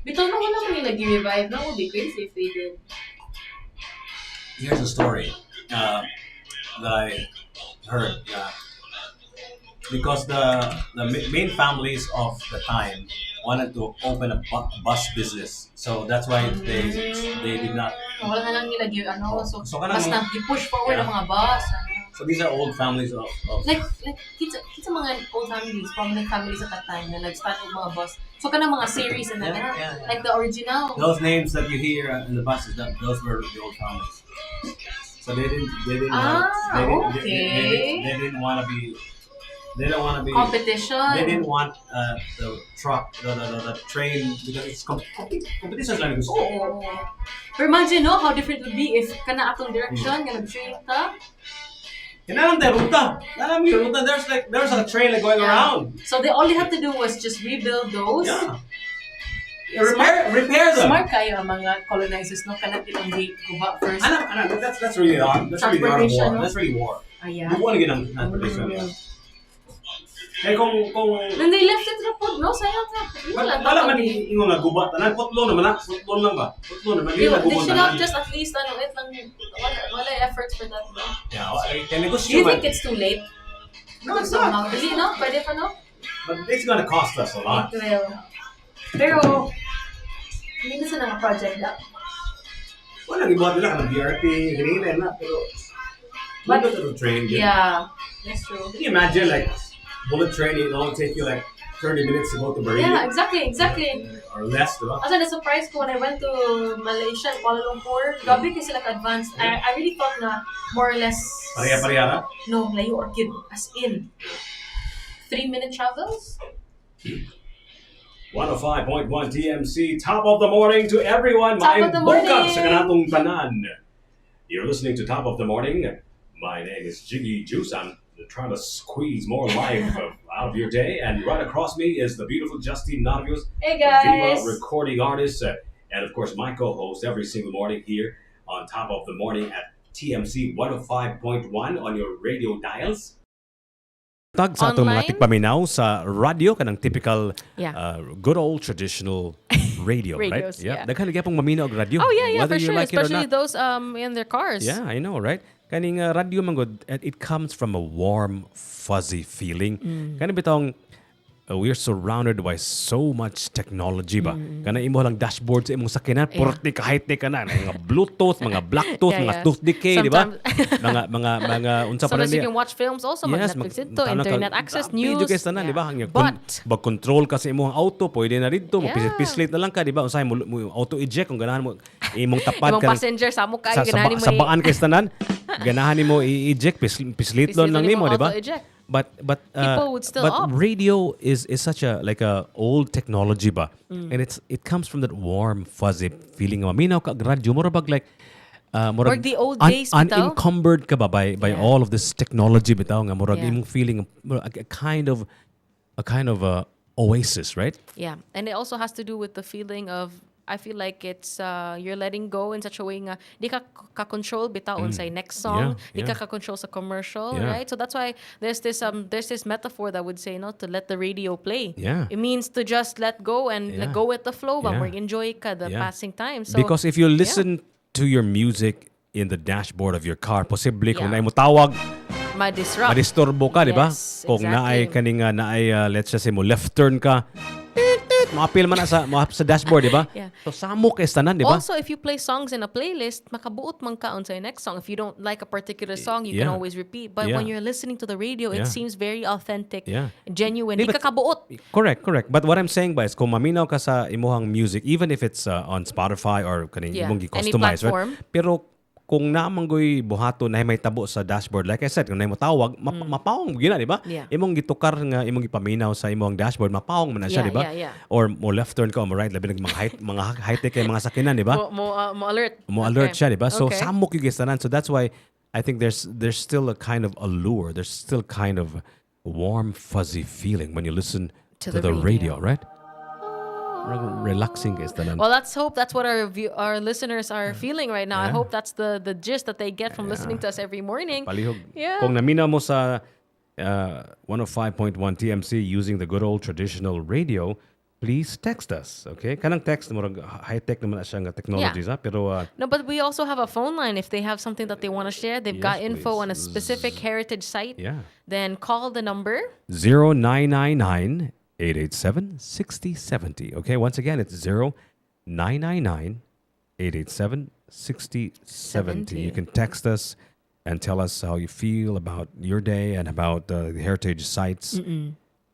Bito na wala mo nila gi-revive. That would be crazy if they did. Here's a story that I heard. Because the main families of the time wanted to open a bus business, so that's why they did not. Wala na lang nila so kanang- mas nag-push forward ang mga bus. So these are old families of Like kita mga old families, prominent families at that time na nag-start with mga bus. So kanang mga series and like the original. those names that you hear in the buses. Those were the old families. So they didn't want to be. They don't want to be Competition. They didn't want the truck, the train, because it's competition lang gusto. Oo. Pero imagine how different it would be if kana atong direction nga nag-train ta. Kailangan tayo ruta. Alam mo yung ruta, there's a train like going around. So all they had to do was just rebuild those. Yeah. Repair them. Smart kayo ang mga colonizers, no? Kanat itong guba first. That's really hard. That's really hard Transportation, war. no? That's really war. Yeah. You want to get on transportation. Eh kung Then they left it report, no? Sayang ka. wala man yung nga gubat tanan, putlo naman na, putlo lang ba? Putlo naman They yung should have gubat just at least it lang wala efforts for that, no? Yeah, Do can you negotiate. think it's too late? No, it's somehow. not. Dili, no? Pwede pa, no? But it's gonna cost us a lot. It will. Pero, hindi na sa project lang. Wala, ibuhat nila ka ng BRT, ganyan na, pero But- bullet to the train. Yeah, that's true. Can you imagine, like, bullet train, it only take you, like, 30 minutes to go to Meridian? Yeah, exactly. Or less, diba? Also, na-surprise ko when I went to Malaysia, Kuala Lumpur, grabe kasi like advanced. I really thought na more or less... Pareha-pareha na? No, layo or kid. As in, 3-minute travels? 105.1 TMC, top of the morning to everyone. Top of the morning. Bukag sa kanatong tanan. You're listening to Top of the Morning. My name is Jiggy Juice. I'm trying to squeeze more life out of your day. And right across me is the beautiful Justine Navios. Hey, guys. Viva recording artist. And of course, my co-host every single morning here on Top of the Morning at TMC 105.1 on your radio dials. Tag sa atong mga Online? tigpaminaw sa radio kanang typical Yeah. good old traditional radio, right? Radios, yeah. Daghan lagi pong maminaw og radio. Oh, yeah, whether for you sure. like it or Especially not. those in their cars. Yeah, I know, right? Kaning radio man gud, it comes from a warm, fuzzy feeling. Kani bitong we're surrounded by so much technology ba. Kana imo lang dashboard sa imong sakyanan, purti ka high-tech ka na, mga Bluetooth, mga Bluetooth, Yeah, mga yeah. tooth decay, di ba? Sometimes- mga unsa pa Sometimes you niya. can watch films also, Yes, Netflix ito, tana ka- internet access, Video news. guys na, di ba? Hanggang But- mag-control ka sa imong auto, pwede na dito, Yeah. magpislit na lang ka, di ba? Usahay mo auto eject kung ganahan mo imong tapad Imong ka. passenger, samo kayo, ganahan mo sa baan kay tanan, ganahan nimo i-eject, pislitlon lang nimo, di ba? auto-eject. But People would still but opt. radio is such a like a old technology ba, Mm. and it comes from that warm fuzzy feeling of maminaw ka og radyo mo bag like Or the old days bitaw. unencumbered ka ba by all of this technology bitaw nga murag Yeah. imong feeling a kind of oasis, right? Yeah, and it also has to do with the feeling of, I feel like it's you're letting go in such a way nga di ka control bitaon sa next song, Yeah, di yeah. ka control sa commercial, Yeah. right? So that's why there's this metaphor that would say to let the radio play. Yeah. It means to just let go and Yeah. go with the flow, but Yeah. more enjoy ka the Yeah. passing time. So Because if you listen to your music in the dashboard of your car, possibly kung Yeah. naay mo tawag, ma-disrupt. madisturbo ka, di ba? Yes, Kung naay exactly. kaning let's just say mo left turn ka, maapil man na sa dashboard, di ba? Yeah. So samok is tanan, di ba? Also, if you play songs in a playlist, makabuot man ka on sa next song. If you don't like a particular song, you can Yeah. always repeat. But Yeah. when you're listening to the radio, Yeah. it seems very authentic, Yeah. genuine. Di Di ba- ka kabuot. Correct. But what I'm saying ba is kung maminaw ka sa imuhang music, even if it's on Spotify or kaning Yeah, imong any gi-customize, platform. right? Pero kung naamanggoy buhato na may tabo sa dashboard, like I said, kung na mo tawag, mapawong mo gina, di ba? Yeah. Imong gitukar nga, imong gipaminaw sa imong dashboard, mapawong mo na siya, Yeah, di ba? yeah, yeah. Or mo left turn ka, o mo right, labi ng mga high-tech kay mga sakinan, di ba? Mo alert. Mo alert Okay. siya, di ba? So Okay. samok yung gistanan. So that's why I think there's still a kind of allure. There's still kind of warm, fuzzy feeling when you listen To to the the radio, right? Relaxing gistanan. Well, let's hope that's what our listeners are feeling right now. I Yeah. hope that's the gist that they get from listening to us every morning. Palihog. Yeah. Kung namina mo sa 105.1 TMC using the good old traditional radio, please text us, okay? Kanang text mo high-tech naman na siya nga technologies, ha? Pero No, but we also have a phone line if they have something that they want to share. They've got Yes, info please. on a specific heritage site. Yeah. Then call the number. 0999 887 6070. Okay, once again, it's 0999 887 6070. You can text us and tell us how you feel about your day and about the heritage sites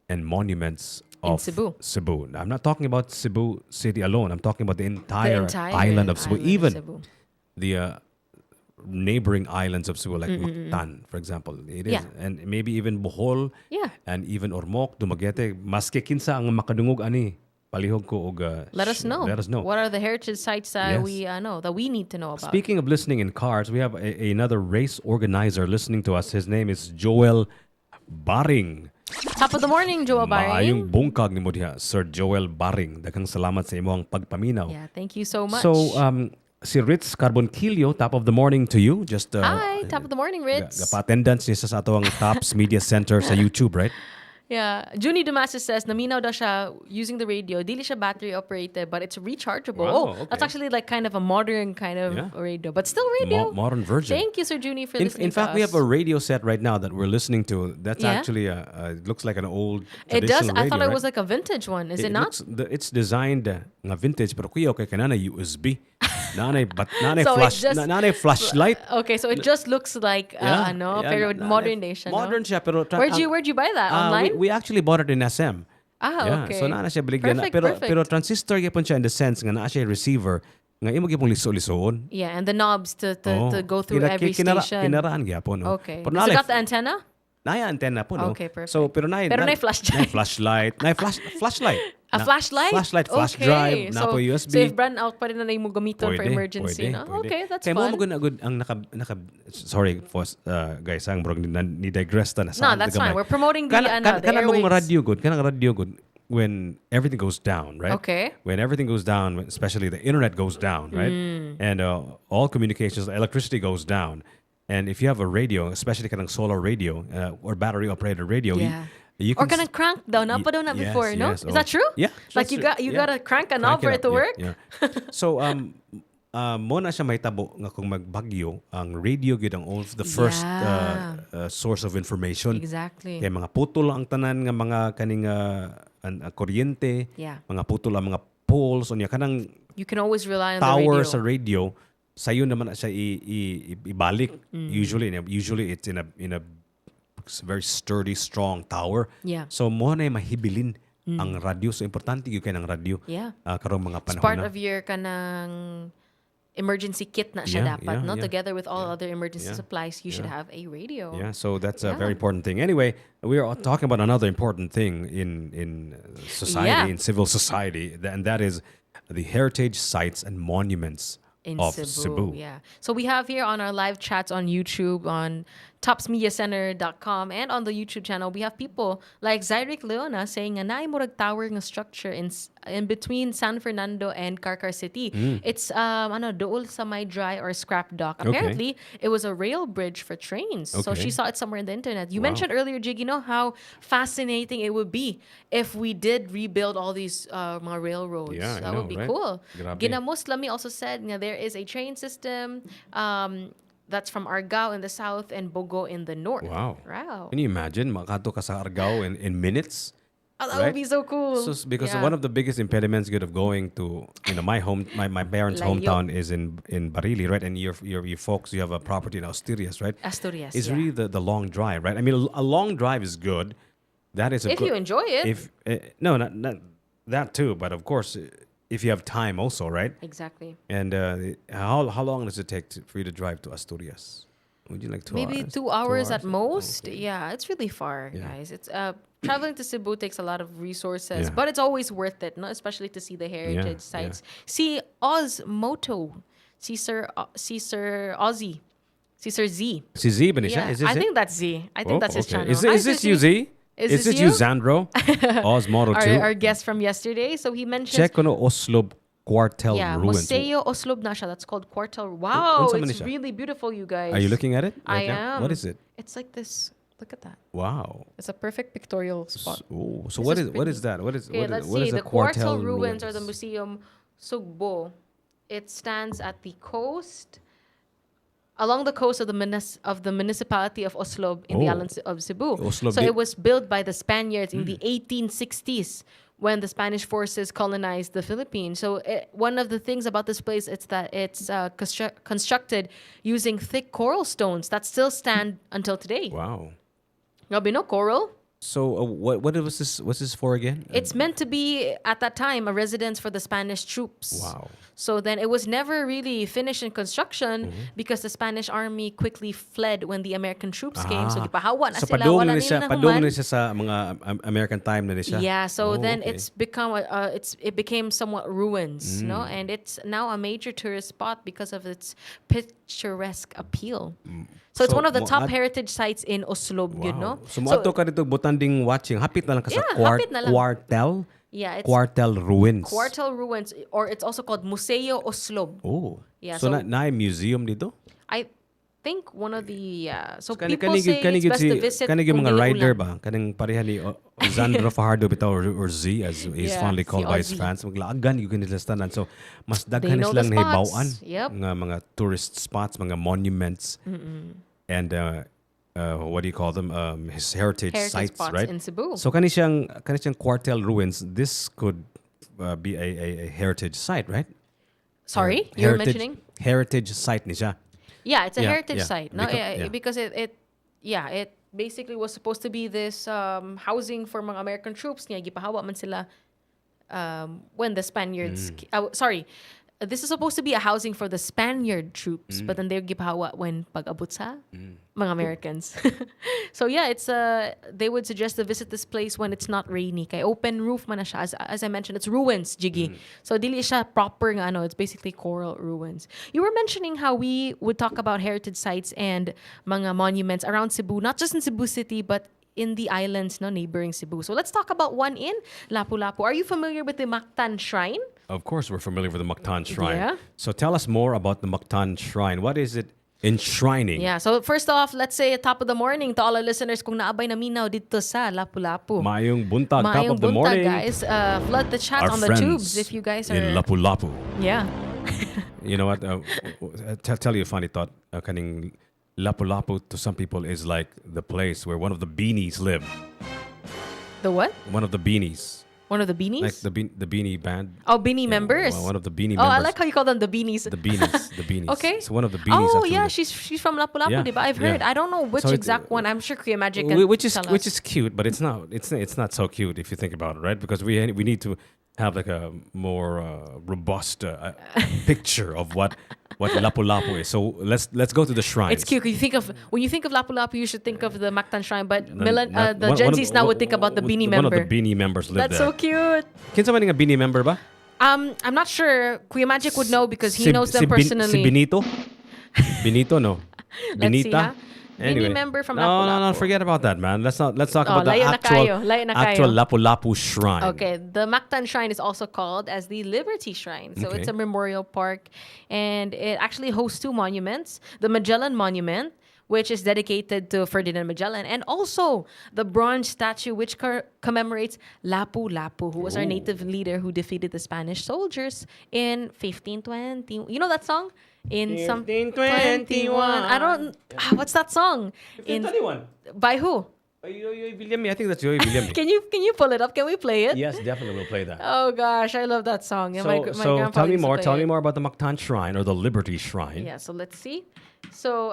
and monuments In of Cebu. Now, I'm not talking about Cebu City alone. I'm talking about the entire, entire island of Cebu. island of Even Cebu. the neighboring islands of Cebu, like Mactan, for example. It is. Yeah. And maybe even Bohol. Yeah. And even Ormoc, Dumaguete. Maski kinsa ang makadungog ani. Palihog ko og Let us know. Let us know. What are the heritage sites that Yes. we know that we need to know about? Speaking of listening in cars, we have another race organizer listening to us. His name is Joel Baring. Top of the morning, Joel Maayong Baring. bungkag ni mo diha, Sir Joel Baring. Daghang salamat sa imong pagpaminaw. Yeah, thank you so much. So, si Ritz Carbonkilio, top of the morning to you. Just Hi, top of the morning, Ritz. pa-attendance niya sa atong Tops Media Center sa YouTube, right? Yeah, Junie Dumasis says naminaw daw siya using the radio. Dili siya battery operated, but it's rechargeable. Wow, That's okay. actually like kind of a modern kind of radio, but still radio. Modern version. Thank you, Sir Junie, for listening. In fact, to we us. have a radio set right now that we're listening to. That's Yeah? actually it looks like an old It does. traditional I thought radio, it was right? like a vintage one. Is it not? It's designed nga vintage, pero kuya okay kanana USB. Nanay So it flash, just- nanay flashlight. Okay, so it just looks like pero modern day siya, no? Modern siya, pero Where'd you buy that? Online? We actually bought it in SM. Ah, okay. So na siya baligyan na. Perfect. Pero transistor gyapon siya in the sense nga naa siya receiver nga imo gyapon liso-lisoon. Yeah, and the knobs to go through every station. Kinaraan gyapon. No? Okay. Pero Has it nalay- got the antenna? Naya antenna po, no? Okay, perfect. So, pero nay flashlight. flashlight. Flashlight. A flashlight? Flashlight, flash Okay. drive, na So, po USB. so if brand out pa rin na mo gamiton for emergency, no? Pwede. Okay, that's Kaya fun. mo good ang sorry for guys, ang bro ni digress ta na No, that's fine. We're promoting the, the kana mo airwaves. radio good when everything goes down, right? Okay. When everything goes down, especially the internet goes down, right? And all communications, electricity goes down. And if you have a radio, especially kanang solar radio or battery operated radio, Yeah. you Or can can crank daw na pa daw na Yes, before, no? yes. Is that true? Yeah. Like you gotta crank a knob for it to work? Yeah. So mo na siya mahitabo nga kung magbagyo ang radio gyud ang the first source of information. Exactly. Kay mga putol ang tanan nga mga kaning kuryente, Yeah. mga putol ang mga poles unya kanang You can always rely on the tower radio. sa radio sayo naman na siya ibalik. Mm. Usually it's in a very sturdy, strong tower. Yeah. So mo na mahibilin ang radio. So importante gyud kay ng radio. Yeah. Karong mga It's panahon part na. of your kanang emergency kit na siya Yeah, dapat, yeah, no? yeah. Together with all other emergency Yeah. supplies, you should Yeah. have a radio. Yeah, so that's a very important thing. Anyway, we are talking about another important thing in society, Yeah. in civil society, and that is the heritage sites and monuments In of Cebu. Yeah. So we have here on our live chats on YouTube, on topsmediacenter.com, and on the YouTube channel, we have people like Zyric Leona saying, "Naay murag tower nga structure in between San Fernando and Carcar City. It's dool sa may dry or scrap dock. Okay. Apparently, it was a rail bridge for trains. So Okay. she saw it somewhere in the internet. You Wow. mentioned earlier, Jig, you know how fascinating it would be if we did rebuild all these mga railroads. Yeah, I That would know, be right? cool. Grabe. Ginamos Lami also said nga there is a train system that's from Argao in the south and Bogo in the north. Wow. Wow. Can you imagine makato ka sa Argao in minutes? Oh, that would be so cool. So because Yeah. one of the biggest impediments good of going to my parents' Layo. hometown is in Barili, right? And your folks, you have a property in Asturias, right? Asturias, It's yeah. really the long drive, right? I mean, a long drive is good. That is a If good, you enjoy it. If no, not that too, but of course, if you have time also, right? Exactly. And how long does it take for you to drive to Asturias? Would you like 2 Maybe hours? 2 hours at most. Yeah, it's really far, Yeah. guys. It's traveling to Cebu takes a lot of resources, Yeah. but it's always worth it, no? Especially to see the heritage Yeah, sites. See Osmoto. See Sir Ozzy. See Sir Z. Si Z ba ni siya? Yeah, Is this I it? think that's Z. I think that's his okay. channel. Is Hi, this Sir you, Z? Is this this you, you? Zandro? Osmodo 2? Our guest from yesterday. So he mentions Check on Oslob Quartel Ruins. Museo Oslob na siya. That's called Quartel. Wow, unsa man it's siya? really beautiful, you guys. Are you looking at it? I right now? am. What is it? It's like this. Look at that. Wow. It's a perfect pictorial spot. Oh, so This what is is what pretty. is that? What is Okay, let's what see. is The a Quartel ruins or the Museum Sugbo. It stands at the coast, along the coast of the municipality of Oslob in the Oh. island of Cebu. Oslob So di- it was built by the Spaniards in the 1860s when the Spanish forces colonized the Philippines. So one of the things about this place is that it's constructed using thick coral stones that still stand until today. Wow. Grabe, no? Coral? So what was this? What's this for again? It's meant to be, at that time, a residence for the Spanish troops. Wow. So then it was never really finished in construction Mm-hmm. because the Spanish army quickly fled when the American troops came. So gipahawa na so sila, padung wala na nila siya, na padung human. na siya sa mga American time na siya. Yeah, so Oh, then okay. it's become it became somewhat ruins, no? Mm. And it's now a major tourist spot because of its picturesque appeal. So it's So, one of the mo- top at- heritage sites in Oslob, you know? So moadto ka dito butanding watching. Hapit na lang ka sa Yeah, hapit na lang. Quartel. Yeah, it's Quartel Ruins. Quartel Ruins, or it's also called Museo Oslob. Oh. Yeah, So, so- na museum dito? I think one of the so Kani people say it's best to visit kani kung mga dili rider ulan. ba? Kaning pareha ni Zandro Fajardo bitaw or Z as he's Yeah, fondly si called by his Ozzy. fans. Maglaagan yung kanilastanan. So mas They daghan know silang the spots. nahibawan Yep. nga mga tourist spots, mga monuments, and what do you call them? His heritage sites, spots right? in Cebu. So kani siyang Quartel ruins. This could be a heritage site, right? Sorry, you were mentioning? Heritage site ni siya. Yeah, it's a Yeah, heritage yeah. site. No, Yeah. because it basically was supposed to be this housing for mga American troops. Niya gipahawa man sila when the Spaniards. Sorry, this is supposed to be a housing for the Spaniard troops, but then they gipahawa when pag-abot sa mga Americans. So yeah, it's they would suggest to visit this place when it's not rainy. Kay open roof man na siya. As I mentioned, it's ruins, Jiggy. So dili siya proper nga it's basically coral ruins. You were mentioning how we would talk about heritage sites and mga monuments around Cebu, not just in Cebu City, but in the islands, neighboring Cebu. So let's talk about one in Lapu-Lapu. Are you familiar with the Mactan Shrine? Of course, we're familiar with the Mactan Shrine. Yeah. So tell us more about the Mactan Shrine. What is it enshrining? Yeah, so first off, let's say top of the morning to all our listeners kung naabay na minaw dito sa Lapu-Lapu. Mayong buntag, top Mayong of the buntag, morning. guys. Flood the chat Our on the friends tubes if you guys are... in Lapu-Lapu. Yeah. You know what? Tell you a funny thought. Kaning Lapu-Lapu to some people is like the place where one of the beanies live. The what? One of the beanies. One of the beanies? Like the beanie band. Oh, beanie members? One of the beanie Oh, members. I like how you call them the beanies. The beanies. The beanies. Okay. So one of the beanies. Oh, actually yeah, live. she's from Lapu-Lapu, Yeah, diba? I've yeah. heard. I don't know which So it's, exact one. I'm sure Korea Magic can which is tell us. which is cute, but it's not so cute if you think about it, right? Because we need to have like a more robust picture of what Lapu-Lapu is. So let's go to the shrine. It's cute. When you think of Lapu-Lapu, you should think of the Mactan Shrine, but the One Gen of Zs now would think about the beanie member. One of the beanie members live That's there. so cute. Kinsa man nga beanie member ba? I'm not sure. Kuya Magic would know because he knows them Si personally. Benito? Benito, no. Let's see, Benita? ha? Beanie member from no, Lapu-Lapu. forget about that, man. Let's talk about the layo na kayo, layo na actual kayo. Lapu-Lapu shrine. Okay, the Mactan Shrine is also called as the Liberty Shrine. So it's Okay. a memorial park, and it actually hosts two monuments. The Magellan Monument, which is dedicated to Ferdinand Magellan, and also the bronze statue which commemorates Lapu-Lapu, who was our native leader who defeated the Spanish soldiers in 1520. You know that song? In some 1521. I don't. What's that song? 1521. By who? Yoy Villami. I think that's Yoy Villami. Can you pull it up? Can we play it? Yes, definitely we'll play that. Oh gosh, I love that song. Yeah, my So grandpa tell me used to more. play Tell me it. more about the Mactan Shrine or the Liberty Shrine. Yeah, so let's see. So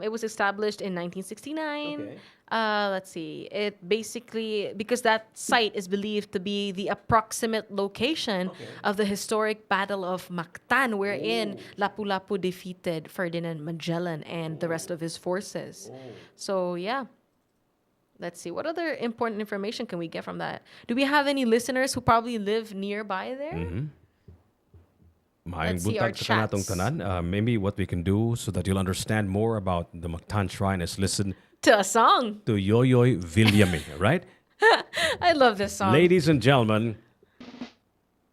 it was established in 1969. Let's see. It basically, because that site is believed to be the approximate location of the historic Battle of Mactan, wherein Lapu-Lapu defeated Ferdinand Magellan and the rest of his forces. So yeah. Let's see. What other important information can we get from that? Do we have any listeners who probably live nearby there? Maayong Let's see our buntag sa kanatong chats. tanan. Maybe what we can do so that you'll understand more about the Mactan Shrine is listen To a song. to Yoyoy Villami, right? I love this song. Ladies and gentlemen.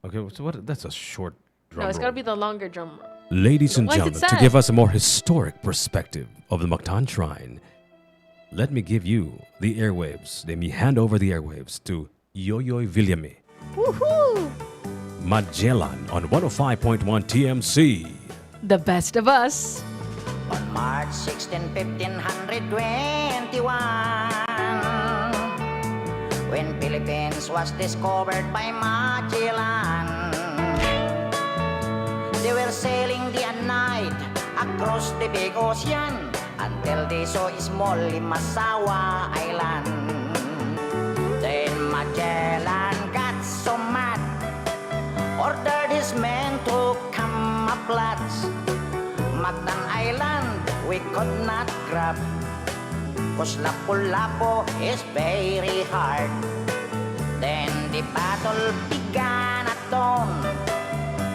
Okay, so what? That's a short drum No, it's roll. got to be the longer drum. Ladies and Why is it gentlemen, to sad? give us a more historic perspective of the Mactan Shrine, let me give you the airwaves. Let me hand over the airwaves to Yoyoy Villami, Woohoo! Magellan on 105.1 TMC. The best of us. On March 16, 1521, when Philippines was discovered by Magellan, they were sailing day and night across the big ocean until they saw a small Limasawa Island. Then Magellan got so mad, ordered his men to come up lads. Mactan Island we could not grab, 'cause Lapu-Lapu is very hard. Then the battle began at dawn,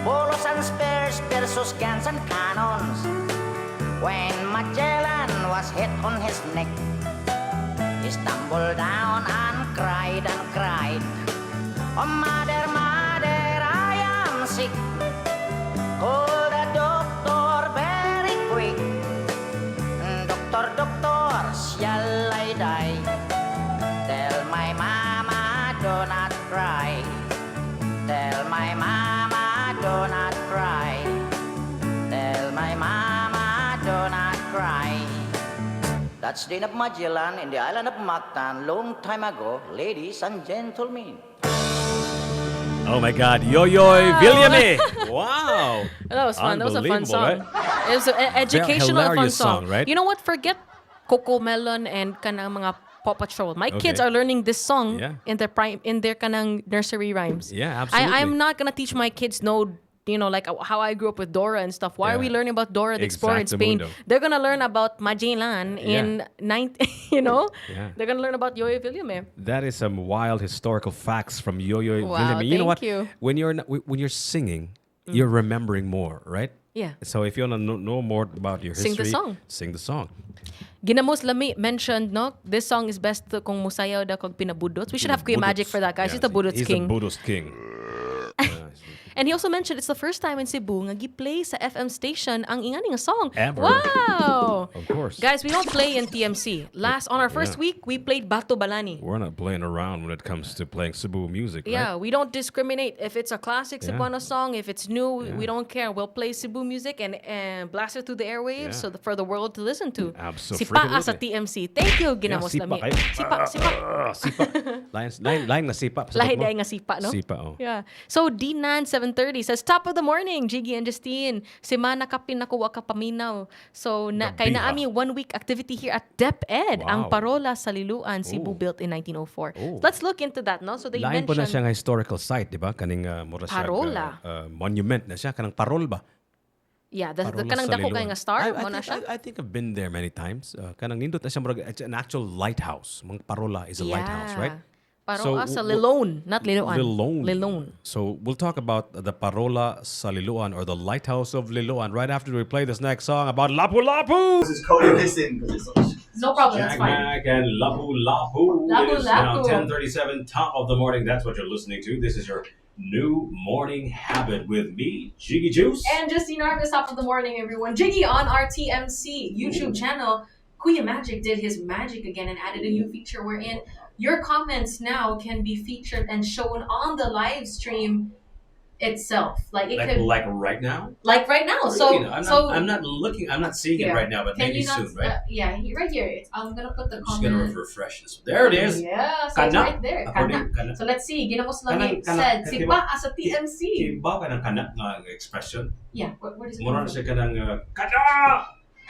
bolos and spears versus guns and cannons. When Magellan was hit on his neck, he stumbled down and cried, "Oh mother, mother, I am sick. Call the doctor very quick." That's the of Magellan in the island of Mactan long time ago, ladies and gentlemen. Oh my God, Yoyoy Villame! Wow! That was fun. That was a fun Unbelievable, song. right? It was an educational and fun hilarious song. song, right? You know what? Forget Coco Melon and kanang mga Paw Patrol. My kids Okay. are learning this song Yeah. in their kanang nursery rhymes. Yeah, absolutely. I'm not gonna teach my kids like how I grew up with Dora and stuff. Why are we learning about Dora the Explorer in Spain? Exactamundo. They're gonna learn about Magellan in Yeah. They're gonna learn about Yoyo Villame. That is some wild historical facts from Yoyoy Wow, Villame. You know what? thank you. When you're singing, you're remembering more, right? Yeah. So if you want to know more about your Sing the history, song. Sing the song. Ginamos Lami mentioned, no, this song is best kung musayaw da kag pinabudots. We should have Kuya Magic for that, guys. He's the budots He's king. the Budots king. And he also mentioned it's the first time in Cebu nga gi-play sa FM station ang inganing song. Ever. Wow! Of course. Guys, we don't play in TMC. On our first week, we played Bato Balani. We're not playing around when it comes to playing Cebu music, Yeah, right? we don't discriminate. If it's a classic Yeah. Cebuano song, if it's new, Yeah. we don't care. We'll play Cebu music and blast it through the airwaves Yeah. for the world to listen to. Absolutely. Sipa sa TMC. Thank you, Ginamos sipa Lami. kayo. Sipa. Sipa. Line na sipa. Lahi dahil nga sipa, no? Sipa, oh. Yeah. So, D9-730 says, top of the morning, Jiggy and Justine. Semana ka pinakuha ka paminaw. So, kay naami 1 week activity here at DepEd. Wow. Ang Parola sa Liluan, Cebu built in 1904. Let's look into that, no? So, they Lain po na mentioned siya nga historical site, di ba? Kaning mura siya Parola. monument na siya. Kanang parol ba? yeah, the Parola kanang sa dako kay Liloan. nga star, mo na I siya. think I've been there many times. Kanang nindot na siya murag, it's an actual lighthouse. Mga parola is a lighthouse, right? Parola sa Liloan, not Liloan. Liloan. So we'll talk about the Parola sa Liloan or the lighthouse of Liloan right after we play this next song about Lapu-Lapu. This is Cody listening. No problem, that's fine. Jack and Lapu-Lapu. Lapu-Lapu. It is now 10:37, top of the morning. That's what you're listening to. This is your new morning habit with me, Jiggy Juice. And Justine Arvis, top of the morning, everyone. Jiggy on our TMC YouTube channel. Kuya Magic did his magic again and added a new feature wherein your comments now can be featured and shown on the live stream itself. Like it could, like right now? like right now. So, Really? I'm not looking. I'm not seeing it right now, but can maybe you not, soon, right? yeah, right here. I'm gonna put the I'm just gonna comment. refresh this. There it is. Yeah, so it's Kana. right there. According- Kana. kana. So let's see. Ginamos Lami Kana. said, Kana. Sipa as a TMC. Kimba ka ng kanak nga expression. Yeah, what is it? Mura na siya ka ng kana!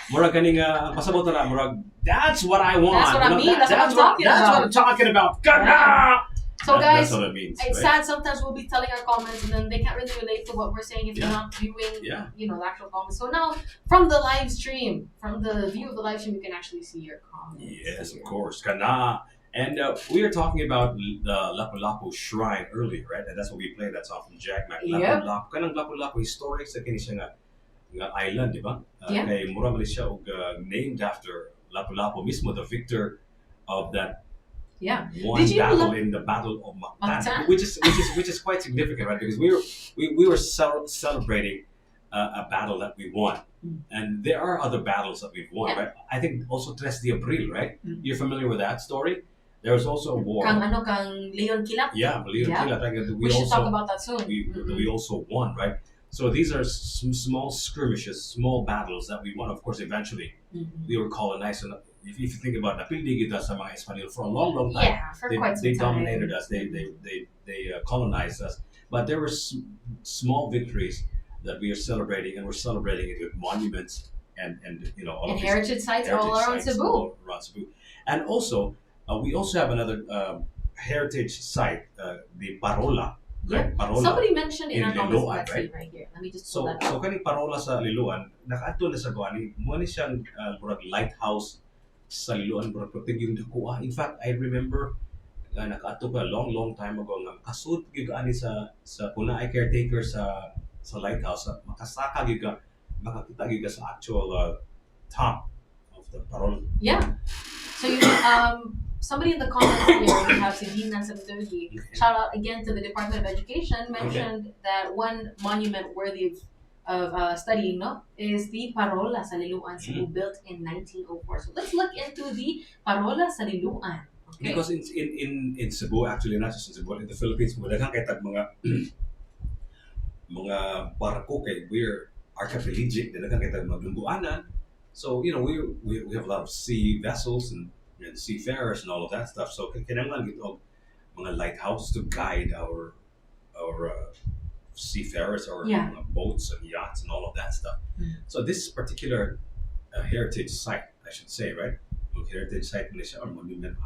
Mura kaning pasabot na mura. That's what I want. That's what I mean. That's what I'm talking That's about. what I'm talking about. Kana! So guys, that's what it means. it's right? sad sometimes we'll be telling our comments and then they can't really relate to what we're saying if they're not viewing, Yeah. the actual comments. So now, from the live stream, from the view of the live stream, you can actually see your comments. Yes, of course. Kana. And we are talking about the Lapu-Lapu Shrine earlier, right? And that's what we played. That song from Jack Mac. Yep. Lapu-Lapu. Kanang Lapu-Lapu historic sa kini siya nga island, di ba? Yeah. Kay mura man siya named after Lapu-Lapu mismo, the victor of that Yeah. one Did you battle look- in the Battle of Mactan, Mactan? which is quite significant, right? Because we were celebrating a battle that we won, and there are other battles that we've won, Yeah. right? I think also Tres de Abril, right? Mm. You're familiar with that story? There was also a war. Kang Leon Kilap. Yeah, Leon Yeah. Kilap, right? We should talk about that soon. We also won, right? So these are small skirmishes, small battles that we won. Of course, eventually we were colonized. And if you think about napildi kita sa mga Espanyol for a long, long time. Yeah, for they, quite some they time. dominated us. They colonized us. But there were small victories that we are celebrating, and we're celebrating it with monuments and all And of these heritage sites all around sites Cebu. all around Cebu. And also, we also have another heritage site, the Parola. Right? Parola. Somebody mentioned in our comments. Liloan, Let's see right here. Let me just pull So, that up. so kaning Parola sa Liloan, nakaadto na sa Guani, mo ni siyang murag lighthouse sa Liloan, murag protect yung dakuha. In fact, I remember nakaadto pa long time ago nga kasud gyud ani sa kuna ay caretaker sa lighthouse, makasaka gyud ka, makakita gyud ka sa actual top of the Parola. Yeah. So somebody in the comments here, we have Sidina 730. Shout out again to the Department of Education. Mentioned that one monument worthy of studying, no, is the Parola sa Liloan, Cebu, built in 1904. So let's look into the Parola sa Liloan. Okay. Because in Cebu, actually not just in Cebu, in the Philippines, mo daghang kay tag mga mga barko kay we're archipelagic, daghang kay tag mga lungguanan, So we have a lot of sea vessels and seafarers and all of that stuff. So kailangan ito mga lighthouse to guide our seafarers or Yeah. boats and yachts and all of that stuff. So this particular heritage site, I should say, right? Heritage site or monument.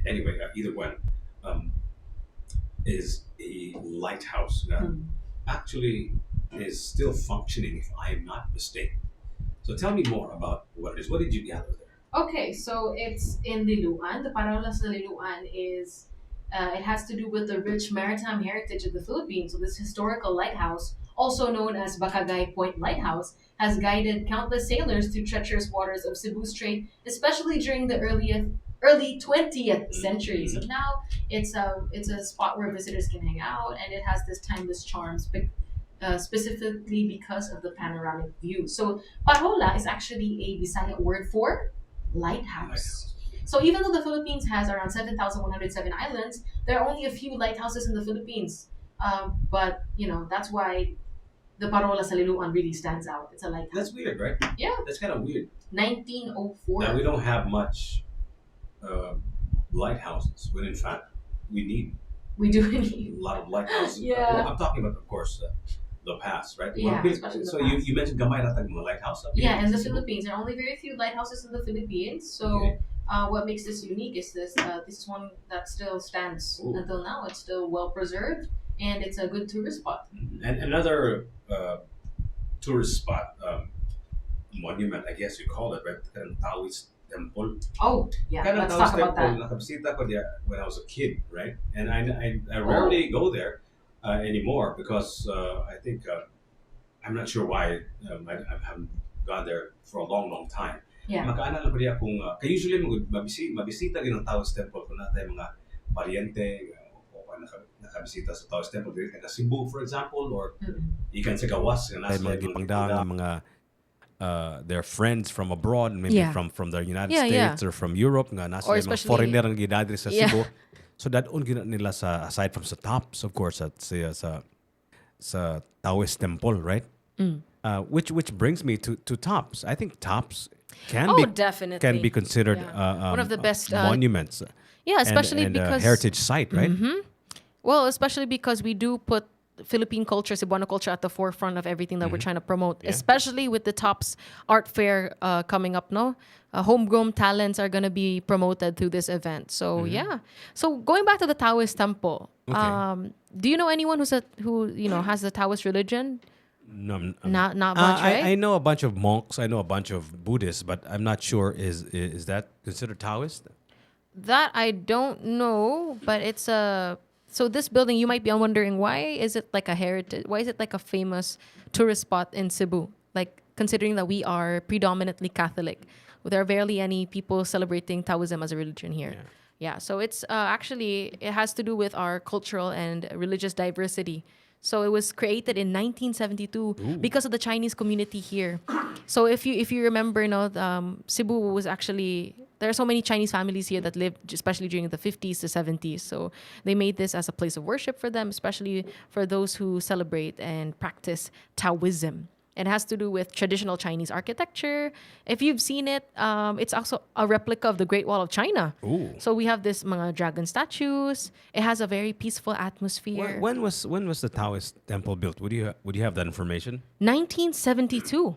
Anyway, either one is a lighthouse that actually is still functioning, if I am not mistaken. So tell me more about what it is. What did you gather there? Okay, so it's in Liloan. The Parola sa Liloan is, it has to do with the rich maritime heritage of the Philippines. So this historical lighthouse, also known as Bacagay Point Lighthouse, has guided countless sailors through treacherous waters of Cebu Strait, especially during the early 20th century. So now it's a spot where visitors can hang out, and it has this timeless charm, specifically because of the panoramic view. So Parola is actually a Bisaya word for lighthouse. So even though the Philippines has around 7,107 islands, there are only a few lighthouses in the Philippines. But that's why the Parola sa Liloan really stands out. It's a lighthouse. That's weird, right? Yeah. That's kind of weird. 1904. Now we don't have much lighthouses, when in fact we do need a lot of lighthouses. Yeah. Well, I'm talking about, of course, the past, right? Yeah, Well, especially the so past. you mentioned Gamay Ratag mga lighthouse up here. Yeah, in the Philippines. There are only very few lighthouses in the Philippines. So what makes this unique is this is one that still stands until now. It's still well preserved, and it's a good tourist spot. And another tourist spot, monument, I guess you call it, right? Taoist Temple. Oh, yeah, let's talk about that. Nakabisita ko diya when I was a kid, right? And I rarely go there anymore because I think I'm not sure why I haven't gone there for a long time. Yeah. Makaana lang ko diya kung usually mabisita ng Taoist Temple kung natin mga pariente o nakabisita sa Taoist Temple dito sa Cebu, for example, or you can say Gawas Ay mga gipangdang mga their friends from abroad, maybe from the United States or from Europe nga nasa mga foreigner ang gidadri sa Cebu. So dadon gina nila sa aside from sa tops, of course, at sa Taoist Temple, right? Which brings me to tops. I think tops can be considered one of the best monuments. Yeah, especially and because heritage site, right? Well, especially because we do put Philippine culture, Cebuano culture at the forefront of everything that we're trying to promote, especially with the TOPS art fair coming up, no? Homegrown talents are going to be promoted through this event. So, So, going back to the Taoist temple, do you know anyone who has the Taoist religion? No, not much, right? I know a bunch of monks. I know a bunch of Buddhists, but I'm not sure is that considered Taoist? That I don't know, but it's a... So this building, you might be wondering, why is it like a heritage? Why is it like a famous tourist spot in Cebu? Like, considering that we are predominantly Catholic, there are barely any people celebrating Taoism as a religion here. Yeah, so it's actually, it has to do with our cultural and religious diversity. So it was created in 1972 because of the Chinese community here. So if you remember, Cebu was actually, there are so many Chinese families here that lived, especially during the 50s to 70s. So they made this as a place of worship for them, especially for those who celebrate and practice Taoism. It has to do with traditional Chinese architecture. If you've seen it, it's also a replica of the Great Wall of China. Ooh. So we have this mga dragon statues. It has a very peaceful atmosphere. When was the Taoist temple built? Would you have that information? 1972.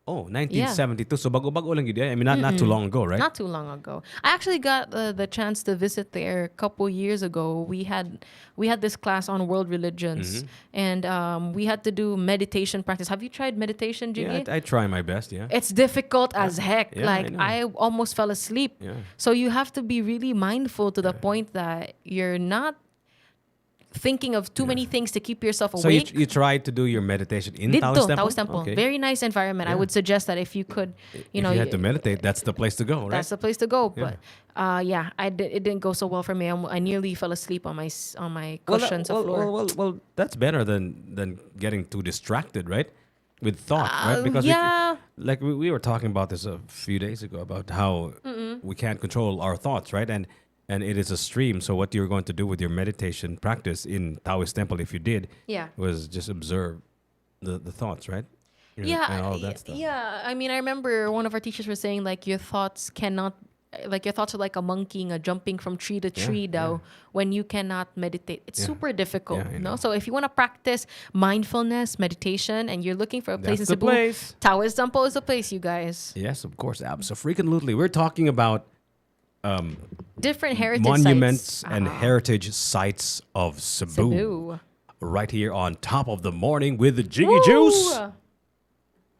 Oh, 1972. So bago-bago lang yun. I mean, not too long ago, right? Not too long ago. I actually got the chance to visit there a couple years ago. We had this class on world religions, and we had to do meditation practice. Have you tried meditation, Jimmy? Yeah, I try my best. Yeah. It's difficult as heck. Yeah, like I I almost fell asleep. Yeah. So you have to be really mindful to the point that you're not thinking of too many things to keep yourself awake. So you tried to do your meditation in Dito, Taoist Temple? Taoist Temple. Okay. Very nice environment. I would suggest that if you could, If you had to meditate, that's the place to go, right? that's the place to go. Yeah. But it didn't go so well for me. I nearly fell asleep on my cushions of floor. Well, that's better than getting too distracted, right? With thought, right? Because we were talking about this a few days ago about how we can't control our thoughts, right? And it is a stream. So what you're going to do with your meditation practice in Taoist Temple, if you did, was just observe the thoughts, right? and all that stuff. Yeah. I mean, I remember one of our teachers was saying like your thoughts are like a monkey jumping from tree to tree when you cannot meditate. It's super difficult. No? So if you want to practice mindfulness, meditation, and you're looking for a place That's in the Cebu, place. Taoist Temple is the place, you guys. Yes, of course. Absolutely. We're talking about Different heritage monuments sites. and heritage sites of Cebu. Right here on Top of the Morning with the Jiggy Juice.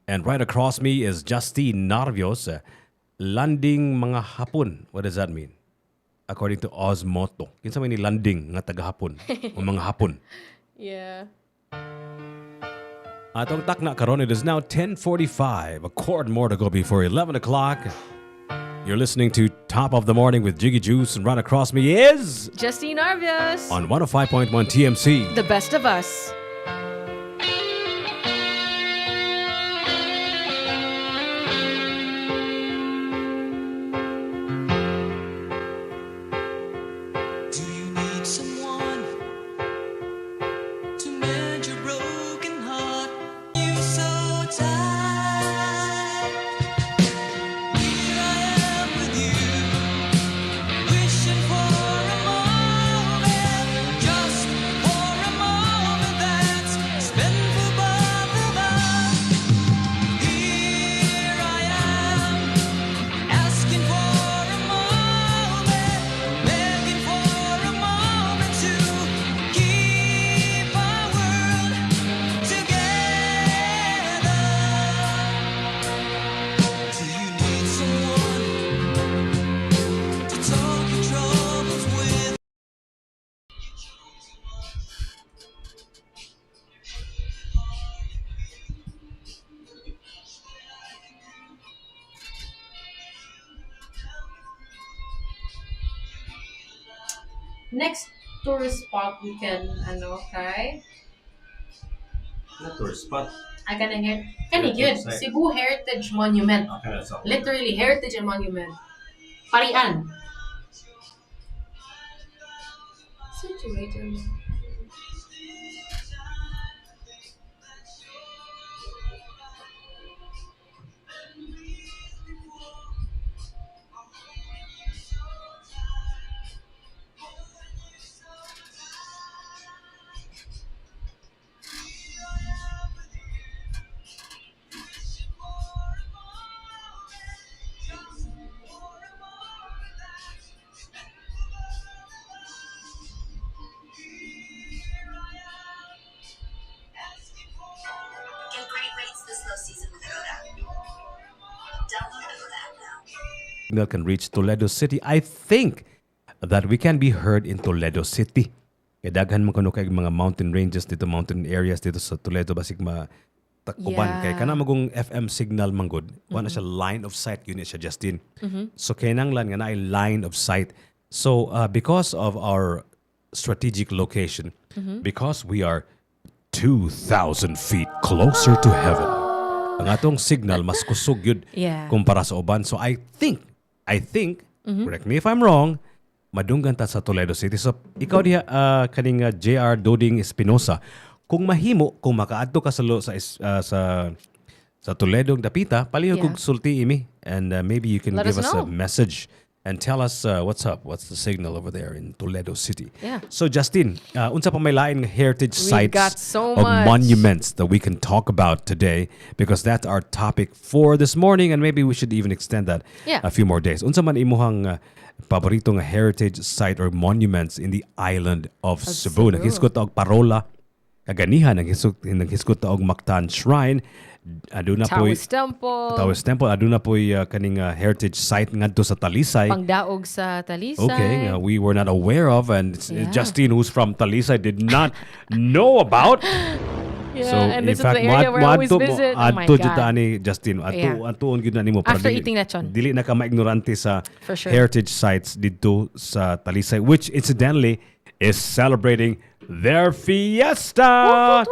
And right across me is Justine Narvios. Landing mga hapon. What does that mean? According to Osmoto. Kinsa may ni landing nga taga hapon o mga hapon. Yeah. Atong takna karon, it is now 10:45. A quarter more to go before 11 o'clock. You're listening to Top of the Morning with Jiggy Juice, and right across me is Justine Narvios. on 105.1 TMC. The best of us. Do you need someone to mend your broken heart? You so tired. Here I am with you, wishing for a moment, just for a moment that's spent for both of us. Here I am, asking for a moment, begging for a moment to keep our world together. Do you need someone to talk your troubles with? Next tourist spot we can try. Not tourist spot. I can yun. Heritage site. Cebu Heritage Monument. Okay, that's all. Literally Heritage and Monument. Parian. Situated. Get great rates this low season with Agoda. Download Agoda app now. Signal can reach Toledo City. I think that we can be heard in Toledo City. Kaya daghan man kuno kay mga mountain ranges dito, mountain areas dito sa Toledo basig takuban Yeah. kay kana magong FM signal manggod. Wala siya line of sight unit siya Justin. Mhm. So kinahanglan nga na line of sight. So because of our strategic location, Mhm. because we are 2,000 feet closer to heaven, ang atong signal mas kusog yun Yeah. kumpara sa uban. So I think, Mhm. correct me if I'm wrong, madunggan ta sa Toledo City. So ikaw diha kaning JR Doding Espinosa, kung mahimo, kung makaadto ka sa Toledo dapita, palihog Yeah. kog sulti imi, and maybe you can Let give us us a know. message and tell us what's up, what's the signal over there in Toledo City. Yeah. So Justin, unsa pa may lain nga heritage We've sites got so or much. monuments that we can talk about today, because that's our topic for this morning, and maybe we should even extend that Yeah. a few more days. Unsa man imuhang paborito nga heritage site or monuments in the island of Cebu? Cebu. Naghisgot ta og Parola, kaganihan naghisgot ta og Mactan Shrine, aduna poy Taoist Temple. Taoist Temple, aduna poy kaning heritage site ngadto sa Talisay. Pangdaog sa Talisay. Okay, we were not aware of, and Yeah. Justine, who's from Talisay, did not know about. Yeah, and this is the area where I always visit. Oh my adto jud God. ta ani Justine, Yeah. atuon gyud na nimo para After dili- eating lechon. Dili na ka maignorante sa For sure. heritage sites dito sa Talisay, which incidentally is celebrating their fiesta.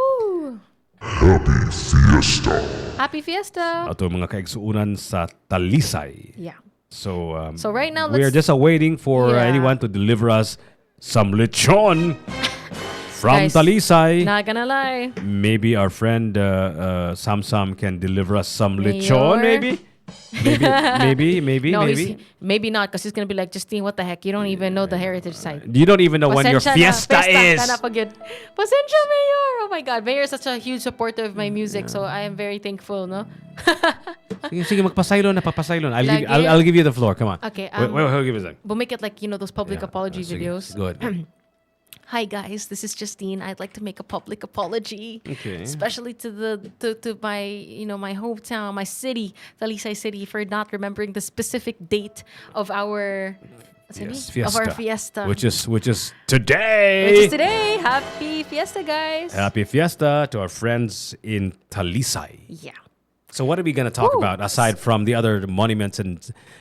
Happy Fiesta. Ato mga kaigsuunan sa Talisay. Yeah. So So right now, we are let's- just waiting for Yeah. anyone to deliver us some lechon. From Guys, Talisay, not gonna lie. maybe our friend Sam Sam can deliver us some Mayor. lechon, maybe? Maybe. No, maybe not, because he's gonna be like, Justine, what the heck? You don't even know the heritage site. You don't even know when your Pasensya fiesta is. Ka na pagid. Pasensya, Mayor. Oh my God, Mayor is such a huge supporter of my music, so I am very thankful, no? Sige, magpasaylon na, papasaylon. Lagi. I'll give you the floor. Come on. Okay. Wait, give us a. We'll make it like, those public apology videos. Good. Hi guys, this is Justine. I'd like to make a public apology, Okay. especially to my my hometown, my city, Talisay City, for not remembering the specific date of our of our fiesta, which is today. Which is today. Happy fiesta, guys! Happy fiesta to our friends in Talisay. Yeah. So what are we going to talk about aside from the other monuments and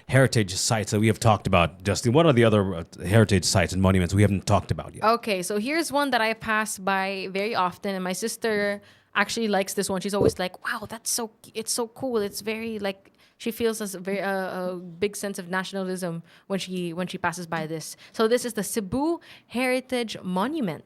heritage sites that we have talked about, Justin? What are the other heritage sites and monuments we haven't talked about yet? Okay, so here's one that I pass by very often, and my sister actually likes this one. She's always like, "Wow, it's so cool. It's very like." She feels a big sense of nationalism when she passes by this. So this is the Cebu Heritage Monument.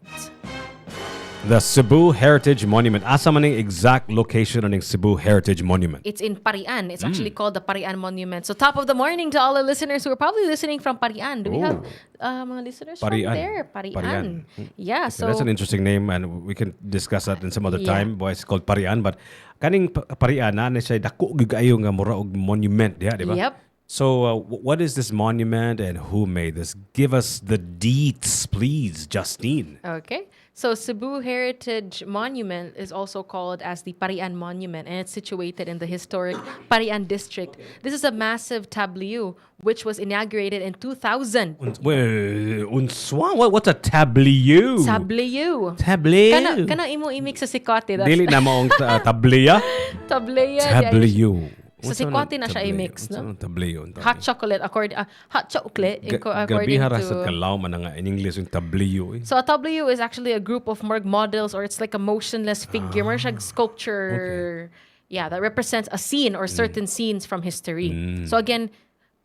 The Cebu Heritage Monument. Asa man ang exact location ng Cebu Heritage Monument? It's in Parian. It's actually called the Parian Monument. So top of the morning to all the listeners who are probably listening from Parian. Do we have mga listeners Parian. from there? Parian. Yeah, Okay, so that's an interesting name, and we can discuss that in some other Yeah. time. Boy, it's called Parian, but kaning Parian na siya dako gyud kaayo nga mura og monument diha, di ba? Yep. So, what is this monument and who made this? Give us the deets, please, Justine. Okay. So Cebu Heritage Monument is also called as the Parian Monument, and it's situated in the historic Parian district. This is a massive tableau which was inaugurated in 2000. What's a tableau? Tableau. Tableau. Kana imo imik sa sikote. Dili na maong tableya? Tableya. Tableau. Sa sikote na siya i-mix, no? Tableau. Hot chocolate hot chocolate according Grabe sa to kalaw man nga in English yung tableau. So a tableau is actually a group of models, or it's like a motionless figure, more siya sculpture. Yeah, that represents a scene or certain scenes from history. So again,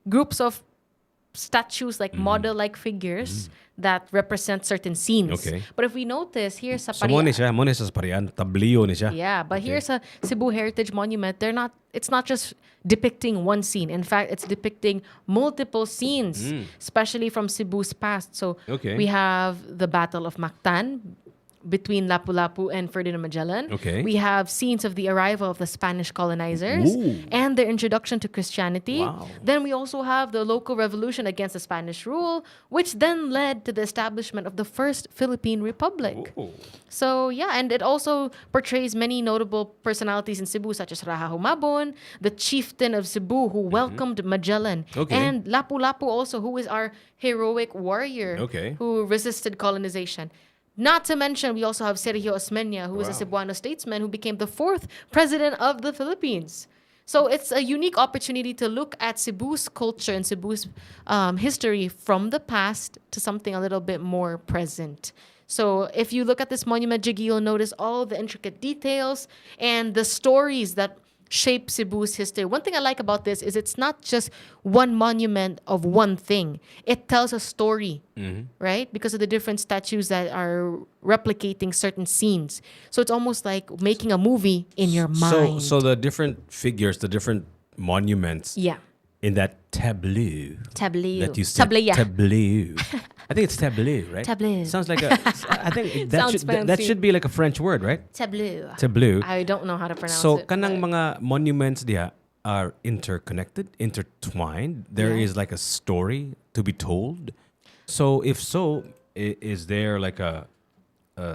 groups of statues like model-like figures that represent certain scenes. Okay. But if we notice here sa So mo ni siya sa Parian, tableau ni siya. Yeah, but here's a Cebu Heritage Monument. It's not just depicting one scene. In fact, it's depicting multiple scenes, especially from Cebu's past. So we have the Battle of Mactan between Lapu-Lapu and Ferdinand Magellan. Okay. We have scenes of the arrival of the Spanish colonizers and their introduction to Christianity. Wow. Then we also have the local revolution against the Spanish rule, which then led to the establishment of the first Philippine Republic. So yeah, and it also portrays many notable personalities in Cebu, such as Raha Humabon, the chieftain of Cebu who welcomed Magellan, and Lapu-Lapu also, who is our heroic warrior who resisted colonization. Not to mention, we also have Sergio Osmeña, who is a Cebuano statesman who became the 4th president of the Philippines. So it's a unique opportunity to look at Cebu's culture and Cebu's history from the past to something a little bit more present. So if you look at this monument, Jiggy, you'll notice all the intricate details and the stories that shape Cebu's history. One thing I like about this is it's not just one monument of one thing. It tells a story, right? Because of the different statues that are replicating certain scenes. So it's almost like making a movie in your mind. So the different figures, the different monuments in that tableau. Tableau. That you said. Tableau. I think it's tableau, right? Tableau. Sounds like I think that Sounds that should be like a French word, right? Tableau. Tableau. I don't know how to pronounce So it. kanang mga monuments diha are interconnected, intertwined. There is like a story to be told. So if so, is there like a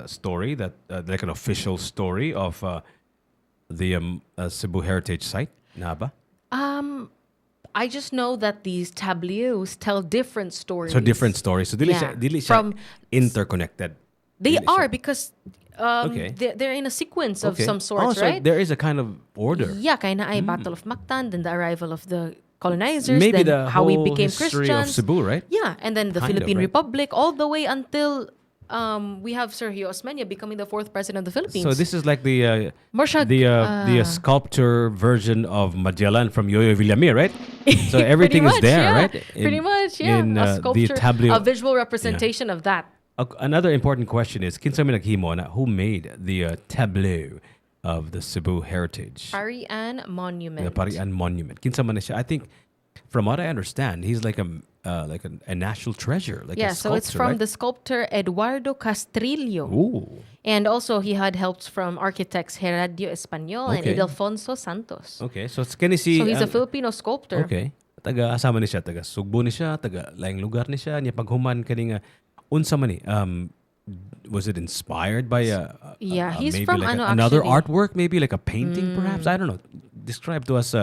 story that like an official story of the Cebu Heritage Site, Naba? I just know that these tableaus tell different stories. So different stories. So dili siya From interconnected. They Dili are siya- because Okay. they're in a sequence of Okay. some sort, Oh, so right? there is a kind of order. Yeah, kaya na ay Battle of Mactan, then the arrival of the colonizers, Maybe then the how we whole became history Christians. of Cebu, right? Yeah, and then the Kind of, Philippine right? Republic, all the way until we have Sergio Osmeña becoming the 4th president of the Philippines. So this is like the More the sculpture version of Magellan from Yoyo Villamir, right? So everything Pretty is much, there, yeah. right? Pretty much, yeah. In A the sculpture, tableau. a visual representation of that. Another important question is, kinsa may naghimo na who made the tableau of the Cebu Heritage? Parian Monument. The Parian Monument. Kinsa man na siya? I think, from what I understand, he's like a national treasure. Like a So it's sculptor, from right? the sculptor Eduardo Castrillo. Ooh. And also he had helps from architects Heradio Español and Okay. Ildefonso Santos. Okay, so it's kani si... So he's a Filipino sculptor. Okay. Taga asama ni siya, taga Sugbo ni siya, taga laing lugar ni siya, niya paghuman kani nga unsa man ni was it inspired by He's maybe from like ano, another actually. artwork, maybe like a painting perhaps? I don't know. Describe to us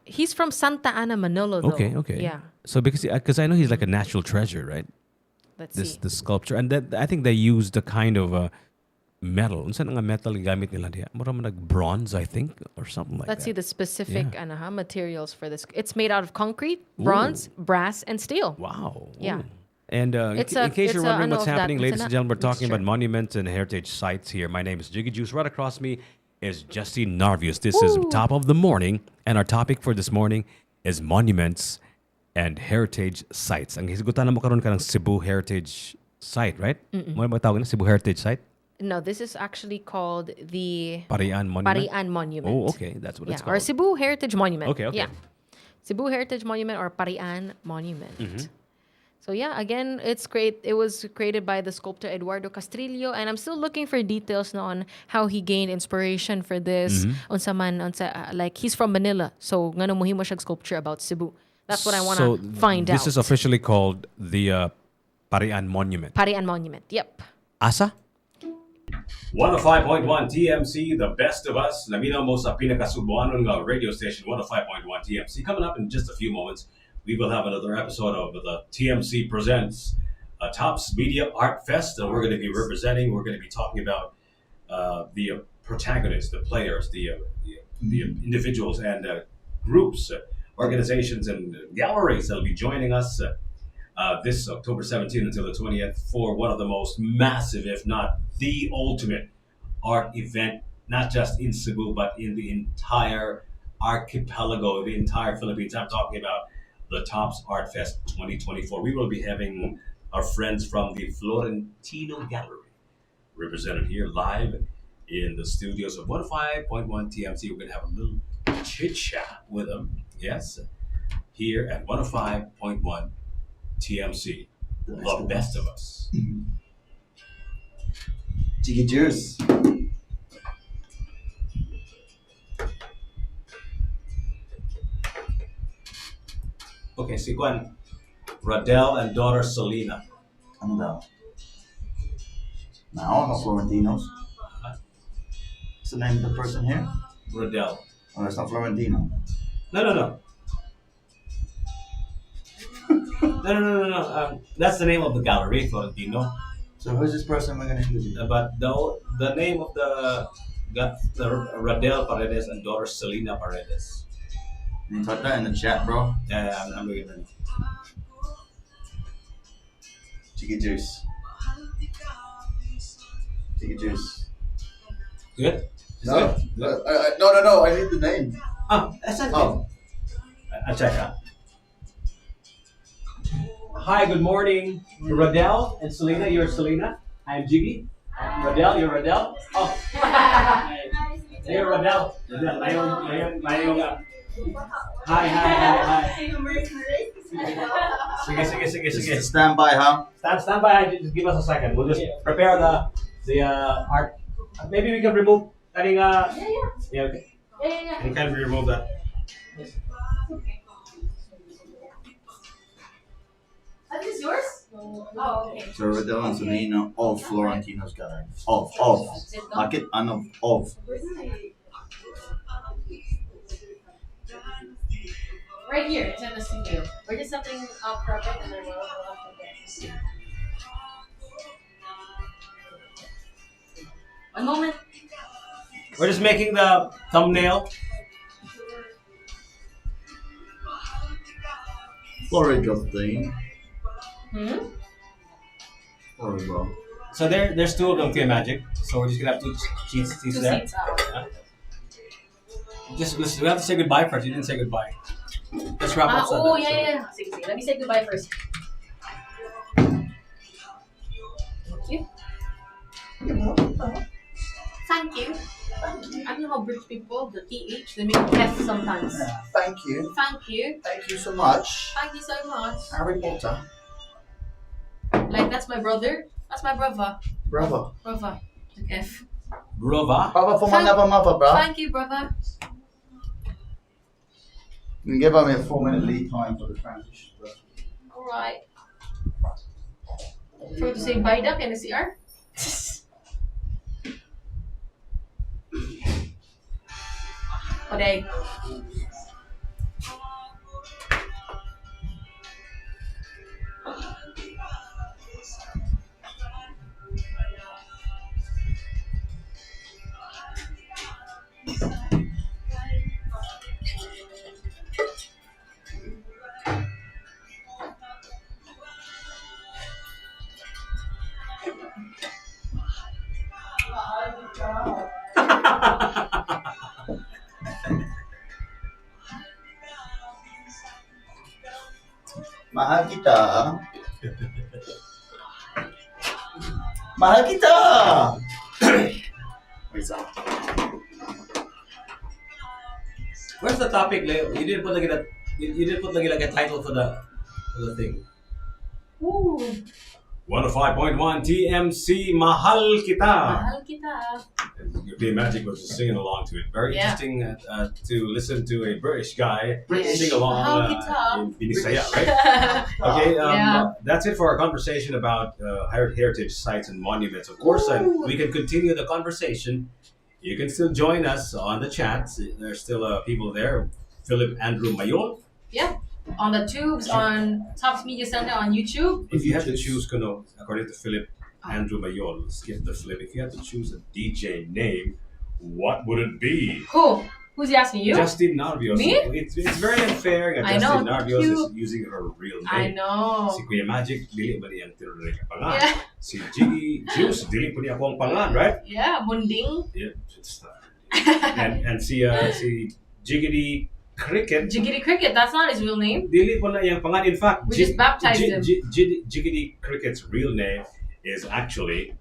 He's from Santa Ana, Manila though. okay. Yeah. So because I know he's like a national treasure, right? Let's see. The sculpture, and that I think they used the kind of metal. Unsa nga metal gamit nila diha? Mura man nag bronze, I think, or something like Let's see that. the specific materials for this. It's made out of concrete, bronze, brass, and steel. Wow. Yeah. And It's in case you're wondering what's happening, ladies and gentlemen, we're talking about monuments and heritage sites here. My name is Jiggy Juice. Right across me is Justine Narvius. This is Top of the Morning, and our topic for this morning is monuments and heritage sites. Ang hisgutan na mo karon ka ng Cebu Heritage Site, right? Mo ba tawag na Cebu Heritage Site? No, this is actually called the Parian Monument. Parian Monument. Oh, okay, that's what it's Or called. Cebu Heritage Monument. Okay. Yeah. Cebu Heritage Monument or Parian Monument. Mhm. So yeah, again, it's great. It was created by the sculptor Eduardo Castrillo, and I'm still looking for details on how he gained inspiration for this. Like he's from Manila, so ngano mohimo siya sculpture about Cebu. That's what I want to find out. This is officially called the Parian Monument. Parian Monument. Yep. Asa? 105.1 TMC, the best of us. Lamino mo sa pinakasubuanon nga radio station, 105.1 TMC. Coming up in just a few moments, we will have another episode of the TMC Presents Tops Media Art Fest. And we're going to be representing, we're going to be talking about the protagonists, the players, the individuals and groups, organizations, and galleries that will be joining us this October 17th until the 20th for one of the most massive, if not the ultimate art event, not just in Cebu, but in the entire archipelago, the entire Philippines. I'm talking about the Tops Art Fest 2024. We will be having our friends from the Florentino Gallery represented here live in the studios of 105.1 TMC. We're going to have a little chit-chat with them, yes, here at 105.1 TMC, the best of us. Jiggy Juice. Okay, si Juan, Radel and daughter Selena. Ano daw? No, not Florentinos. What's the name of the person here? Radel. Oh, that's not Florentino. No. No. That's the name of the gallery, Florentino. So who's this person we're going to interview? But the name of the Radel Paredes and daughter Selena Paredes. You put that in the chat, bro. Yeah, I'm looking at it. Jiggy Juice. Jiggy Juice. Good? No, no. I need the name. Oh, that's not Oh. I'll check out. Hi, good morning. Radel and Selena. You're Selena. I'm Jiggy. Radel, you're Radel. Oh. Hey, Radel. Mayong. Hi. Sige. Stand by, huh? Stand by. Just give us a second. We'll just prepare the art. Maybe we can remove. Yeah, okay. Yeah. We can remove that. That is yours? Oh, okay. So Radel and Selena of Florentino's gallery. Of. Bakit? Ano? Of. Right here, it's in the studio. We're just setting up for a bit and then we'll have to get. One moment. We're just making the thumbnail. Florida thing. Hmm? Bro. So there's two of them, K Magic. So we're just gonna have two seats Two there. seats out. Just listen, we have to say goodbye first. You didn't say goodbye. Let's wrap up. Oh, yeah. Sige. Let me say goodbye first. Thank you. Thank you. I don't know how British people, the TH, they make F sometimes. Yeah, thank you. Thank you. Thank you so much. Thank you so much. Harry Potter. Like, that's my brother. That's my brother. Brother. Brother. Like F. Brother. Brother from another mother, bro. Thank you, brother. You can give me a 4-minute lead time for the transition, bro. Alright. For to say bye duck in the CR? Oday. Mahal kita. Mahal kita. Where's that? Where's the topic, Leo? You didn't put like a title for the thing. Ooh. 105.1 TMC Mahal Kita. Mahal kita. European Magic was just singing along to it. Very Yeah. interesting to listen to a British guy British. sing along Mahal kita. in Binisaya, right? Okay, Yeah. that's it for our conversation about heritage sites and monuments. Of course, we can continue the conversation. You can still join us on the chat. There's still people there. Philip Andrew Mayon. Yeah. On the tubes, on Tops Media Center, on YouTube. If you had to choose, according to Philip Andrew Mayon, skip the flip. If you had to choose a DJ name, what would it be? Who? Who's he asking you? Justin Narbios. Me? It's very unfair that I Justin know, Narbios is cute. using her real name. I know. Si Kuya Magic, dili ba niyang tinunod ka pangan? Yeah. Si Jiggy Juice, dili po niya akong pangan, right? Yeah, Munding. Yeah, just, and si Jiggity Cricket. Jiggity Cricket, that's not his real name. Dili po na iyang pangan. In fact, We just baptized him. Jiggity Cricket's real name is actually...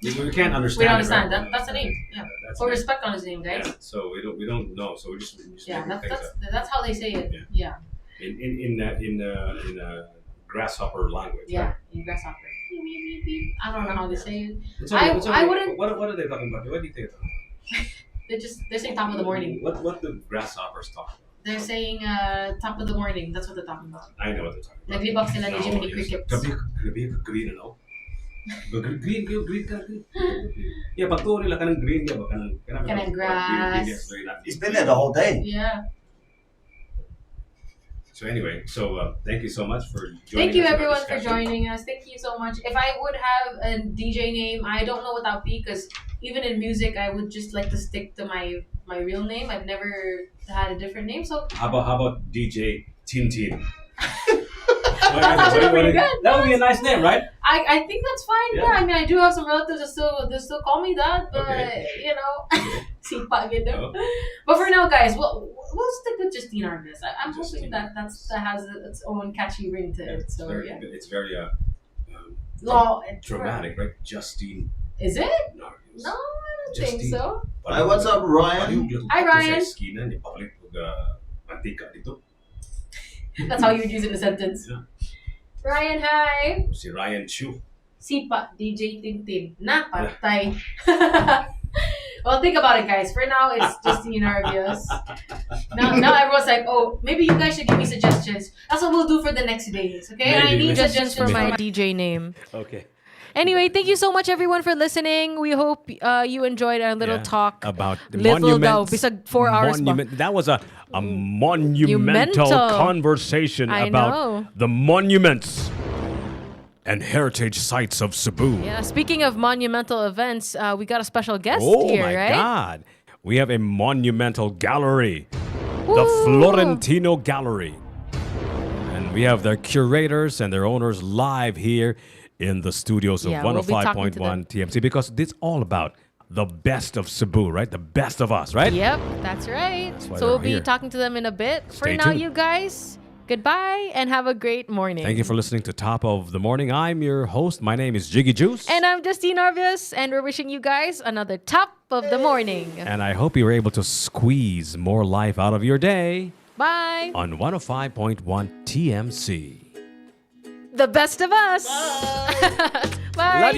We can't understand. We don't it, understand. right? That's the name. Yeah. That's Put it. respect on his name, guys. Yeah, so we don't know. So we just Yeah, making things up. that's how they say it. Yeah. In grasshopper language. Yeah. Right? In grasshopper. I don't know how they say it. It's okay, it's okay. I wouldn't. What are they talking about? What do you think? They're saying top of the morning. What do grasshoppers talk about? They're saying top of the morning. That's what they're talking about. I know what they're talking about. Naglibak sila ni Jiminy yes. Crickets. Gabi ka green, ano? Green ka. Yeah, pag tuwa nila ka ng green, yeah, Kanang grass. He's been there the whole day. Yeah. So anyway, thank you so much for joining Thank you us in our everyone for discussion. joining us. Thank you so much. If I would have a DJ name, I don't know what that would be because even in music, I would just like to stick to my real name. I've never had a different name, so How about DJ Tintin? That's actually pretty good. That would be a nice name, right? I think that's fine. Yeah. Yeah. I mean, I do have some relatives that still call me that, but Okay. you know, sipa Oh. gitu. But for now, guys, we'll stick with Justine Arvis. I'm hoping that has its own catchy ring to it. So yeah. It's very It's dramatic, right? Justine. Is it? No, No, I don't think Justine. so. Hi, what's up, Ryan? Hi, Ryan. Sa eskina, ni papalit og mantika dito. That's how you would use it in a sentence. Yeah. Ryan, hi. Si Ryan Chu. Sipa, DJ Tintin. Na, patay. Well, think about it, guys. For now, it's Justine Arbios. Now everyone's like, oh, maybe you guys should give me suggestions. That's what we'll do for the next days, okay? I I need suggestions suggestions for my DJ name. Okay. Anyway, thank you so much everyone for listening. We hope you enjoyed our little talk about the Little daw, monuments. bisag 4 hours ba? That was a monumental Monumental. conversation I about know. the monuments and heritage sites of Cebu. Yeah, speaking of monumental events, we got a special guest Oh here, my right? God. We have a monumental gallery, the Florentino Gallery. And we have their curators and their owners live here in the studios of Yeah, we'll be talking to 105.1 TMC because it's all about the best of Cebu, right? The best of us, right? Yep, that's right. why So we'll they're be here. talking to them in a bit. For Stay now, tuned. you guys, Goodbye and have a great morning. Thank you for listening to Top of the Morning. I'm your host. My name is Jiggy Juice. And I'm Justine Arvias, and we're wishing you guys another top of the morning. And I hope you were able to squeeze more life out of your day Bye. on 105.1 TMC. The best of us. Bye. Love